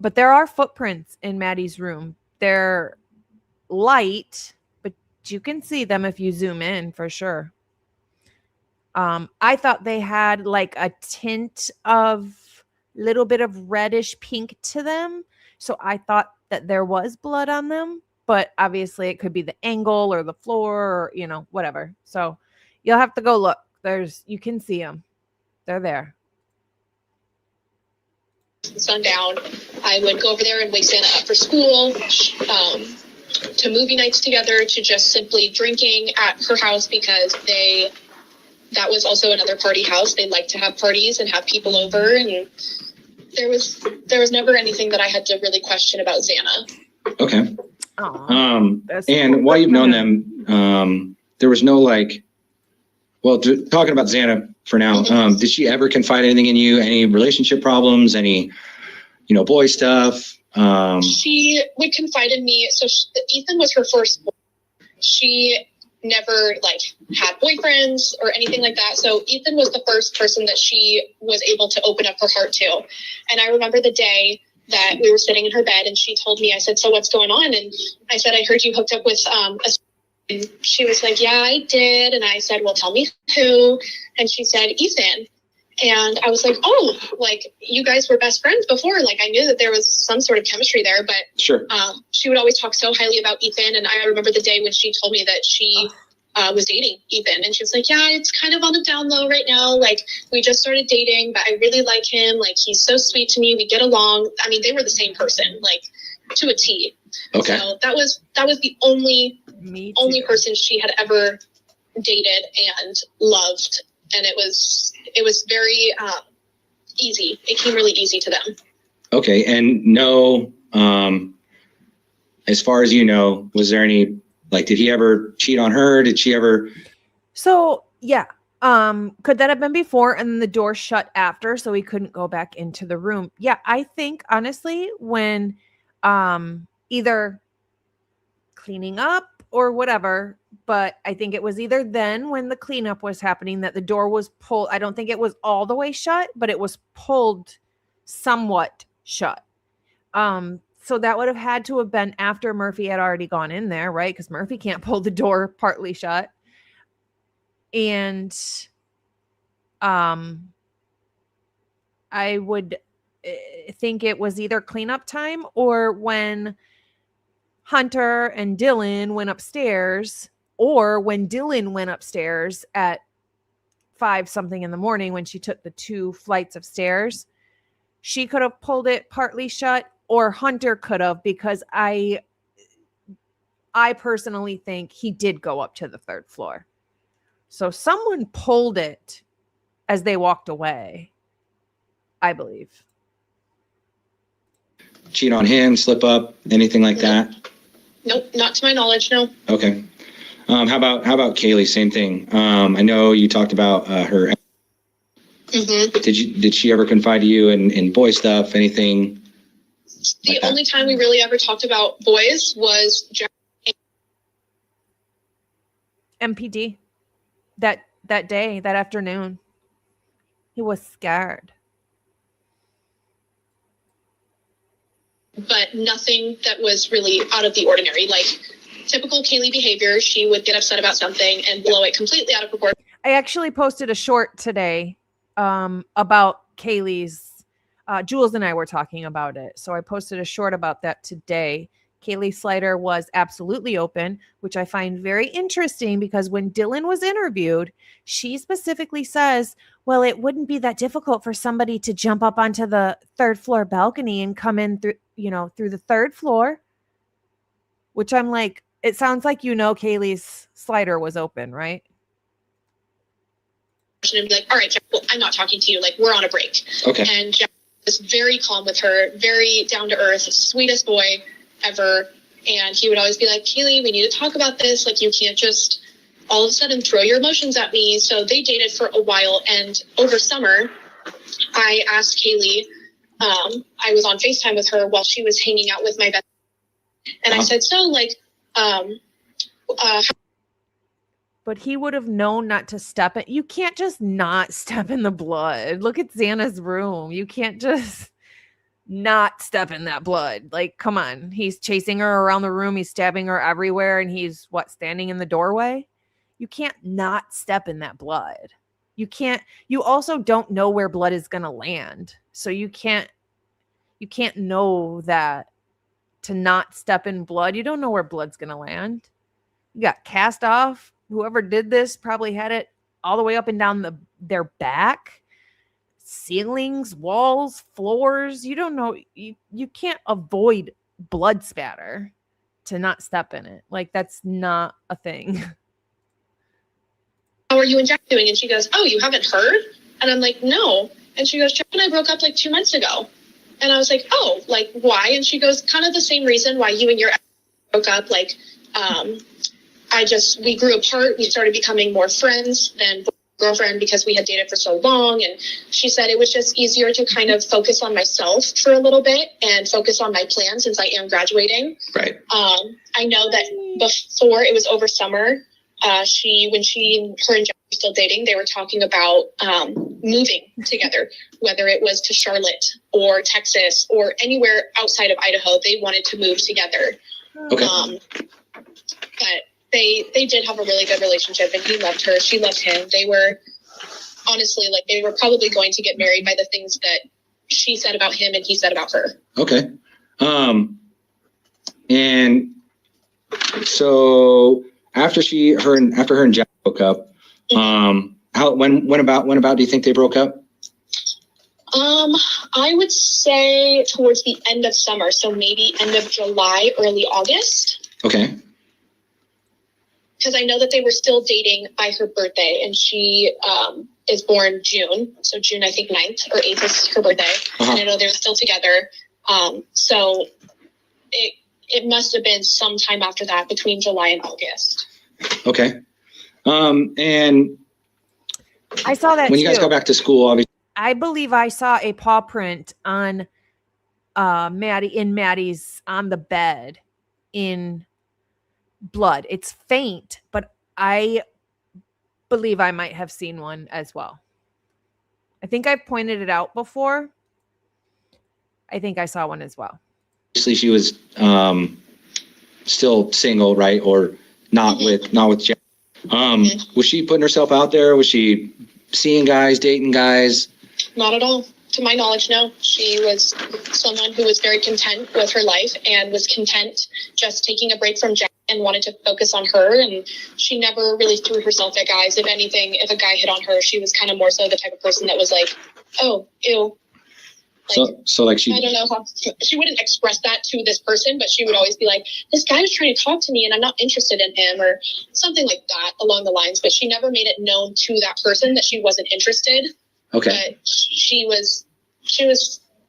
But there are footprints in Maddie's room. They're light, but you can see them if you zoom in for sure. I thought they had like a tint of little bit of reddish pink to them. So I thought that there was blood on them, but obviously it could be the angle or the floor or, you know, whatever. So you'll have to go look. You can see them. They're there. Sundown, I would go over there and wake Xana up for school, to movie nights together, to just simply drinking at her house because that was also another party house. They like to have parties and have people over, and there was never anything that I had to really question about Xana. Okay. Aww, and cool. while you've known them, there was no like, well, talking about Xana for now, did she ever confide anything in you? Any relationship problems? Any, boy stuff? She would confide in me. So Ethan was her first boy. She never had boyfriends or anything like that. So Ethan was the first person that she was able to open up her heart to. And I remember the day that we were sitting in her bed and she told me, I said, so what's going on? And I said, I heard you hooked up with and she was like, yeah, I did. And I said, well, tell me who. And she said, Ethan. And I was like, oh, you guys were best friends before. I knew that there was some sort of chemistry there, but sure. She would always talk so highly about Ethan. And I remember the day when she told me that she was dating Ethan. And she was like, yeah, it's kind of on the down low right now. We just started dating, but I really like him. He's so sweet to me. We get along. I mean, they were the same person, to a T. Okay. So that was the only person she had ever dated and loved. And it was very easy. It came really easy to them. Okay. And no, as far as you know, was there any, did he ever cheat on her? Did she ever? So yeah. Could that have been before and then the door shut after so he couldn't go back into the room? Yeah, I think honestly when either cleaning up or whatever, but I think it was either then when the cleanup was happening that the door was pulled. I don't think it was all the way shut, but it was pulled somewhat shut. So that would have had to have been after Murphy had already gone in there, right? Because Murphy can't pull the door partly shut. And I would think it was either cleanup time or when Hunter and Dylan went upstairs, or when Dylan went upstairs at 5 something in the morning when she took the 2 flights of stairs. She could have pulled it partly shut, or Hunter could have, because I personally think he did go up to the 3rd floor. So someone pulled it as they walked away, I believe. Cheat on him, slip up, anything like that? Nope, not to my knowledge, no. Okay. How about Kaylee? Same thing. I know you talked about her. Mm-hmm. Did she ever confide to you in boy stuff? Anything? The only time we really ever talked about boys was MPD. That day, that afternoon. He was scared. But nothing that was really out of the ordinary. Typical Kaylee behavior, she would get upset about something and blow it completely out of proportion. I actually posted a short today about Kaylee's. Jules and I were talking about it. So I posted a short about that today. Kaylee Slider was absolutely open, which I find very interesting because when Dylan was interviewed, she specifically says, well, it wouldn't be that difficult for somebody to jump up onto the 3rd floor balcony and come in through the 3rd floor, which I'm like, it sounds like, Kaylee's Slider was open, right? and be like, all right, Jack, well, I'm not talking to you. Like, we're on a break. Okay. And Jack was very calm with her, very down to earth, sweetest boy ever. And he would always be like, Kaylee, we need to talk about this. Like, you can't just all of a sudden throw your emotions at me. So they dated for a while. And over summer, I asked Kaylee, I was on FaceTime with her while she was hanging out with my best friend. And I said, so like, but he would have known not to step in. You can't just not step in the blood. Look at Xana's room. You can't just not step in that blood. Like, come on. He's chasing her around the room. He's stabbing her everywhere. And he's standing in the doorway. You can't not step in that blood. You also don't know where blood is going to land. So you can't know that to not step in blood. You don't know where blood's going to land. You got cast off. Whoever did this probably had it all the way up and down their back, ceilings, walls, floors. You don't know. You can't avoid blood spatter to not step in it. Like, that's not a thing. How are you and Jack doing? And she goes, oh, you haven't heard? And I'm like, no. And she goes, Jack and I broke up like 2 months ago. And I was like, oh, like, why? And she goes, kind of the same reason why you and your ex broke up. Like, we grew apart. We started becoming more friends than girlfriend because we had dated for so long. And she said it was just easier to kind of focus on myself for a little bit and focus on my plan since I am graduating. Right. I know that before it was over summer, her and Jack were still dating, they were talking about moving together, whether it was to Charlotte or Texas or anywhere outside of Idaho. They wanted to move together. Okay. But they did have a really good relationship, and he loved her. She loved him. They were honestly, like, they were probably going to get married by the things that she said about him and he said about her. Okay. And so after her and Jack broke up, when about do you think they broke up? I would say towards the end of summer, so maybe end of July, early August. Okay. Because I know that they were still dating by her birthday, and she is born June. So June, I think 9th or 8th is her birthday. Uh-huh. And I know they're still together. So it must have been sometime after that, between July and August. Okay. And I saw that when you guys go back to school, obviously. I believe I saw a paw print on Maddie's on the bed in blood. It's faint, but I believe I might have seen one as well. I think I pointed it out before. I think I saw one as well. Obviously, she was still single, right? Or not with Jack. Was she putting herself out there? Was she seeing guys, dating guys? Not at all. To my knowledge, no. She was someone who was very content with her life and was content just taking a break from Jack and wanted to focus on her. And she never really threw herself at guys. If anything, if a guy hit on her, she was kind of more so the type of person that was like, oh, ew. Like, so like I don't know how she wouldn't express that to this person, but she would always be like, this guy was trying to talk to me and I'm not interested in him, or something like that along the lines. But she never made it known to that person that she wasn't interested. Okay. But she was,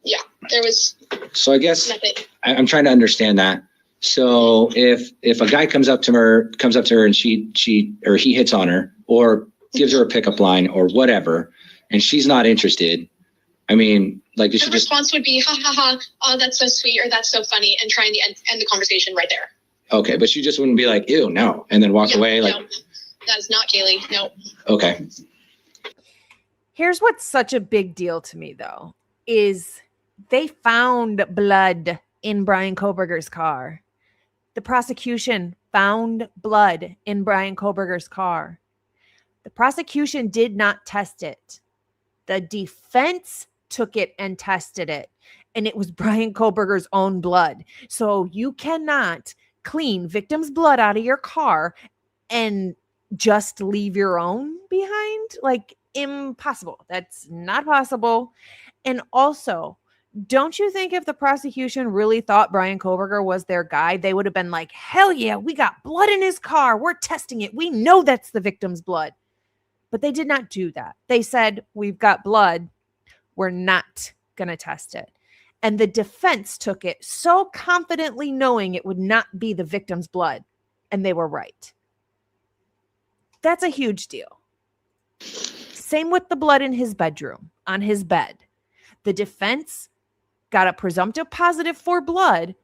yeah, there was. So I guess nothing. I'm trying to understand that. So if a guy comes up to her and she or he hits on her or gives her a pickup line or whatever, and she's not interested, I mean, like, the response would be, ha ha ha, oh, that's so sweet, or that's so funny, and trying to end the conversation right there. Okay, but she just wouldn't be like, ew, no, and then walk away. Like, no, that is not Kaylee. No. Okay. Here's what's such a big deal to me, though, is they found blood in Brian Koberger's car. The prosecution found blood in Brian Koberger's car. The prosecution did not test it. The defense took it and tested it, and it was Brian Koberger's own blood. So you cannot clean victim's blood out of your car and just leave your own behind. Like, impossible. That's not possible. And also, don't you think if the prosecution really thought Brian Koberger was their guy, they would have been like, hell yeah, we got blood in his car. We're testing it. We know that's the victim's blood. But they did not do that. They said, we've got blood. We're not going to test it. And the defense took it so confidently knowing it would not be the victim's blood. And they were right. That's a huge deal. Same with the blood in his bedroom, on his bed. The defense got a presumptive positive for blood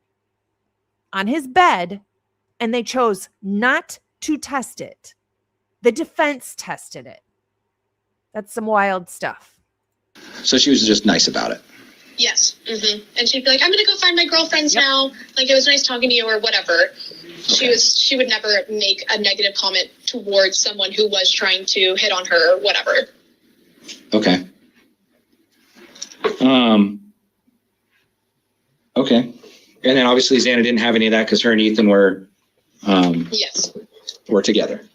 on his bed, and they chose not to test it. The defense tested it. That's some wild stuff. So she was just nice about it. Yes. And she'd be like, I'm going to go find my girlfriends now. Like, it was nice talking to you or whatever. Okay. She would never make a negative comment towards someone who was trying to hit on her or whatever. Okay. Okay. And then obviously Xana didn't have any of that because her and Ethan were yes. Were together.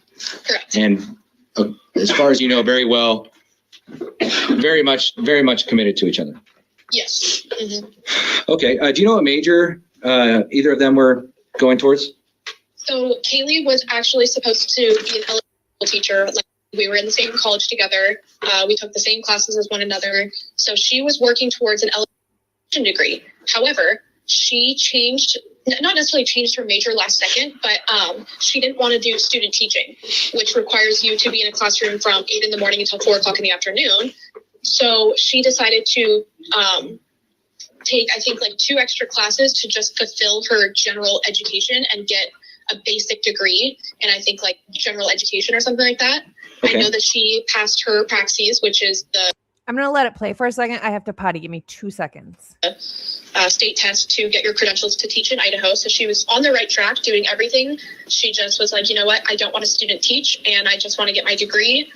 Correct. And as far as you know, very well, very much committed to each other. Yes. Okay. Do you know what major either of them were going towards? So Kaylee was actually supposed to be an elementary teacher. Like, we were in the same college together. We took the same classes as one another. So she was working towards an elementary degree. However, she not necessarily changed her major last second, but she didn't want to do student teaching, which requires you to be in a classroom from 8 in the morning until 4 o'clock in the afternoon. So she decided to take, I think, like 2 extra classes to just fulfill her general education and get a basic degree. And I think like general education or something like that. Okay. I know that she passed her praxis, which is the... I'm going to let it play for a second. I have to potty. Give me 2 seconds. State test to get your credentials to teach in Idaho. So she was on the right track doing everything. She just was like, you know what? I don't want to student teach and I just want to get my degree.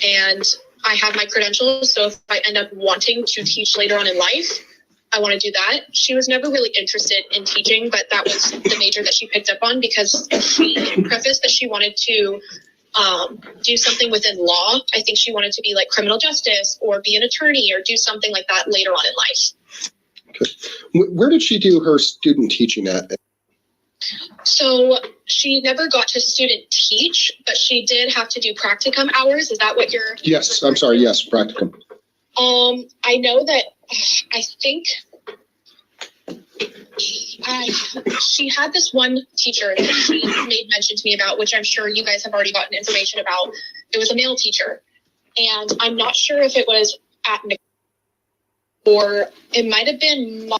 And I have my credentials. So if I end up wanting to teach later on in life, I want to do that. She was never really interested in teaching, but that was the major that she picked up on because she prefaced that she wanted to do something within law. I think she wanted to be like criminal justice or be an attorney or do something like that later on in life. Okay. Where did she do her student teaching at? So she never got to student teach, but she did have to do practicum hours. Is that what you're... Yes, I'm sorry. Yes, practicum. I know that I think she had this one teacher that she made mention to me about, which I'm sure you guys have already gotten information about. It was a male teacher. And I'm not sure if it was at or it might have been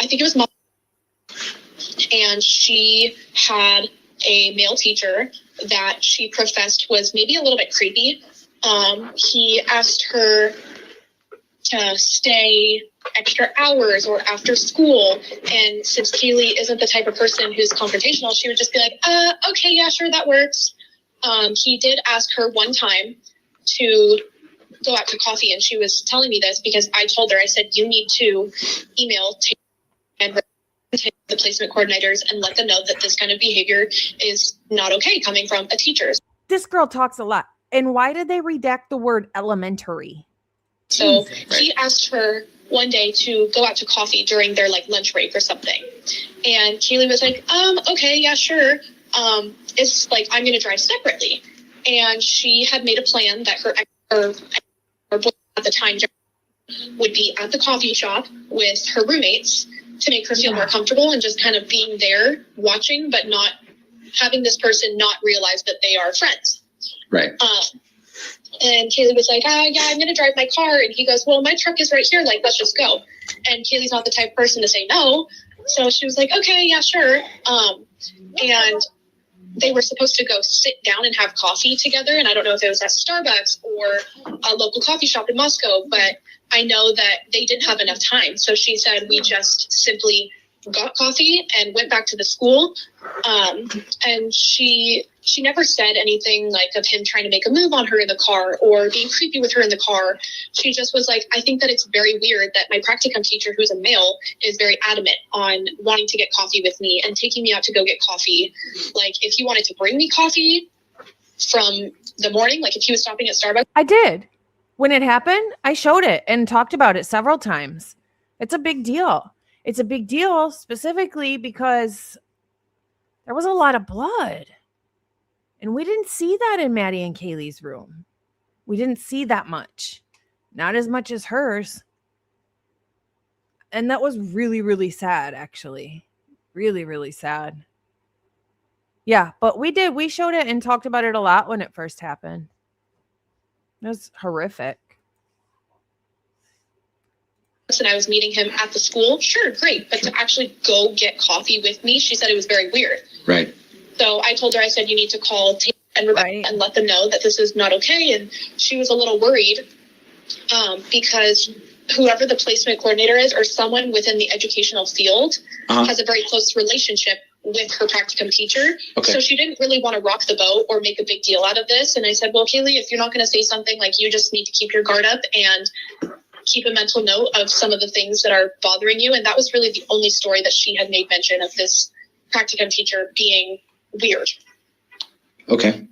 I think it was and she had a male teacher that she professed was maybe a little bit creepy. He asked her to stay extra hours or after school. And since Kaylee isn't the type of person who's confrontational, she would just be like, okay, yeah, sure, that works. He did ask her one time to go out to coffee, and she was telling me this because I told her, I said, you need to email and the placement coordinators and let them know that this kind of behavior is not okay coming from a teacher. This girl talks a lot. And why did they redact the word elementary? So he asked her one day to go out to coffee during their like lunch break or something. And Kaylee was like, okay, yeah, sure. It's like, I'm going to drive separately. And she had made a plan that her boyfriend at the time would be at the coffee shop with her roommates to make her feel more comfortable and just kind of being there watching, but not having this person not realize that they are friends. Right. And Kaylee was like, yeah, I'm going to drive my car. And he goes, well, my truck is right here. Like, let's just go. And Kaylee's not the type of person to say no. So she was like, okay, yeah, sure. And they were supposed to go sit down and have coffee together. And I don't know if it was at Starbucks or a local coffee shop in Moscow, but I know that they didn't have enough time. So she said, we just simply got coffee and went back to the school. And she never said anything like of him trying to make a move on her in the car or being creepy with her in the car. She just was like, I think that it's very weird that my practicum teacher, who's a male, is very adamant on wanting to get coffee with me and taking me out to go get coffee. Like, if he wanted to bring me coffee from the morning, like if he was stopping at Starbucks. I did. When it happened, I showed it and talked about it several times. It's a big deal. It's a big deal specifically because there was a lot of blood. And we didn't see that in Maddie and Kaylee's room. We didn't see that much. Not as much as hers. And that was really, really sad, actually. Really, really sad. Yeah, but we showed it and talked about it a lot when it first happened. It was horrific. And I was meeting him at the school. Sure, great. But to actually go get coffee with me, she said it was very weird. Right. So I told her, I said, you need to call Tate and Rebecca and let them know that this is not okay. And she was a little worried because whoever the placement coordinator is or someone within the educational field has a very close relationship with her practicum teacher. Okay. So she didn't really want to rock the boat or make a big deal out of this. And I said, well, Kaylee, if you're not going to say something, like, you just need to keep your guard up and keep a mental note of some of the things that are bothering you. And that was really the only story that she had made mention of this practicum teacher being weird. Okay.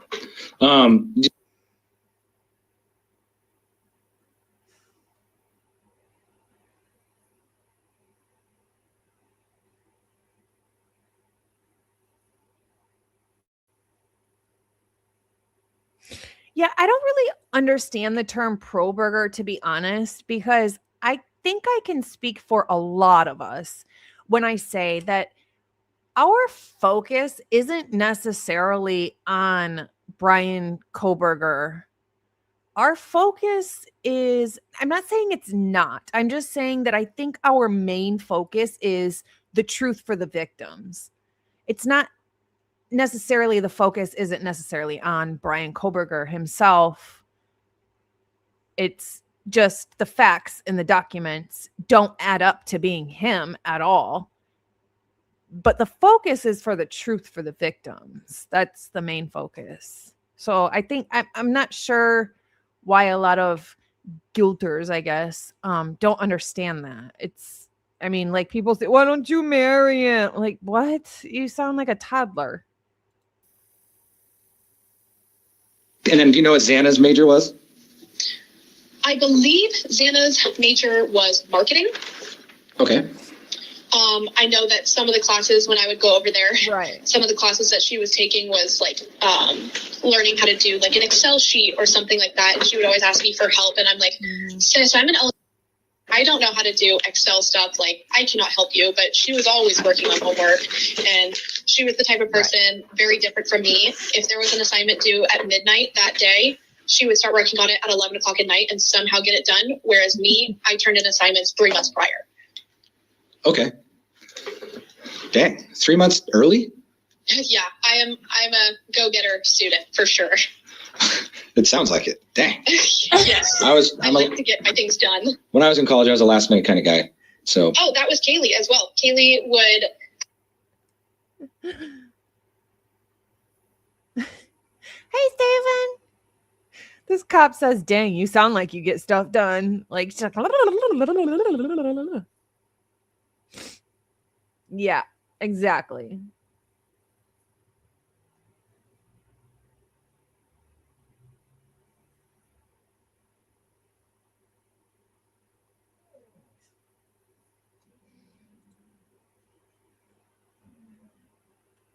Yeah, I don't really understand the term pro burger, to be honest, because I think I can speak for a lot of us when I say that our focus isn't necessarily on Brian Koberger. Our focus is, I'm not saying it's not. I'm just saying that I think our main focus is the truth for the victims. It's not necessarily, the focus isn't necessarily on Brian Koberger himself. It's just the facts in the documents don't add up to being him at all. But the focus is for the truth for the victims. That's the main focus. So I think I'm not sure why a lot of guilters, I guess, don't understand that. It's, I mean, like, people say, why don't you marry him? Like, what? You sound like a toddler. And then do you know what Xana's major was? I believe Xana's major was marketing. Okay. I know that some of the classes when I would go over there, right, some of the classes that she was taking was like learning how to do like an Excel sheet or something like that. And she would always ask me for help. And I'm like, sis, I don't know how to do Excel stuff. Like, I cannot help you. But she was always working on homework. And she was the type of person very different from me. If there was an assignment due at midnight that day, she would start working on it at 11 o'clock at night and somehow get it done. Whereas me, I turned in assignments 3 months prior. Okay. Dang, 3 months early? Yeah, I'm a go-getter student for sure. It sounds like it. Dang. Yes. I like to get my things done. When I was in college, I was a last minute kind of guy. So. Oh, that was Kaylee as well. Kaylee would. Hey, Steven. This cop says, dang, you sound like you get stuff done. Like, yeah, exactly.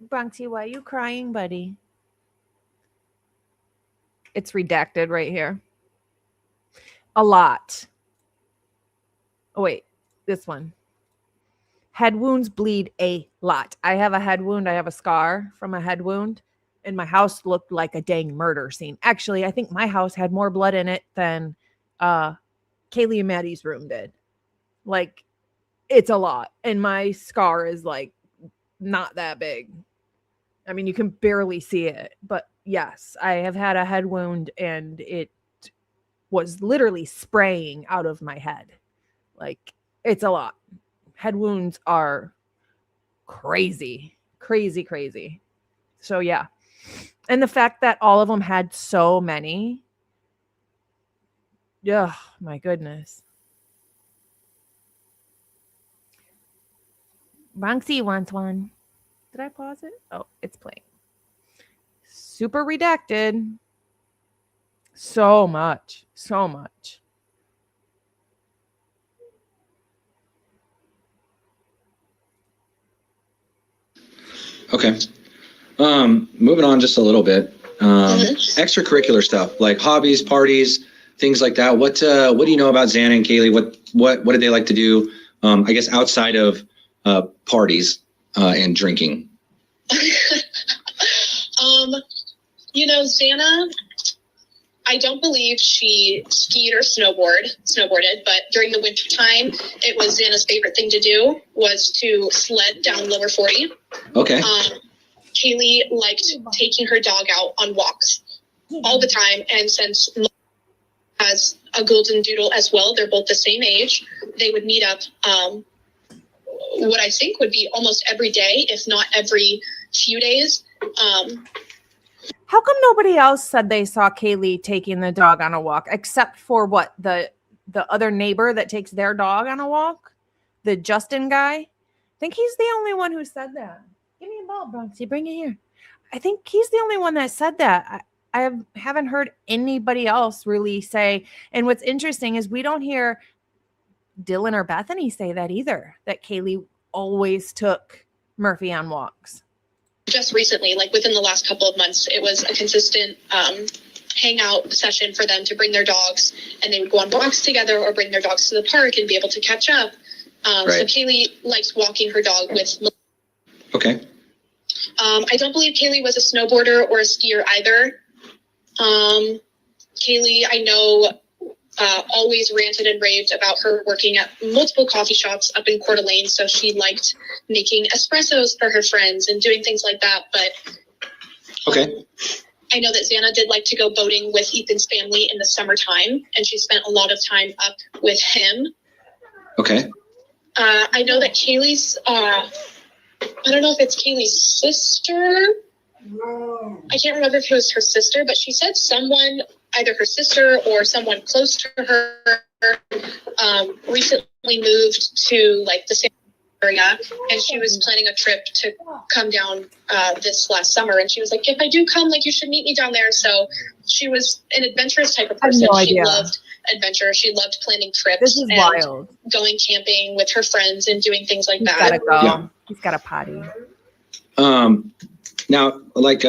Bronxy, why are you crying, buddy? It's redacted right here. A lot. Oh, wait. This one. Head wounds bleed a lot. I have a head wound. I have a scar from a head wound. And my house looked like a dang murder scene. Actually, I think my house had more blood in it than Kaylee and Maddie's room did. Like, it's a lot. And my scar is, like, not that big. I mean, you can barely see it. But yes, I have had a head wound and it was literally spraying out of my head. Like, it's a lot. Head wounds are crazy, crazy, crazy. So yeah. And the fact that all of them had so many. Yeah, my goodness. Bronxy wants one. Did I pause it? Oh, it's playing. Super redacted. So much. So much. Okay. Moving on just a little bit. extracurricular stuff like hobbies, parties, things like that. What do you know about Xana and Kaylee? What did they like to do? I guess outside of parties and drinking. Xana, I don't believe she skied or snowboarded, but during the winter time, it was Xana's favorite thing to do was to sled down Lower 40. Okay. Kaylee liked taking her dog out on walks all the time, and since has a golden doodle as well, they're both the same age, they would meet up what I think would be almost every day, if not every few days. How come nobody else said they saw Kaylee taking the dog on a walk, except for what, the other neighbor that takes their dog on a walk? The Justin guy? I think he's the only one who said that. Give me a ball, Bronxy. Bring it here. I think he's the only one that said that. I haven't heard anybody else really say. And what's interesting is we don't hear Dylan or Bethany say that either, that Kaylee always took Murphy on walks. Just recently, like within the last couple of months, it was a consistent hangout session for them to bring their dogs, and they would go on walks together or bring their dogs to the park and be able to catch up. So Kaylee likes walking her dog with. Okay. I don't believe Kaylee was a snowboarder or a skier either. Kaylee, I know, always ranted and raved about her working at multiple coffee shops up in Coeur d'Alene, so she liked making espressos for her friends and doing things like that. But okay, I know that Xana did like to go boating with Ethan's family in the summertime, and she spent a lot of time up with him. Okay. I know that Kaylee's, I don't know if it's Kaylee's sister. I can't remember if it was her sister, but she said someone, either her sister or someone close to her, recently moved to like the same area, and she was planning a trip to come down this last summer. And she was like, if I do come, like, you should meet me down there. So she was an adventurous type of person. She loved adventure. She loved planning trips. This is wild. Going camping with her friends and doing things like that. Gotta go. Yeah. He's got a potty. Now, like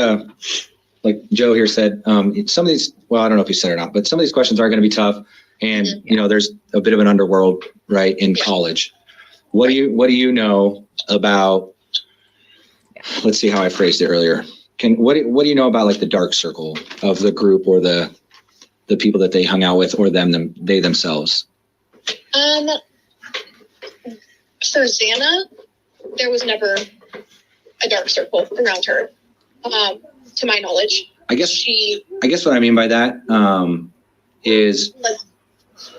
Joe here said, some of these, well, I don't know if he said it or not, but some of these questions are going to be tough. And, you know, there's a bit of an underworld, right, in college. What do you know about, let's see how I phrased it earlier. What do you know about like the dark circle of the group, or the people that they hung out with, or they themselves? For Xana, there was never a dark circle around her, to my knowledge. I guess what I mean by that is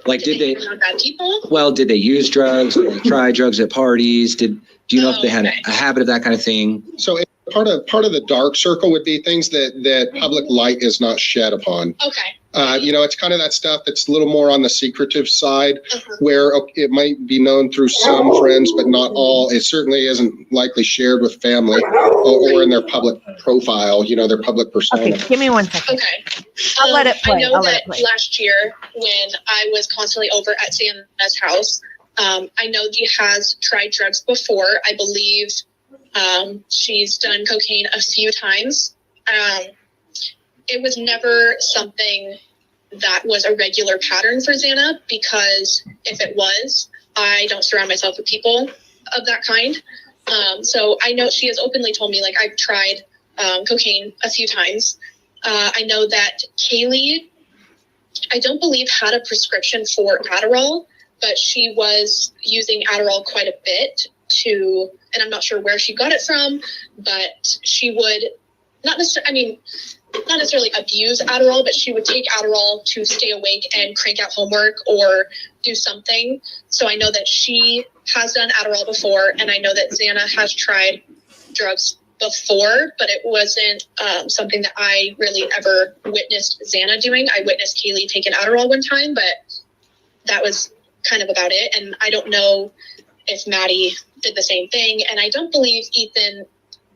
like did they bad people? Well, did they use drugs? Did they try drugs at parties? Do you know if they had a habit of that kind of thing? So part of the dark circle would be things that public light is not shed upon. Okay. It's kind of that stuff that's a little more on the secretive side, where it might be known through some friends, but not all. It certainly isn't likely shared with family or in their public profile, their public persona. Okay, give me 1 second. Okay. I'll let it play. I know that last year when I was constantly over at Xana's house, I know she has tried drugs before. I believe she's done cocaine a few times. It was never something that was a regular pattern for Xana, because if it was, I don't surround myself with people of that kind. So I know she has openly told me, like, I've tried cocaine a few times. I know that Kaylee, I don't believe, had a prescription for Adderall, but she was using Adderall quite a bit and I'm not sure where she got it from, but she would not necessarily abuse Adderall, but she would take Adderall to stay awake and crank out homework or do something. So I know that she has done Adderall before, and I know that Xana has tried drugs before, but it wasn't something that I really ever witnessed Xana doing. I witnessed Kaylee take an Adderall one time, but that was kind of about it. And I don't know if Maddie did the same thing, and I don't believe Ethan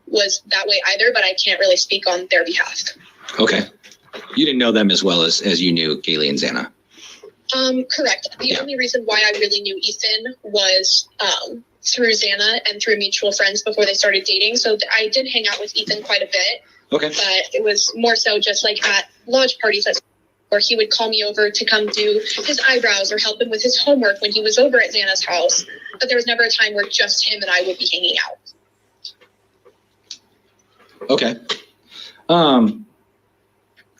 was that way either, but I can't really speak on their behalf. Okay. You didn't know them as well as you knew Kaylee and Xana. Correct. The only reason why I really knew Ethan was through Xana and through mutual friends before they started dating. So I did hang out with Ethan quite a bit. Okay. But it was more so just like at lodge parties where he would call me over to come do his eyebrows or help him with his homework when he was over at Xana's house. But there was never a time where just him and I would be hanging out. Okay.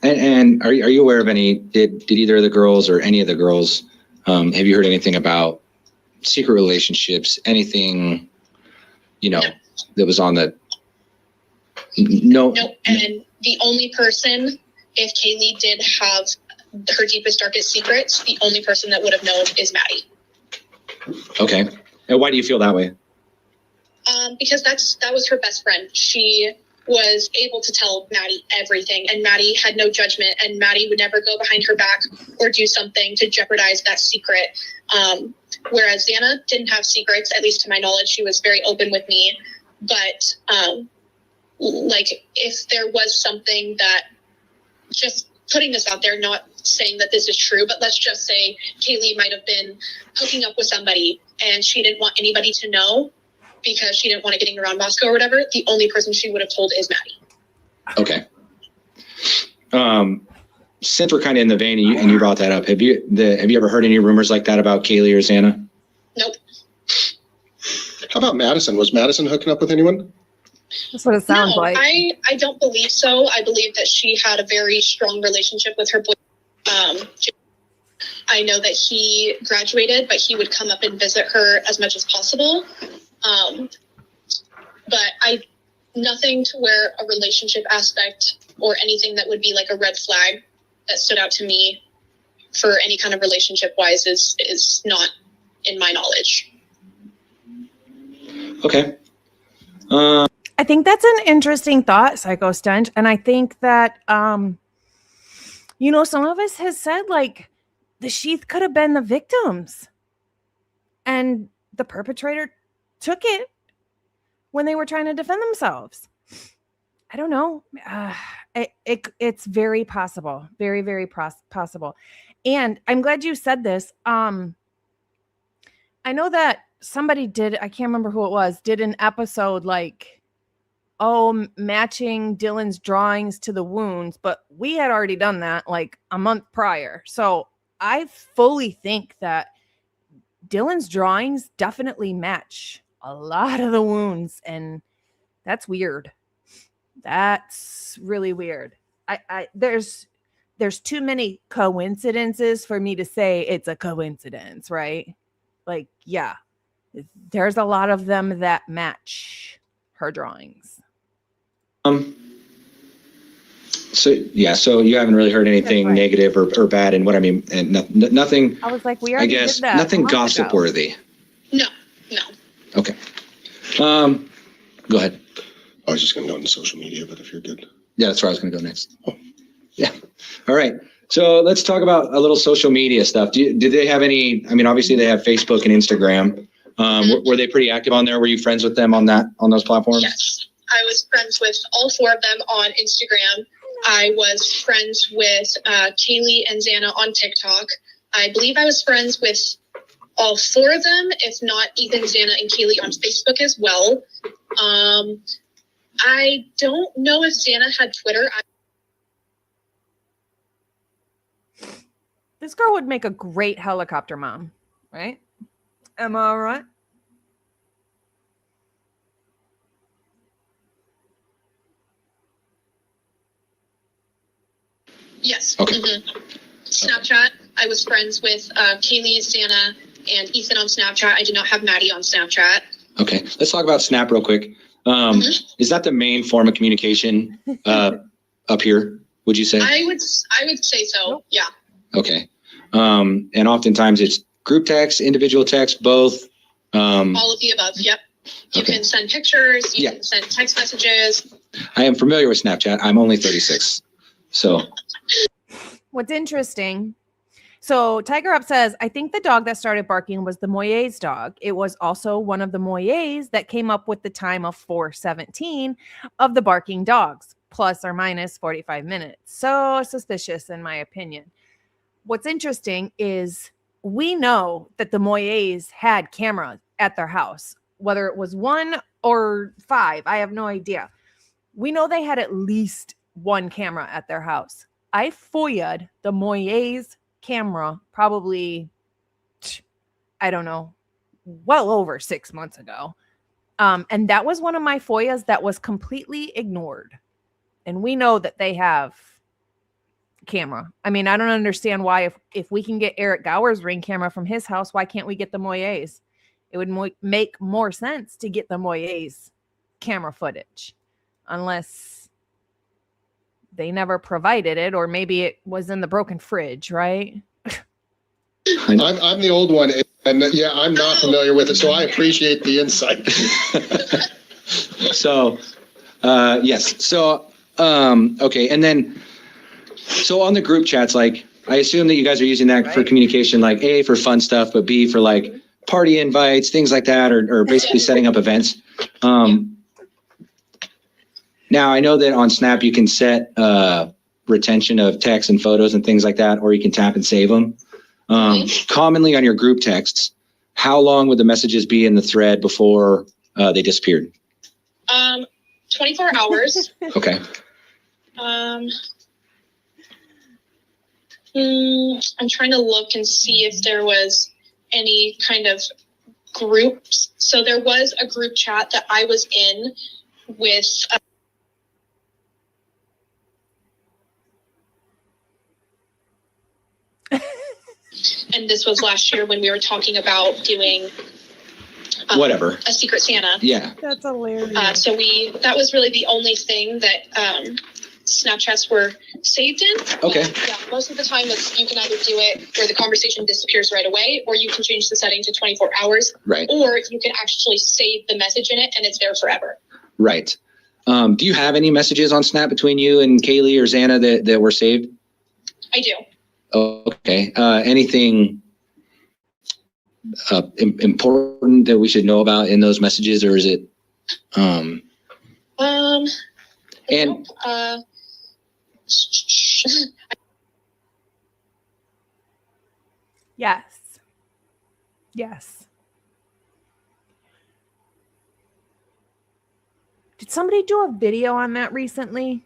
And are you aware of any, did either of the girls or any of the girls, have you heard anything about secret relationships, anything, No. that was on the, no. Nope. And the only person, if Kaylee did have her deepest, darkest secrets, the only person that would have known is Maddie. Okay. And why do you feel that way? Because that was her best friend. She was able to tell Maddie everything, and Maddie had no judgment, and Maddie would never go behind her back or do something to jeopardize that secret. Whereas Xana didn't have secrets, at least to my knowledge. She was very open with me. But like if there was something that, just putting this out there, not saying that this is true, but let's just say Kaylee might have been hooking up with somebody and she didn't want anybody to know because she didn't want to getting around Moscow or whatever, the only person she would have told is Maddie. Okay. Since we're kind of in the vein and you brought that up, have you ever heard any rumors like that about Kaylee or Xana? Nope. How about Madison? Was Madison hooking up with anyone? That's what it sounds like. I don't believe so. I believe that she had a very strong relationship with her boyfriend. I know that he graduated, but he would come up and visit her as much as possible. But nothing to where a relationship aspect or anything that would be like a red flag that stood out to me for any kind of relationship wise is not in my knowledge. Okay. I think that's an interesting thought, Psycho Stench. And I think that, some of us has said like the sheath could have been the victims and the perpetrator took it when they were trying to defend themselves. I don't know. It's very possible. Very, very possible. And I'm glad you said this. I know that somebody did, I can't remember who it was, did an episode like, matching Dylan's drawings to the wounds, but we had already done that like a month prior. So I fully think that Dylan's drawings definitely match a lot of the wounds, and that's weird. That's really weird. There's too many coincidences for me to say it's a coincidence, right? Like, yeah, there's a lot of them that match her drawings. So you haven't really heard anything right. negative or bad, and what I mean, and nothing. I was like, we I already guess did that nothing gossip worthy. No. Okay. Go ahead. I was just going to go into social media, but if you're good. Yeah, that's where I was going to go next. Oh. Yeah. All right. So let's talk about a little social media stuff. Did they have any? I mean, obviously they have Facebook and Instagram. Were they pretty active on there? Were you friends with them on those platforms? Yes. I was friends with all four of them on Instagram. I was friends with Kaylee and Xana on TikTok. I believe I was friends with all four of them, if not even Xana and Kaylee on Facebook as well. I don't know if Xana had Twitter. This girl would make a great helicopter mom, right? Am I right? Yes. Okay. Mm-hmm. Snapchat. I was friends with Kaylee, Xana, and Ethan on Snapchat. I did not have Maddie on Snapchat. Okay. Let's talk about Snap real quick. Is that the main form of communication up here? Would you say? I would say so. Nope. Yeah. Okay. And oftentimes it's group text, individual text, both. All of the above. Yep. You Okay. can send pictures. You can send text messages. I am familiar with Snapchat. I'm only 36. So. What's interesting, so Tiger Up says, I think the dog that started barking was the Moyes dog. It was also one of the Moyes that came up with the time of 4:17 of the barking dogs, plus or minus 45 minutes. So suspicious, in my opinion. What's interesting is we know that the Moyes had cameras at their house, whether it was 1 or 5. I have no idea. We know they had at least one camera at their house. I FOIA'd the Moyes camera probably, I don't know, well over 6 months ago. And that was one of my FOIAs that was completely ignored. And we know that they have camera. I mean, I don't understand why if we can get Eric Gower's Ring camera from his house, why can't we get the Moyes? It would make more sense to get the Moyes camera footage, unless they never provided it, or maybe it was in the broken fridge, right? I'm the old one, and yeah, I'm not familiar with it, so I appreciate the insight. So, yes. So, okay. And then, so on the group chats, like, I assume that you guys are using that for communication, like A, for fun stuff, but B, for like party invites, things like that, or basically setting up events. Now, I know that on Snap, you can set retention of text and photos and things like that, or you can tap and save them. Commonly on your group texts, how long would the messages be in the thread before they disappeared? 24 hours. Okay. I'm trying to look and see if there was any kind of groups. So there was a group chat that I was in with and this was last year when we were talking about doing Whatever. A Secret Santa. Yeah. That's hilarious. So that was really the only thing that Snapchats were saved in. Okay. Yeah, most of the time you can either do it where the conversation disappears right away, or you can change the setting to 24 hours. Right. Or you can actually save the message in it and it's there forever. Right. Do you have any messages on Snap between you and Kaylee or Xana that were saved? I do. Okay. Anything important that we should know about in those messages, or is it? And Yes. Yes. Did somebody do a video on that recently?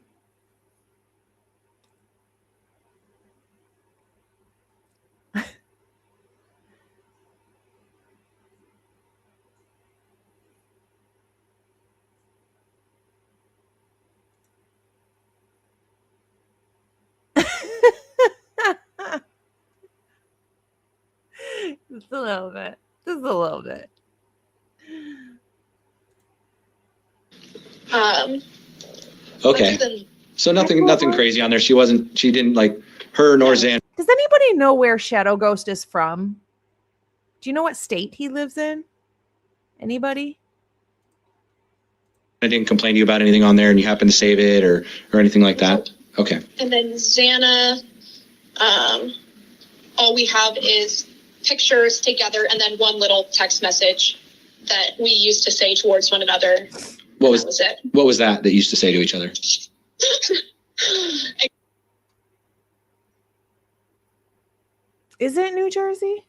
Just a little bit. Just a little bit. okay. So nothing crazy on there. She didn't like her nor Xana. Does anybody know where Shadow Ghost is from? Do you know what state he lives in? Anybody? I didn't complain to you about anything on there and you happen to save it or anything like that? Okay. And then Xana, all we have is pictures together and then one little text message that we used to say towards one another. That was it. What was that used to say to each other? Is it New Jersey?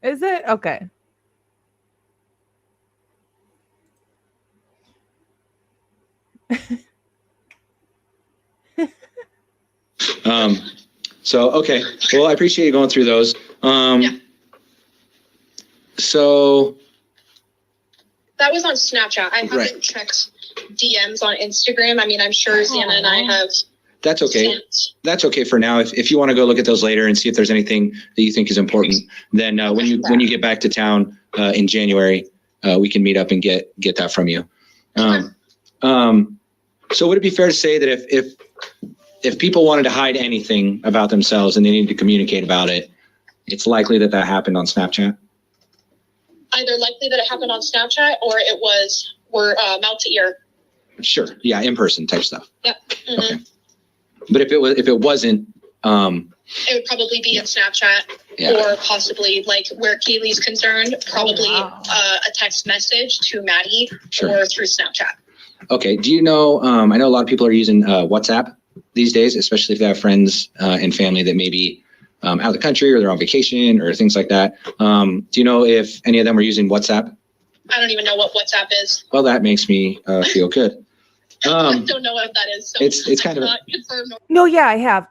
Is it? Okay. So, okay. Well, I appreciate you going through those. Yeah. So. That was on Snapchat. I haven't checked DMs on Instagram. I mean, I'm sure Xana and I have. That's okay. That's okay for now. If you want to go look at those later and see if there's anything that you think is important, then when you get back to town in January, we can meet up and get that from you. So would it be fair to say that if people wanted to hide anything about themselves and they needed to communicate about it, it's likely that happened on Snapchat? Either likely that it happened on Snapchat or it was mouth to ear. Sure. Yeah, in person type stuff. Yep. Mm-hmm. Okay. But if it wasn't, it would probably be in Snapchat or possibly like where Kaylee's concerned, probably a text message to Maddie or through Snapchat. Okay. Do you know, I know a lot of people are using WhatsApp these days, especially if they have friends and family that maybe out of the country or they're on vacation or things like that. Do you know if any of them were using WhatsApp? I don't even know what WhatsApp is. Well, that makes me feel good. I don't know what that is. So It's kind of No, yeah, I have.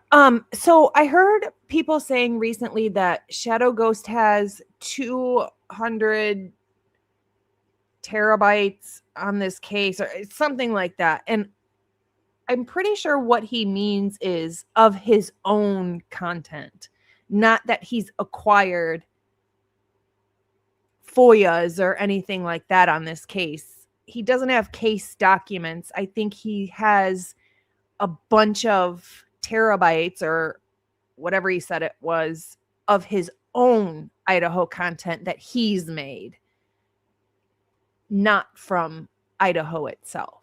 So I heard people saying recently that Shadow Ghost has 200 terabytes on this case or something like that. And I'm pretty sure what he means is of his own content, not that he's acquired FOIAs or anything like that on this case. He doesn't have case documents. I think he has a bunch of terabytes or whatever he said it was of his own Idaho content that he's made, not from Idaho itself.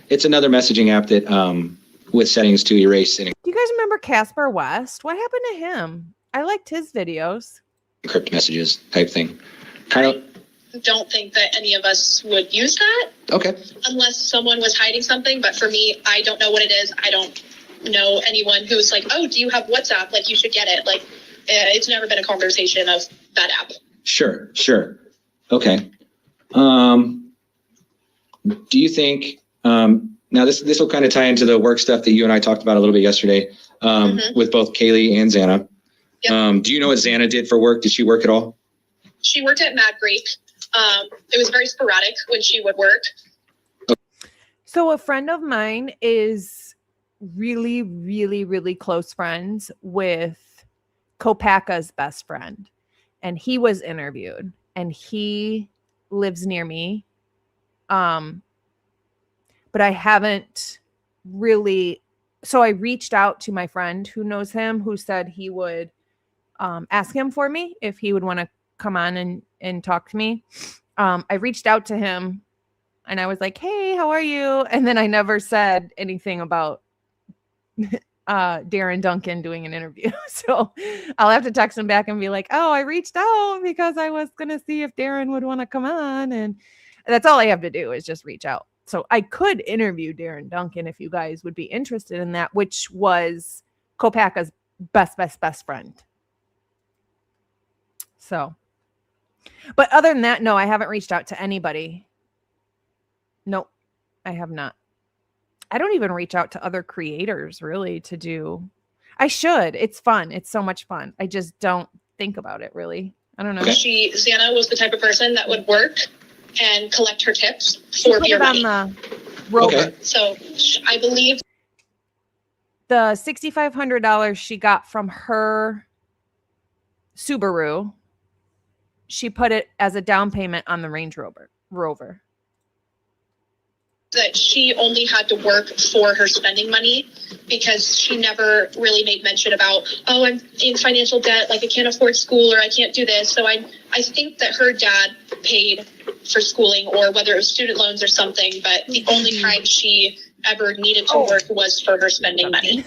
It's another messaging app that with settings to erase and Do you guys remember Casper West? What happened to him? I liked his videos. encrypt messages type thing. Kind of. Don't think that any of us would use that. Okay. Unless someone was hiding something. But for me, I don't know what it is. I don't know anyone who's like, oh, do you have WhatsApp? Like, you should get it. Like, it's never been a conversation of that app. Sure. Okay. Do you think, now this will kind of tie into the work stuff that you and I talked about a little bit yesterday, with both Kaylee and Xana. Yep. Do you know what Xana did for work? Did she work at all? She worked at Mad Greek. It was very sporadic when she would work. So a friend of mine is really, really, really close friends with Kopaka's best friend. And he was interviewed and he lives near me. But I haven't really. So I reached out to my friend who knows him, who said he would ask him for me if he would want to come on and talk to me. I reached out to him and I was like, hey, how are you? And then I never said anything about Darren Duncan doing an interview. So I'll have to text him back and be like, oh, I reached out because I was going to see if Darren would want to come on. And that's all I have to do is just reach out. So I could interview Darren Duncan if you guys would be interested in that, which was Kopaka's best friend. So, but other than that, no, I haven't reached out to anybody. Nope, I have not. I don't even reach out to other creators really to do. I should. It's fun. It's so much fun. I just don't think about it really. I don't know. Xana was the type of person that would work and collect her tips for beer money. On the Rover. Okay. So I believe the $6,500 she got from her Subaru, she put it as a down payment on the Range Rover. That she only had to work for her spending money because she never really made mention about, oh, I'm in financial debt, like I can't afford school or I can't do this. So I think that her dad paid for schooling or whether it was student loans or something, but the only time she ever needed to work was for her spending money.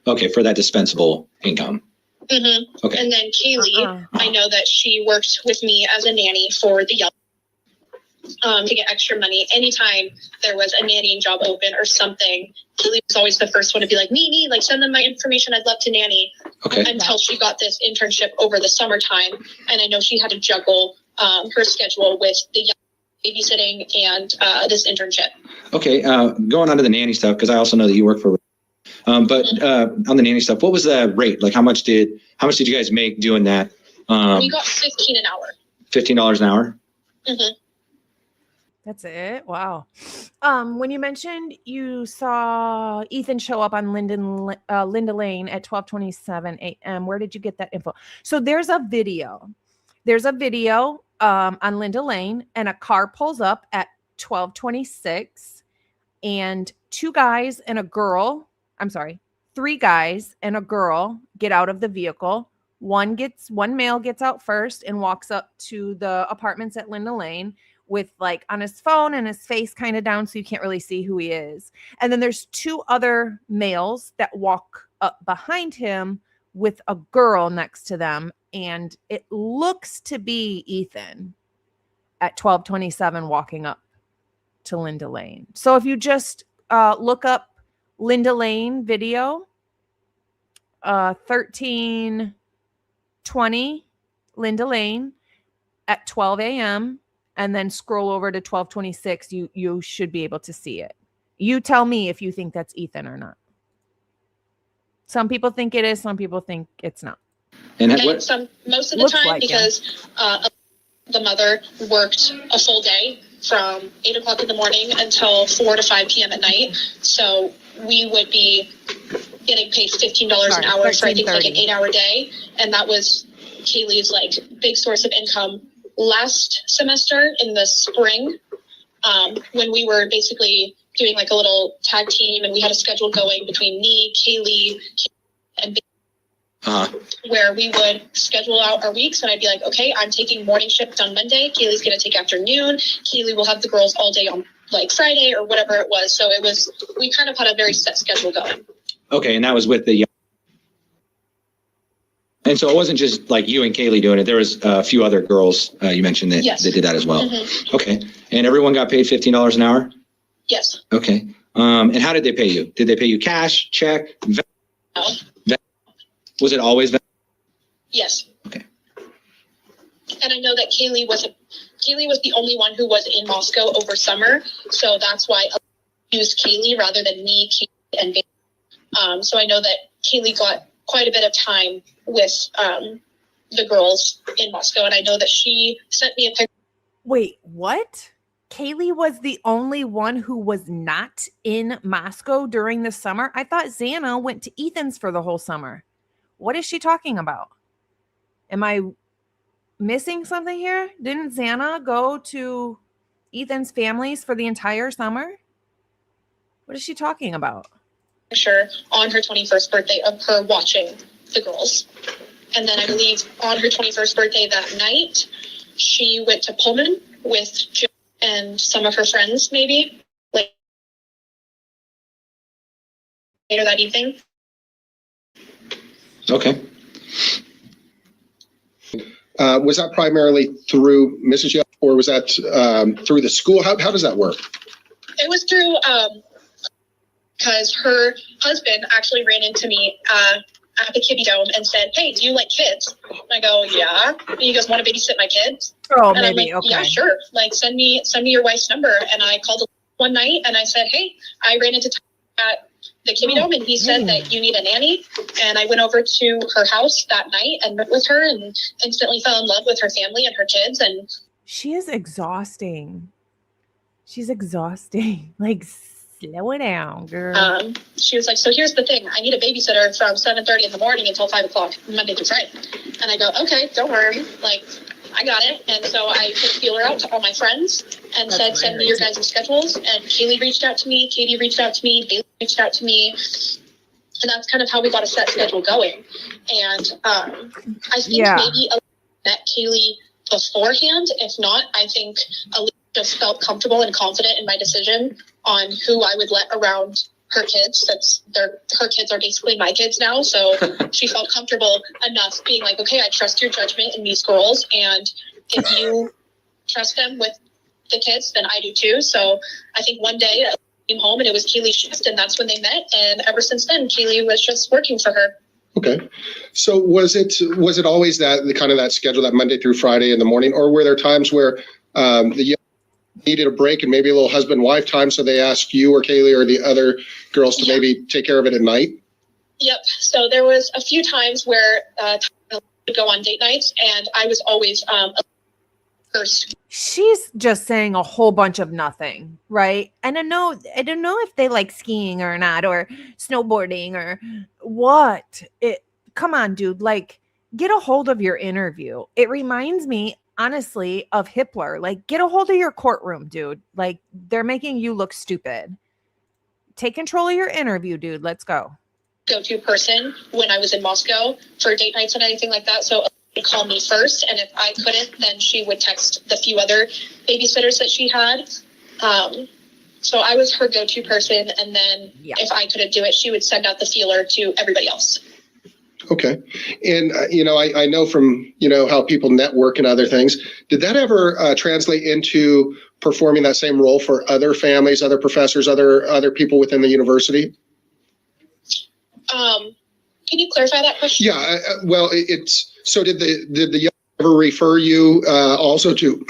Okay, for that dispensable income. Mm-hmm. Okay. And then Kaylee, I know that she worked with me as a nanny for the young. To get extra money. Anytime there was a nannying job open or something, Kaylee was always the first one to be like, me, like send them my information. I'd love to nanny. Okay. Until she got this internship over the summertime. And I know she had to juggle her schedule with the young babysitting and this internship. Okay. Going on to the nanny stuff, because I also know that you work for, on the nanny stuff, what was the rate? Like how much did you guys make doing that? We got $15 an hour. $15 an hour? Mm-hmm. That's it. Wow. When you mentioned you saw Ethan show up on Linda Lane at 12:27 a.m., where did you get that info? So there's a video. On Linda Lane, and a car pulls up at 12:26, and three guys and a girl get out of the vehicle. One male gets out first and walks up to the apartments at Linda Lane with like on his phone and his face kind of down so you can't really see who he is. And then there's two other males that walk up behind him with a girl next to them. And it looks to be Ethan at 12:27 walking up to Linda Lane. So if you just look up Linda Lane video 1320 Linda Lane at 12 a.m. and then scroll over to 1226. You should be able to see it. You tell me if you think that's Ethan or not. Some people think it is. Some people think it's not. And most of the time, like, because the mother worked a full day from 8 o'clock in the morning until 4 to 5 p.m. at night. So we would be getting paid $15 an hour for, I think, like an 8-hour day. And that was Kaylee's like big source of income last semester in the spring, when we were basically doing like a little tag team, and we had a schedule going between me, Kaylee, and where we would schedule out our weeks, and I'd be like, okay, I'm taking morning shift on Monday. Kaylee's going to take afternoon. Kaylee will have the girls all day on like Friday or whatever it was. So we kind of had a very set schedule going. Okay. And that was with the, and so it wasn't just like you and Kaylee doing it. There was a few other girls you mentioned that, that did that as well. Mm-hmm. Okay. And everyone got paid $15 an hour? Yes. Okay. And how did they pay you? Did they pay you cash, check? No. Was it always? Yes. Okay. And I know that Kaylee was the only one who was in Moscow over summer, so that's why I used Kaylee rather than me, Kaylee, and Bailey. So I know that Kaylee got quite a bit of time with the girls in Moscow, and I know that she sent me a picture. Wait, what? Kaylee was the only one who was not in Moscow during the summer? I thought Xana went to Ethan's for the whole summer. What is she talking about? Am I missing something here? Didn't Xana go to Ethan's families for the entire summer? What is she talking about? Picture on her 21st birthday of her watching the girls. And then I believe on her 21st birthday that night, she went to Pullman with Jill and some of her friends, maybe later that evening. Okay. Was that primarily through Mrs. Yell, or was that through the school? How does that work? It was through, because her husband actually ran into me at the Kiddie Dome and said, "Hey, do you like kids?" And I go, "Yeah." And he goes, "Want to babysit my kids?" Oh, and maybe. I'm like, okay. "Yeah, sure. Like, send me your wife's number." And I called one night and I said, "Hey, I ran into at the Kiddie Dome, and he said that you need a nanny." And I went over to her house that night and met with her and instantly fell in love with her family and her kids. And she is exhausting. She's exhausting. Like, slow it down, girl. She was like, "So here's the thing. I need a babysitter from 7:30 in the morning until 5 o'clock Monday through Friday." And I go, "Okay, don't worry. Like, I got it." And so I put a feeler out to all my friends and said, "Send me your guys' schedules." And Kaylee reached out to me. Katie reached out to me. Bailey reached out to me. And that's kind of how we got a set schedule going. And I think maybe I met Kaylee beforehand. If not, I think Alicia just felt comfortable and confident in my decision on who I would let around her kids, since her kids are basically my kids now. So she felt comfortable enough being like, "Okay, I trust your judgment in these girls, and if you trust them with the kids, then I do too." So I think one day I came home and it was Kaylee's shift, and that's when they met. And ever since then, Kaylee was just working for her. Okay. So was it always the kind of that schedule, that Monday through Friday in the morning, or were there times where the needed a break and maybe a little husband-wife time, so they asked you or Kaylee or the other girls to maybe take care of it at night? Yep. So there was a few times where would go on date nights, and I was always first. She's just saying a whole bunch of nothing, right? I don't know if they like skiing or not, or snowboarding or what. Come on, dude. Like, get a hold of your interview. It reminds me, honestly, of Hitler. Like, get a hold of your courtroom, dude. Like, they're making you look stupid. Take control of your interview, dude. Let's go. Go-to person when I was in Moscow for date nights and anything like that. So she'd call me first, and if I couldn't, then she would text the few other babysitters that she had. So I was her go-to person, and then if I couldn't do it, she would send out the feeler to everybody else. Okay. And, I know from, how people network and other things, did that ever translate into performing that same role for other families, other professors, other people within the university? Can you clarify that question? Yeah, well, it's, so did the young ever refer you also to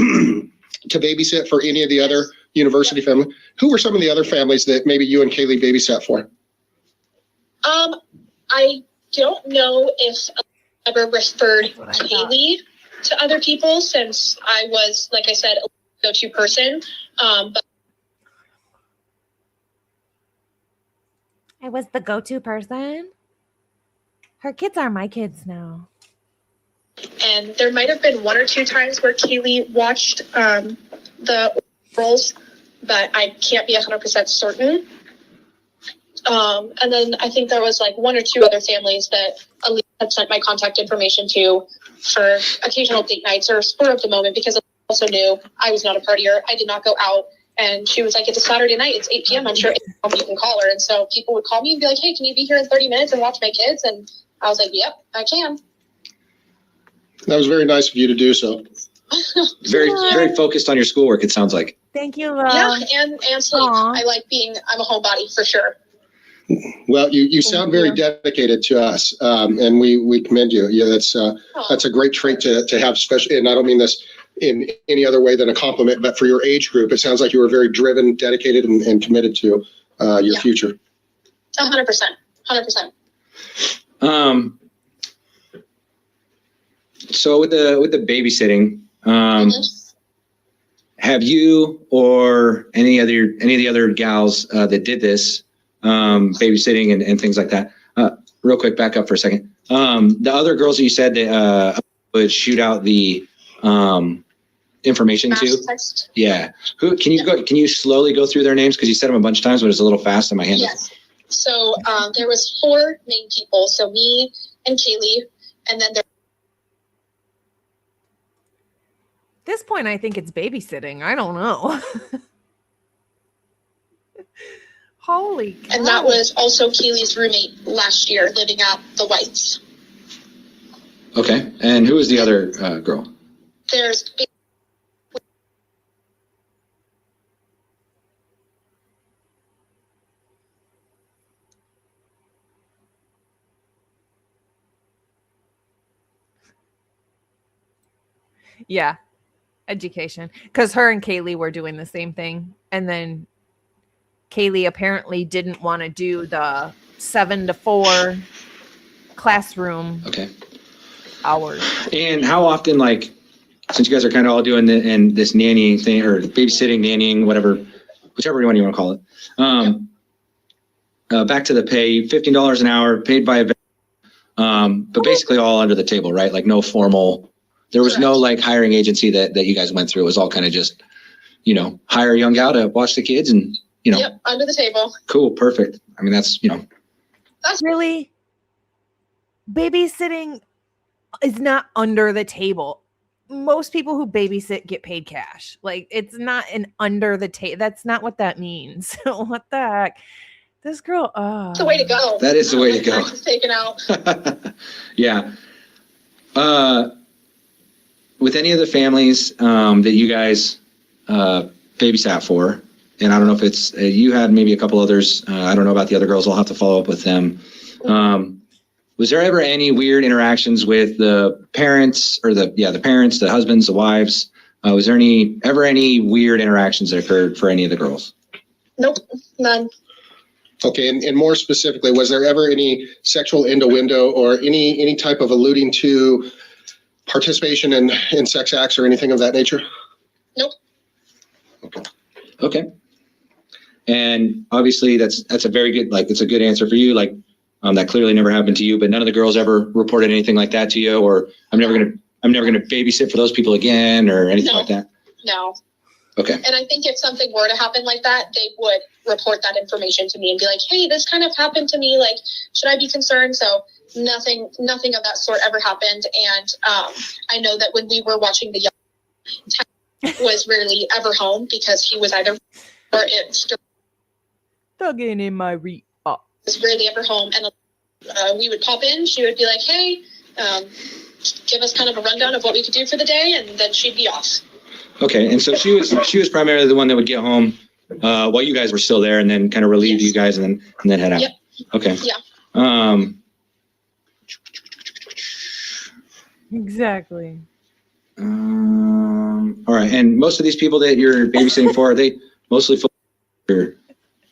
to babysit for any of the other university family? Who were some of the other families that maybe you and Kaylee babysat for? I don't know if I ever referred Kaylee to other people, since I was, like I said, a go-to person. But I was the go-to person. Her kids are my kids now. and there might have been one or two times where Kaylee watched the girls, but I can't be 100% certain. And then I think there was like one or two other families that Elise had sent my contact information to for occasional date nights or spur of the moment, because I also knew I was not a partier. I did not go out. And she was like, it's a Saturday night. It's 8 p.m. I'm sure you can call her. And so people would call me and be like, hey, can you be here in 30 minutes and watch my kids? And I was like, yep, I can. That was very nice of you to do so. Very focused on your schoolwork, it sounds like. Thank you, love. Yeah, and sleep. I like I'm a homebody for sure. Well, you sound very dedicated to us, and we commend you. Yeah, that's a great trait to have, especially, and I don't mean this in any other way than a compliment, but for your age group, it sounds like you were very driven, dedicated, and committed to your future. 100%. 100%. So with the babysitting, have you or any of the other gals that did this babysitting and things like that? Real quick, back up for a second. The other girls that you said that would shoot out the information to? Text. Yeah. Who can you slowly go through their names, because you said them a bunch of times, but it's a little fast in my hand. Yes. So there was 4 main people. So me and Kaylee, and then there. At this point, I think it's babysitting. I don't know. Holy cow. And that was also Kaylee's roommate last year, living at the Whites. Okay. And who is the other girl? There's. Yeah. Education. Because her and Kaylee were doing the same thing. And then Kaylee apparently didn't want to do the 7 to 4 classroom hours. And how often, like, since you guys are kind of all doing this nannying thing, or babysitting, nannying, whichever one you want to call it, back to the pay, $15 an hour, paid by event, but basically all under the table, right? Like no formal. There was no like hiring agency that you guys went through. It was all kind of just, hire a young gal to watch the kids and, Yep, under the table. Cool, perfect. I mean, that's. That's really, babysitting is not under the table. Most people who babysit get paid cash. Like, it's not an under the table. That's not what that means. What the heck? This girl, That's the way to go. That is the way to go. Taxes taken out. Yeah. With any of the families that you guys babysat for, and I don't know if it's you had maybe a couple others. I don't know about the other girls. I'll have to follow up with them. Was there ever any weird interactions with the parents, or the parents, the husbands, the wives? Was there ever any weird interactions that occurred for any of the girls? Nope, none. Okay, and more specifically, was there ever any sexual innuendo or any type of alluding to participation in sex acts or anything of that nature? Nope. Okay. And obviously that's a very good, it's a good answer for you. That clearly never happened to you, but none of the girls ever reported anything like that to you, or I'm never going to babysit for those people again, or anything like that. No. Okay. And I think if something were to happen like that, they would report that information to me and be like, hey, this kind of happened to me. Like, should I be concerned? So nothing of that sort ever happened. And I know that when we were watching the young was rarely ever home, because he was either or it Thugging in my was rarely ever home. And we would pop in. She would be like, hey, give us kind of a rundown of what we could do for the day, and then she'd be off. Okay. And so she was primarily the one that would get home while you guys were still there, and then kind of relieve you guys and then head out. Yep. Okay. Yeah. Exactly. All right. And most of these people that you're babysitting for, are they mostly full?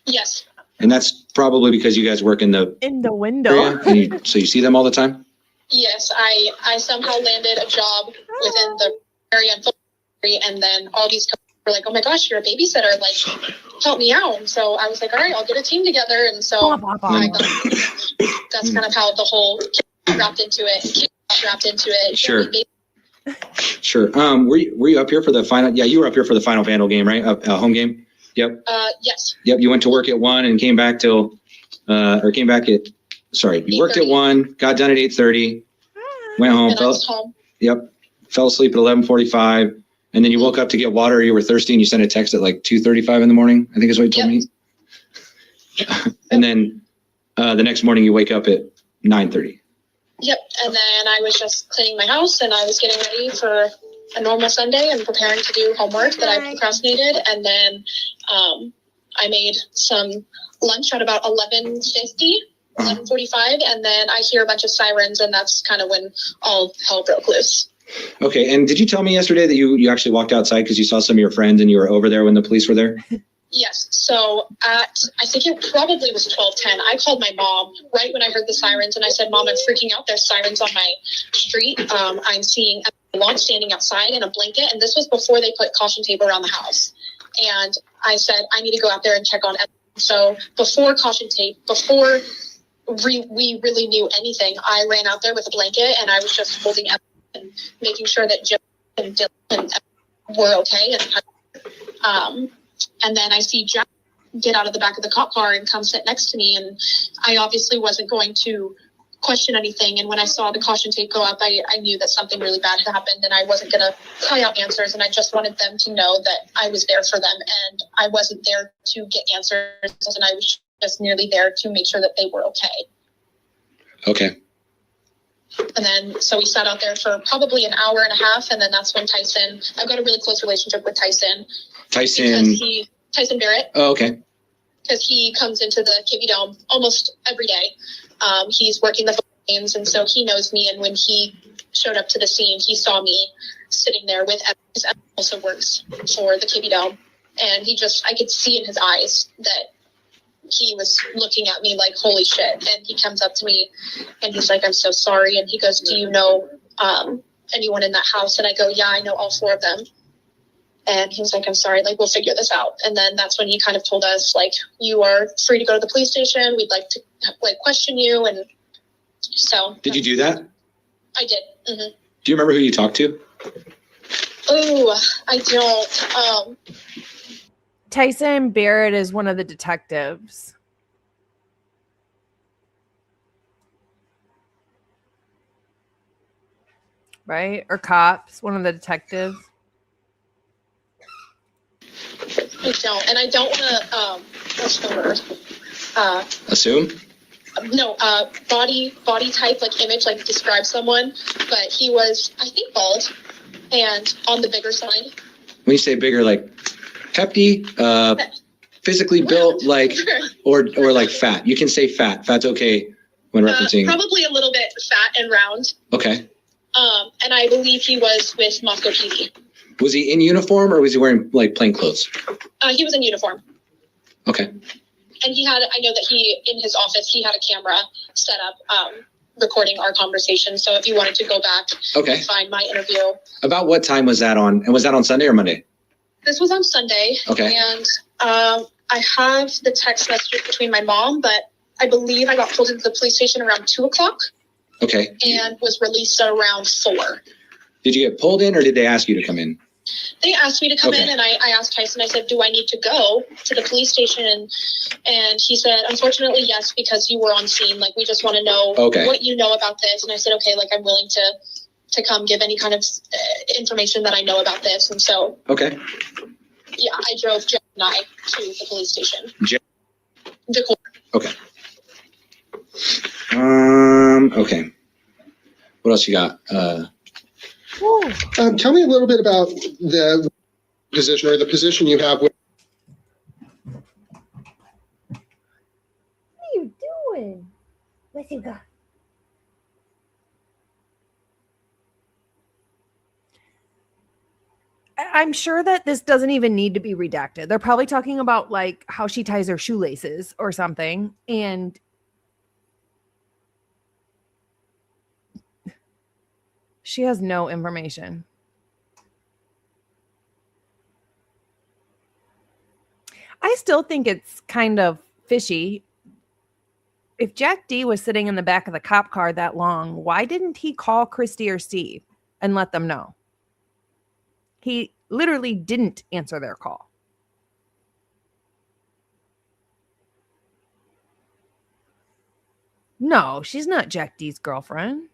Yes. And that's probably because you guys work in the window. area, and so you see them all the time? Yes, I somehow landed a job within the area and then all these companies were like, oh my gosh, you're a babysitter, like help me out. And so I was like, all right, I'll get a team together. And so that's kind of how the whole wrapped into it. Sure. Sure. Were you up here for the final? Yeah, you were up here for the final Vandal game, right? Home game. Yep. Yes. Yep. You went to work at 1 and came back you worked at 1, got done at 8:30, went home, fell asleep at 11:45, and then you woke up to get water. You were thirsty and you sent a text at like 2:35 in the morning, I think is what you told me. And then the next morning you wake up at 9:30. Yep. And then I was just cleaning my house and I was getting ready for a normal Sunday and preparing to do homework that I procrastinated. And then I made some lunch at about 11:50, 11:45. And then I hear a bunch of sirens and that's kind of when all hell broke loose. Okay. And did you tell me yesterday that you actually walked outside because you saw some of your friends and you were over there when the police were there? Yes. So I think it probably was 12:10. I called my mom right when I heard the sirens and I said, Mom, I'm freaking out. There's sirens on my street. I'm seeing a lawn standing outside in a blanket. And this was before they put caution tape around the house. And I said, I need to go out there and check on everything. So before caution tape, before we really knew anything, I ran out there with a blanket and I was just holding everything and making sure that Jim and Dylan were okay. And then I see Jack get out of the back of the cop car and come sit next to me. And I obviously wasn't going to question anything. And when I saw the caution tape go up, I knew that something really bad had happened and I wasn't going to cry out answers. And I just wanted them to know that I was there for them and I wasn't there to get answers. And I was just merely there to make sure that they were okay. Okay. And then, so we sat out there for probably an hour and a half. And then that's when I've got a really close relationship with Tyson Barrett. Oh, okay. Because he comes into the KB Dome almost every day. He's working the games, and so he knows me. And when he showed up to the scene, he saw me sitting there with Evan, because Evan also works for the KB Dome. And I could see in his eyes that he was looking at me like, holy shit. And he comes up to me and he's like, I'm so sorry. And he goes, do you know anyone in that house? And I go, yeah, I know all 4 of them. And he was like, I'm sorry, like, we'll figure this out. And then that's when he kind of told us, like, you are free to go to the police station. We'd like to, like, question you. And so. Did you do that? I did. Mm-hmm. Do you remember who you talked to? Oh, I don't. Tyson Barrett is one of the detectives. Right? Or cops, one of the detectives. I don't. And I don't want to, what's the word? Assume? No, body type, like image, like describe someone. But he was, I think, bald and on the bigger side. When you say bigger, like hefty, physically built, like, or like fat. You can say fat. Fat's okay when referencing. Probably a little bit fat and round. Okay. And I believe he was with Moscow PD. Was he in uniform or was he wearing like plain clothes? He was in uniform. Okay. And I know that in his office, he had a camera set up recording our conversation. So if you wanted to go back and find my interview. About what time was that on? And was that on Sunday or Monday? This was on Sunday. Okay. And I have the text messages between my mom, but I believe I got pulled into the police station around 2:00. Okay. And was released around 4. Did you get pulled in or did they ask you to come in? They asked me to come in and I asked Tyson, I said, do I need to go to the police station? And he said, unfortunately, yes, because you were on scene. Like, we just want to know what you know about this. And I said, okay, like, I'm willing to come give any kind of information that I know about this. And so, yeah, I drove Jeff and I to the police station. Decor. Okay. Okay. What else you got? Tell me a little bit about the position or the position you have. What are you doing? What you got? I'm sure that this doesn't even need to be redacted. They're probably talking about like how she ties her shoelaces or something. And she has no information. I still think it's kind of fishy. If Jack D was sitting in the back of the cop car that long, why didn't he call Christy or Steve and let them know? He literally didn't answer their call. No, she's not Jack D's girlfriend.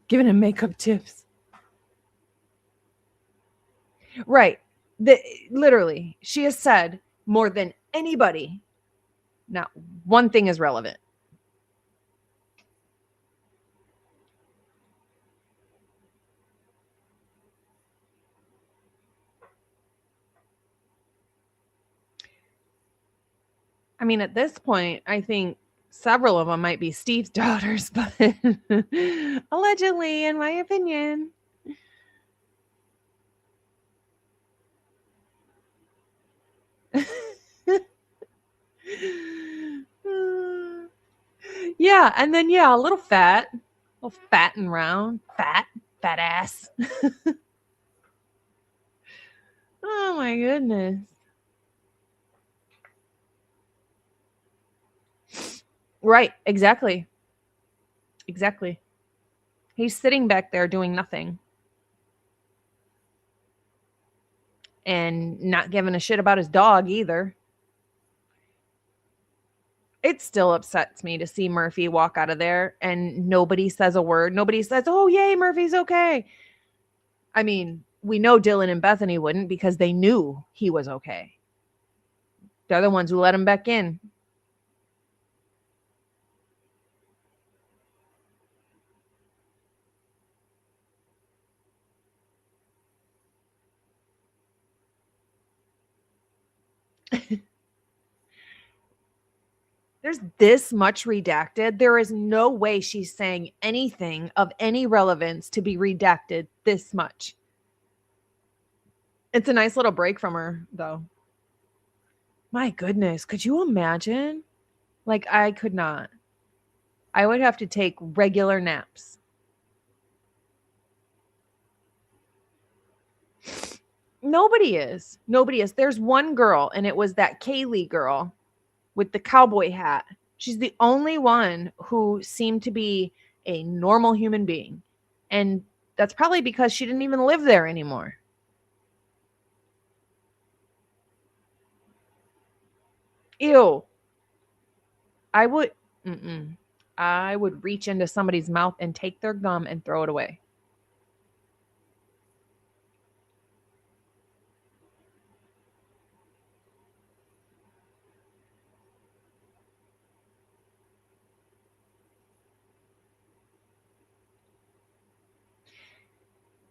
Giving him makeup tips. Right. Literally, she has said more than anybody, not one thing is relevant. I mean, at this point, I think several of them might be Steve's daughters, but allegedly, in my opinion. Yeah, and then a little fat and round, fat ass. Oh my goodness. Right, exactly. He's sitting back there doing nothing. And not giving a shit about his dog either. It still upsets me to see Murphy walk out of there and nobody says a word. Nobody says, "Oh, yay, Murphy's okay." I mean, we know Dylan and Bethany wouldn't because they knew he was okay. They're the ones who let him back in. There's this much redacted. There is no way she's saying anything of any relevance to be redacted this much. It's a nice little break from her, though. My goodness, could you imagine? Like, I could not. I would have to take regular naps. Nobody is. There's one girl, and it was that Kaylee girl with the cowboy hat. She's the only one who seemed to be a normal human being. And that's probably because she didn't even live there anymore. Ew. I would reach into somebody's mouth and take their gum and throw it away.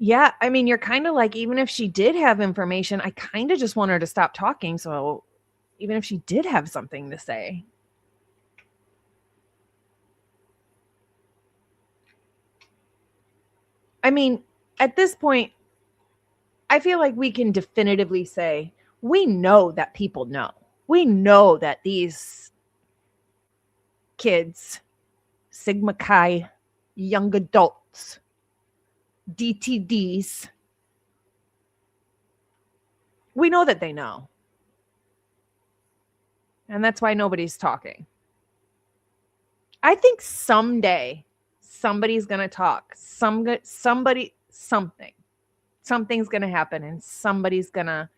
Yeah, I mean, you're kind of like, even if she did have information, I kind of just want her to stop talking. So even if she did have something to say. I mean, at this point, I feel like we can definitively say, we know that people know. We know that these kids, Sigma Chi, young adults, DTDs, we know that they know. And that's why nobody's talking. I think someday somebody's going to talk. Something's going to happen, and somebody's going to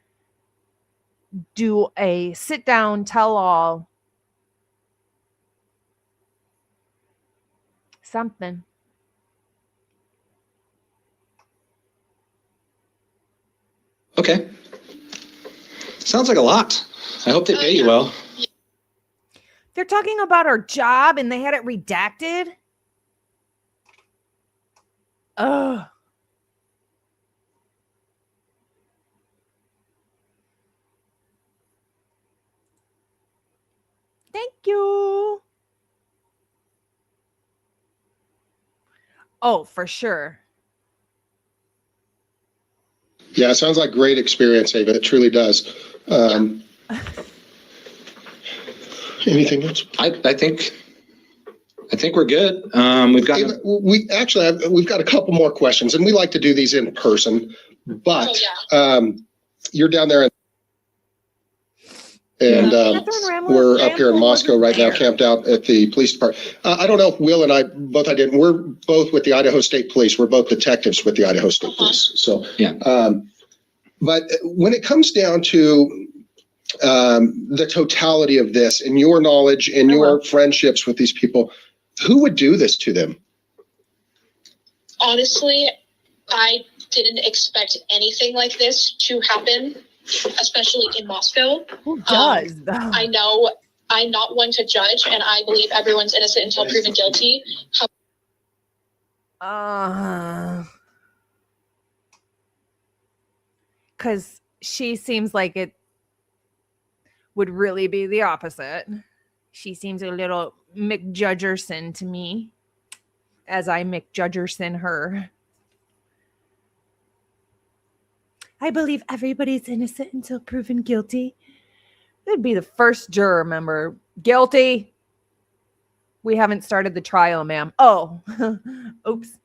do a sit down, tell all. Something. Okay. Sounds like a lot. I hope they pay you well. They're talking about our job and they had it redacted. Ugh. Thank you. Oh, for sure. Yeah, it sounds like great experience, Ava. It truly does. Anything else? I think we're good. We've got Ava, we've got a couple more questions, and we like to do these in person, but you're down there and we're up here in Moscow right now, camped out at the police department. I don't know if Will and I both didn't. We're both with the Idaho State Police. We're both detectives with the Idaho State Police. So yeah. But when it comes down to the totality of this and your knowledge and your friendships with these people, who would do this to them? Honestly, I didn't expect anything like this to happen, especially in Moscow. Who does, though? I know I'm not one to judge, and I believe everyone's innocent until proven guilty. Because she seems like it would really be the opposite. She seems a little McJudgerson to me, as I McJudgerson her. I believe everybody's innocent until proven guilty. It'd be the first juror member. Guilty. We haven't started the trial, ma'am. Oh, oops.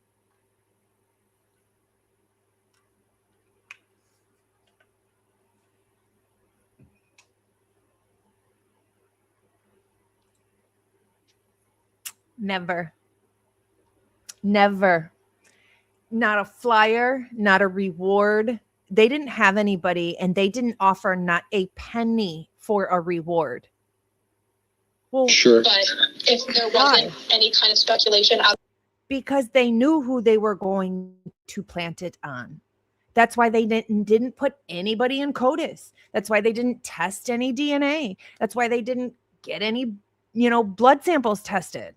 Never. Never. Not a flyer, not a reward. They didn't have anybody, and they didn't offer not a penny for a reward. Well, sure. But if there wasn't any kind of speculation, because they knew who they were going to plant it on. That's why they didn't put anybody in CODIS. That's why they didn't test any DNA. That's why they didn't get any, blood samples tested.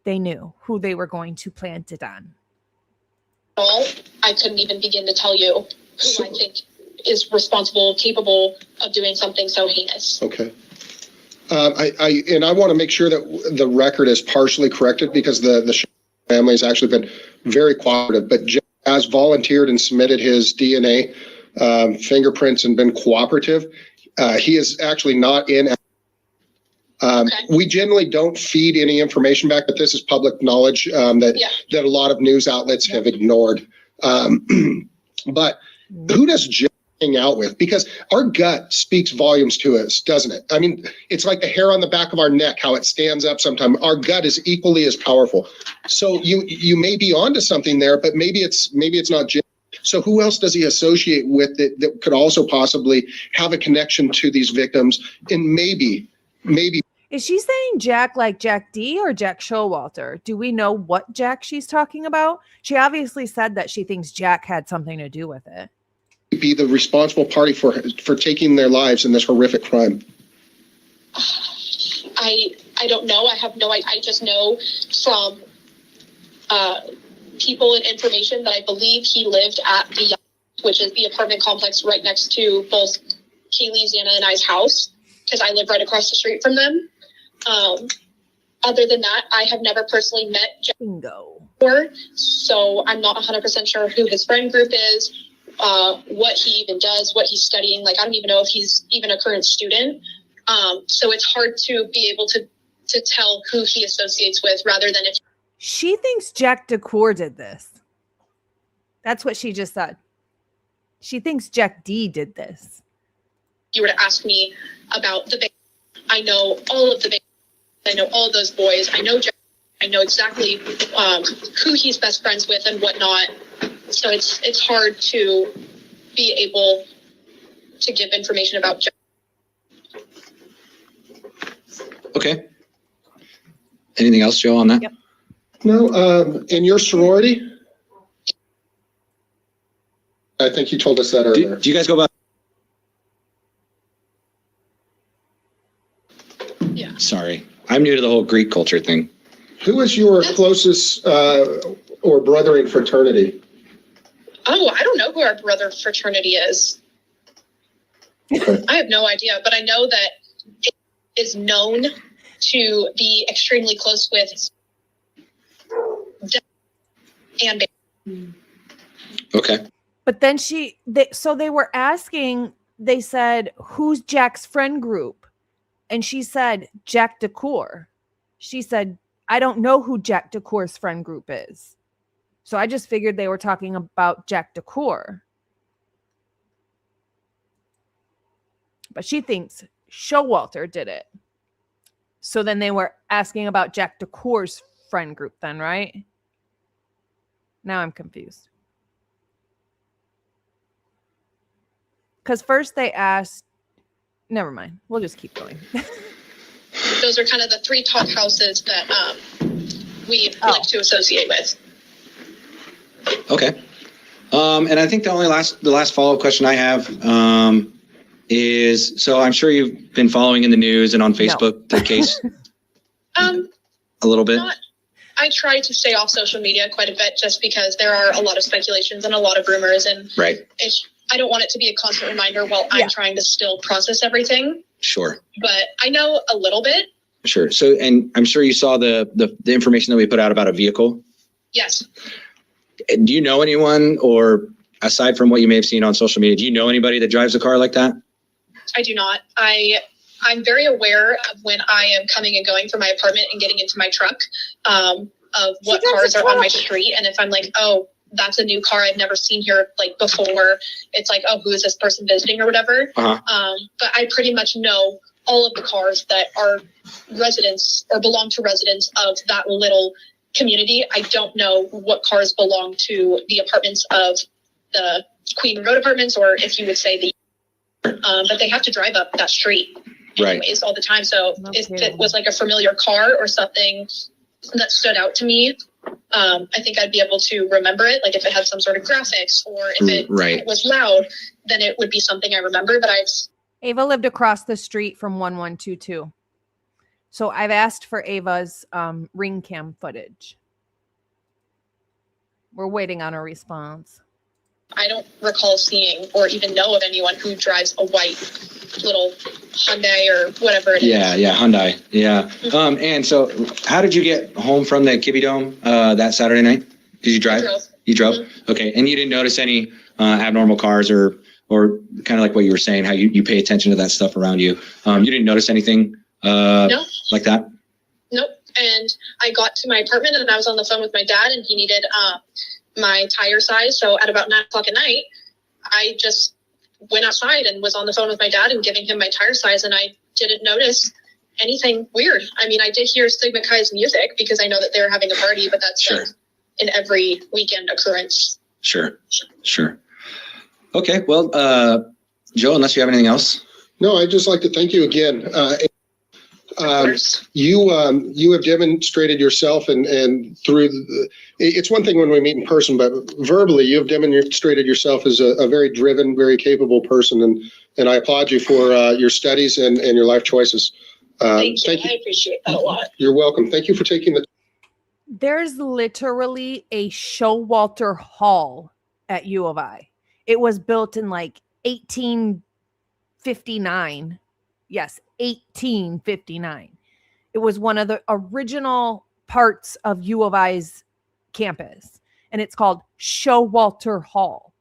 They knew who they were going to plant it on. I couldn't even begin to tell you who I think is responsible, capable of doing something so heinous. Okay. I want to make sure that the record is partially corrected, because the family has actually been very cooperative, but Jeff has volunteered and submitted his DNA fingerprints and been cooperative. He is actually not in. We generally don't feed any information back, but this is public knowledge that a lot of news outlets have ignored. But who does Jeff hang out with? Because our gut speaks volumes to us, doesn't it? I mean, it's like the hair on the back of our neck, how it stands up sometimes. Our gut is equally as powerful. So you may be onto something there, but maybe it's not Jeff. So who else does he associate with that could also possibly have a connection to these victims? And maybe. Is she saying Jack like Jack D or Jack Showalter? Do we know what Jack she's talking about? She obviously said that she thinks Jack had something to do with it. Be the responsible party for taking their lives in this horrific crime. I don't know. I have no idea. I just know from people and information that I believe he lived at the, which is the apartment complex right next to both Kaylee, Xana, and I's house, because I live right across the street from them. Other than that, I have never personally met Jack before, so I'm not 100% sure who his friend group is, what he even does, what he's studying. Like, I don't even know if he's even a current student. So it's hard to be able to tell who he associates with, rather than if she thinks Jack DeCour did this. That's what she just said. She thinks Jack D did this. You were to ask me about the band, I know all of the band. I know all of those boys. I know Jack. I know exactly who he's best friends with and whatnot. So it's hard to be able to give information about Jack. Okay. Anything else, Joe, on that? Yep. No. In your sorority, I think you told us that earlier. Do you guys go by? Yeah. Sorry, I'm new to the whole Greek culture thing. Who is your closest or brother in fraternity? Oh, I don't know who our brother fraternity is. Okay. I have no idea, but I know that it is known to be extremely close with and Okay. But then so they were asking, they said, who's Jack's friend group? And she said, Jack DeCour. She said, I don't know who Jack DeCour's friend group is. So I just figured they were talking about Jack DeCour. But she thinks Showalter did it. So then they were asking about Jack DeCour's friend group then, right? Now I'm confused. Because first they asked, never mind. We'll just keep going. those are kind of the three top houses that we like to associate with. Okay. And I think the last follow-up question I have is, so I'm sure you've been following in the news and on Facebook the case a little bit. I try to stay off social media quite a bit just because there are a lot of speculations and a lot of rumors, and I don't want it to be a constant reminder while I'm trying to still process everything. Sure. But I know a little bit. Sure. So, and I'm sure you saw the information that we put out about a vehicle. Yes. Do you know anyone, or aside from what you may have seen on social media, do you know anybody that drives a car like that? I do not. I'm very aware of when I am coming and going from my apartment and getting into my truck, of what cars are on my street. And if I'm like, oh, that's a new car I've never seen here like before, it's like, oh, who is this person visiting or whatever. But I pretty much know all of the cars that are residents or belong to residents of that little community. I don't know what cars belong to the apartments of the Queen Road apartments, or if you would say the but they have to drive up that street anyways all the time. So if it was like a familiar car or something that stood out to me, I think I'd be able to remember it. Like if it had some sort of graphics, or if it was loud, then it would be something I remember. But Ava lived across the street from 1122. So I've asked for Ava's ring cam footage. We're waiting on a response. I don't recall seeing or even know of anyone who drives a white little Hyundai or whatever it is. Yeah, Hyundai. Yeah. And so how did you get home from the Kibbe Dome that Saturday night? Did you drive? You drove? Mm-hmm. Okay. And you didn't notice any abnormal cars or kind of like what you were saying, how you pay attention to that stuff around you. You didn't notice anything like that? Nope. And I got to my apartment and I was on the phone with my dad, and he needed my tire size. So at about 9 o'clock at night, I just went outside and was on the phone with my dad and giving him my tire size, and I didn't notice anything weird. I mean, I did hear Sigma Chi's music because I know that they were having a party, but that's like an every weekend occurrence. Sure. Okay. Well, Joe, unless you have anything else. No, I'd just like to thank you again. You have demonstrated yourself, and through it's one thing when we meet in person, but verbally you have demonstrated yourself as a very driven, very capable person, and I applaud you for your studies and your life choices. Thank you. I appreciate that a lot. You're welcome. Thank you for taking the. There's literally a Showalter Hall at U of I. It was built in like 1859. Yes, 1859. It was one of the original parts of U of I's campus, and it's called Showalter Hall.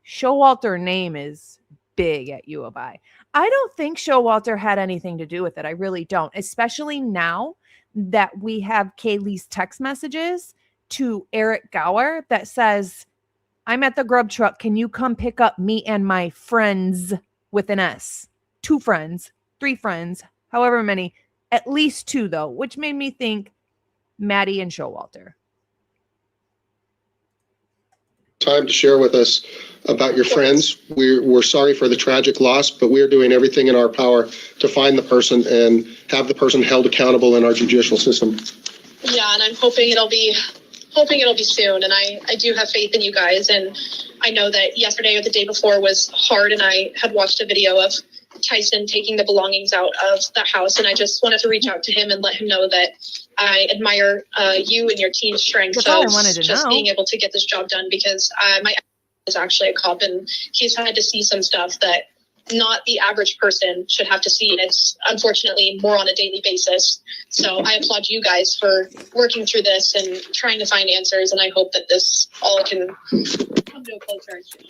Showalter name is big at U of I. I don't think Showalter had anything to do with it. I really don't, especially now that we have Kaylee's text messages to Eric Gower that says, I'm at the grub truck. Can you come pick up me and my friends with an S? 2 friends. 3 friends, however many, at least 2 though, which made me think Maddie and Showalter. Time to share with us about your friends. We're sorry for the tragic loss, but we are doing everything in our power to find the person and have the person held accountable in our judicial system. Yeah, and I'm hoping it'll be soon. And I do have faith in you guys. And I know that yesterday or the day before was hard, and I had watched a video of Tyson taking the belongings out of the house, and I just wanted to reach out to him and let him know that I admire you and your team's strength. That's all I wanted to know. Being able to get this job done, because my is actually a cop, and he's had to see some stuff that not the average person should have to see. And it's unfortunately more on a daily basis. So I applaud you guys for working through this and trying to find answers. And I hope that this all can come to a close very soon.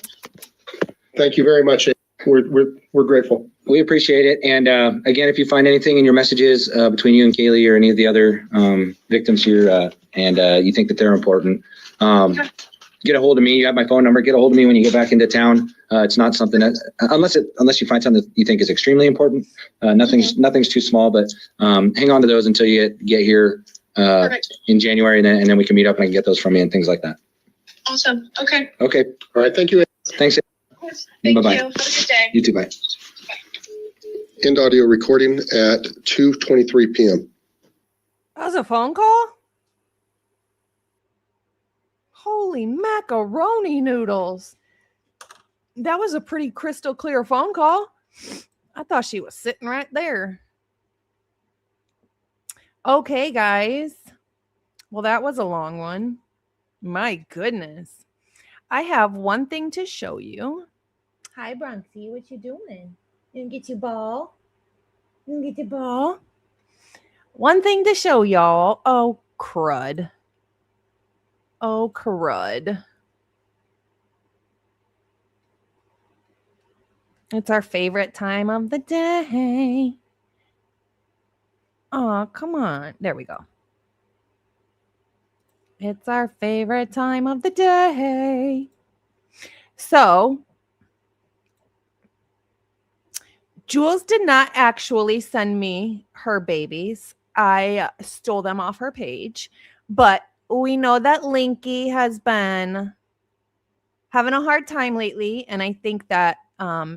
Thank you very much. We're grateful. We appreciate it. And again, if you find anything in your messages between you and Kaylee or any of the other victims here, and you think that they're important, get a hold of me. You have my phone number. Get a hold of me when you get back into town. It's not something that, unless you find something that you think is extremely important. Nothing's too small, but hang on to those until you get here in January, and then we can meet up and I can get those from you and things like that. Awesome. Okay. Okay. All right. Thank you. Thanks. Thank Bye-bye. you. Have a good day. You too. Bye. End audio recording at 2:23 p.m. That was a phone call? Holy macaroni noodles. That was a pretty crystal clear phone call. I thought she was sitting right there. Okay, guys. Well, that was a long one. My goodness. I have one thing to show you. Hi, Bronxy. What you doing? You gonna get your ball? You gonna get your ball? One thing to show y'all. Oh, crud. Oh, crud. It's our favorite time of the day. Oh, come on. There we go. It's our favorite time of the day. So, Jules did not actually send me her babies. I stole them off her page. But we know that Linky has been having a hard time lately. And I think that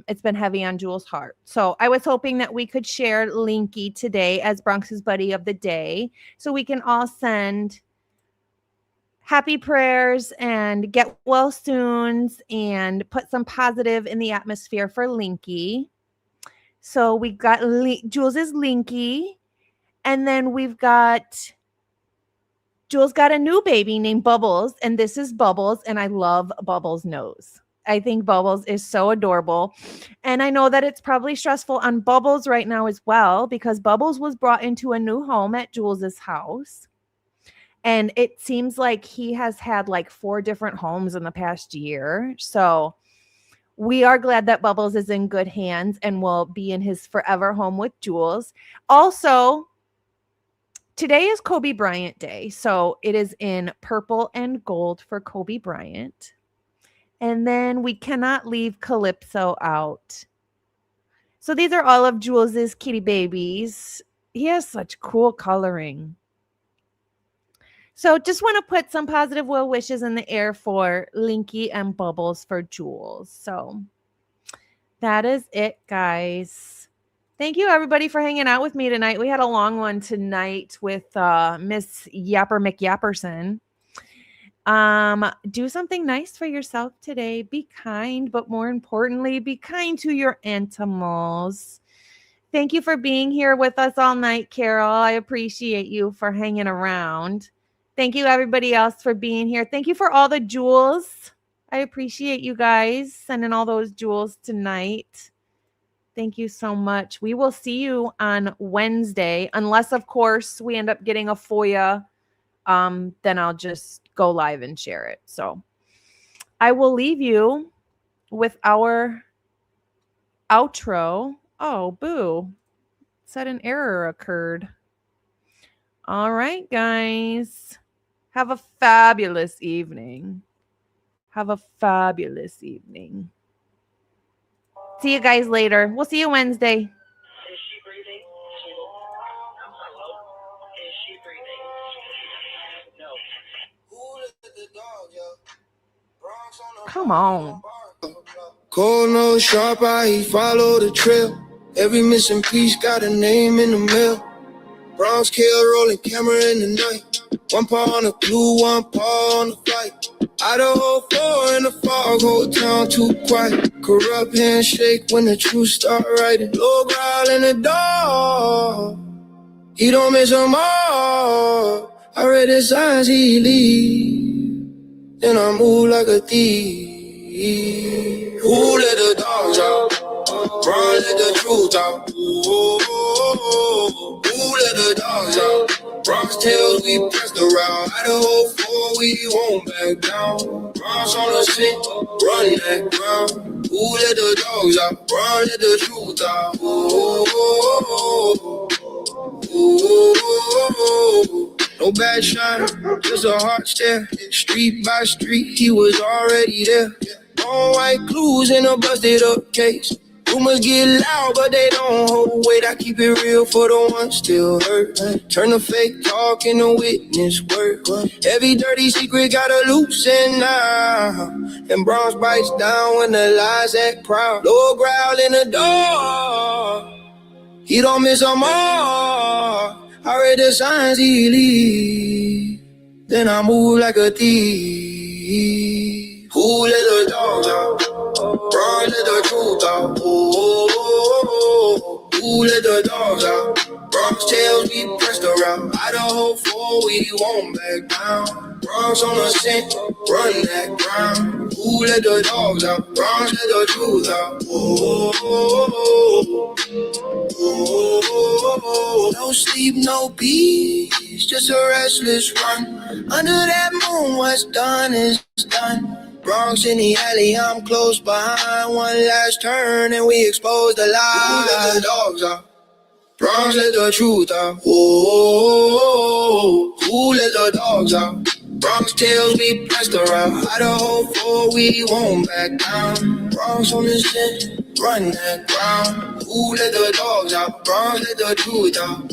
it's been heavy on Jules' heart. So I was hoping that we could share Linky today as Bronx's buddy of the day. So we can all send happy prayers and get well soons and put some positive in the atmosphere for Linky. So we got Jules is Linky. And then we've got Jules got a new baby named Bubbles. And this is Bubbles. And I love Bubbles' nose. I think Bubbles is so adorable. And I know that it's probably stressful on Bubbles right now as well, because Bubbles was brought into a new home at Jules's house. And it seems like he has had like 4 different homes in the past year. So we are glad that Bubbles is in good hands and will be in his forever home with Jules. Also, today is Kobe Bryant Day. So it is in purple and gold for Kobe Bryant. And then we cannot leave Calypso out. So these are all of Jules's kitty babies. He has such cool coloring. So just want to put some positive well wishes in the air for Linky and Bubbles for Jules. So that is it, guys. Thank you, everybody, for hanging out with me tonight. We had a long one tonight with Miss Yapper McYapperson. Do something nice for yourself today. Be kind, but more importantly, be kind to your animals. Thank you for being here with us all night, Carol. I appreciate you for hanging around. Thank you, everybody else, for being here. Thank you for all the jewels. I appreciate you guys sending all those jewels tonight. Thank you so much. We will see you on Wednesday, unless, of course, we end up getting a FOIA. Then I'll just go live and share it. So I will leave you with our outro. Oh, boo. Said an error occurred. All right, guys. Have a fabulous evening. Have a fabulous evening. See you guys later. We'll see you Wednesday. Is she breathing? Is she breathing? No. Come on. Cold nose sharp eye, he follow the trail. Every missing piece got a name in the mail. Bronx kill rolling camera in the night. One paw on the clue, one paw on the fight. IDAHO4 in the fog, whole town too quiet. Corrupt handshake when the truth start writing. Low growl in the dark, he don't miss them all. I read the signs he leave, then I move like a thief. Who let the dogs out? let the truth out. Ooh, let the dogs out. BronXtails, we pressed around. IDAHO4, we won't back down. Bronx on the scent, run that ground. Ooh, let the dogs out. Bron, let the truth out. Ooh, no bad shine, just a hard stare. Street by street, he was already there. All white clues in a busted up case. Rumors get loud, but they don't hold weight. I keep it real for the ones still hurt. Turn the fake talk into witness work. Every dirty secret got a loose end now. And Bronx bites down when the lies act proud. Low growl in the door. He don't miss a mark. I read the signs he leave. Then I move like a thief. Who let the dogs out? Bron, let the truth out. Who let the dogs out? BronXtails, we pressed around. IDAHO4, we won't back down. Bronx on the scent, run that ground. Who let the dogs out? Bronx, let the truth out. No sleep, no peace, just a restless run. Under that moon, what's done is done. Bronx in the alley, I'm close behind. One last turn and we expose the lie. Who let the dogs out? Bronx, let the truth out. Who let the dogs out? BronXtails, we pressed around. IDAHO4, we won't back down. Bronx on the scent, run that ground. Who let the dogs out? Bronx, let the truth out.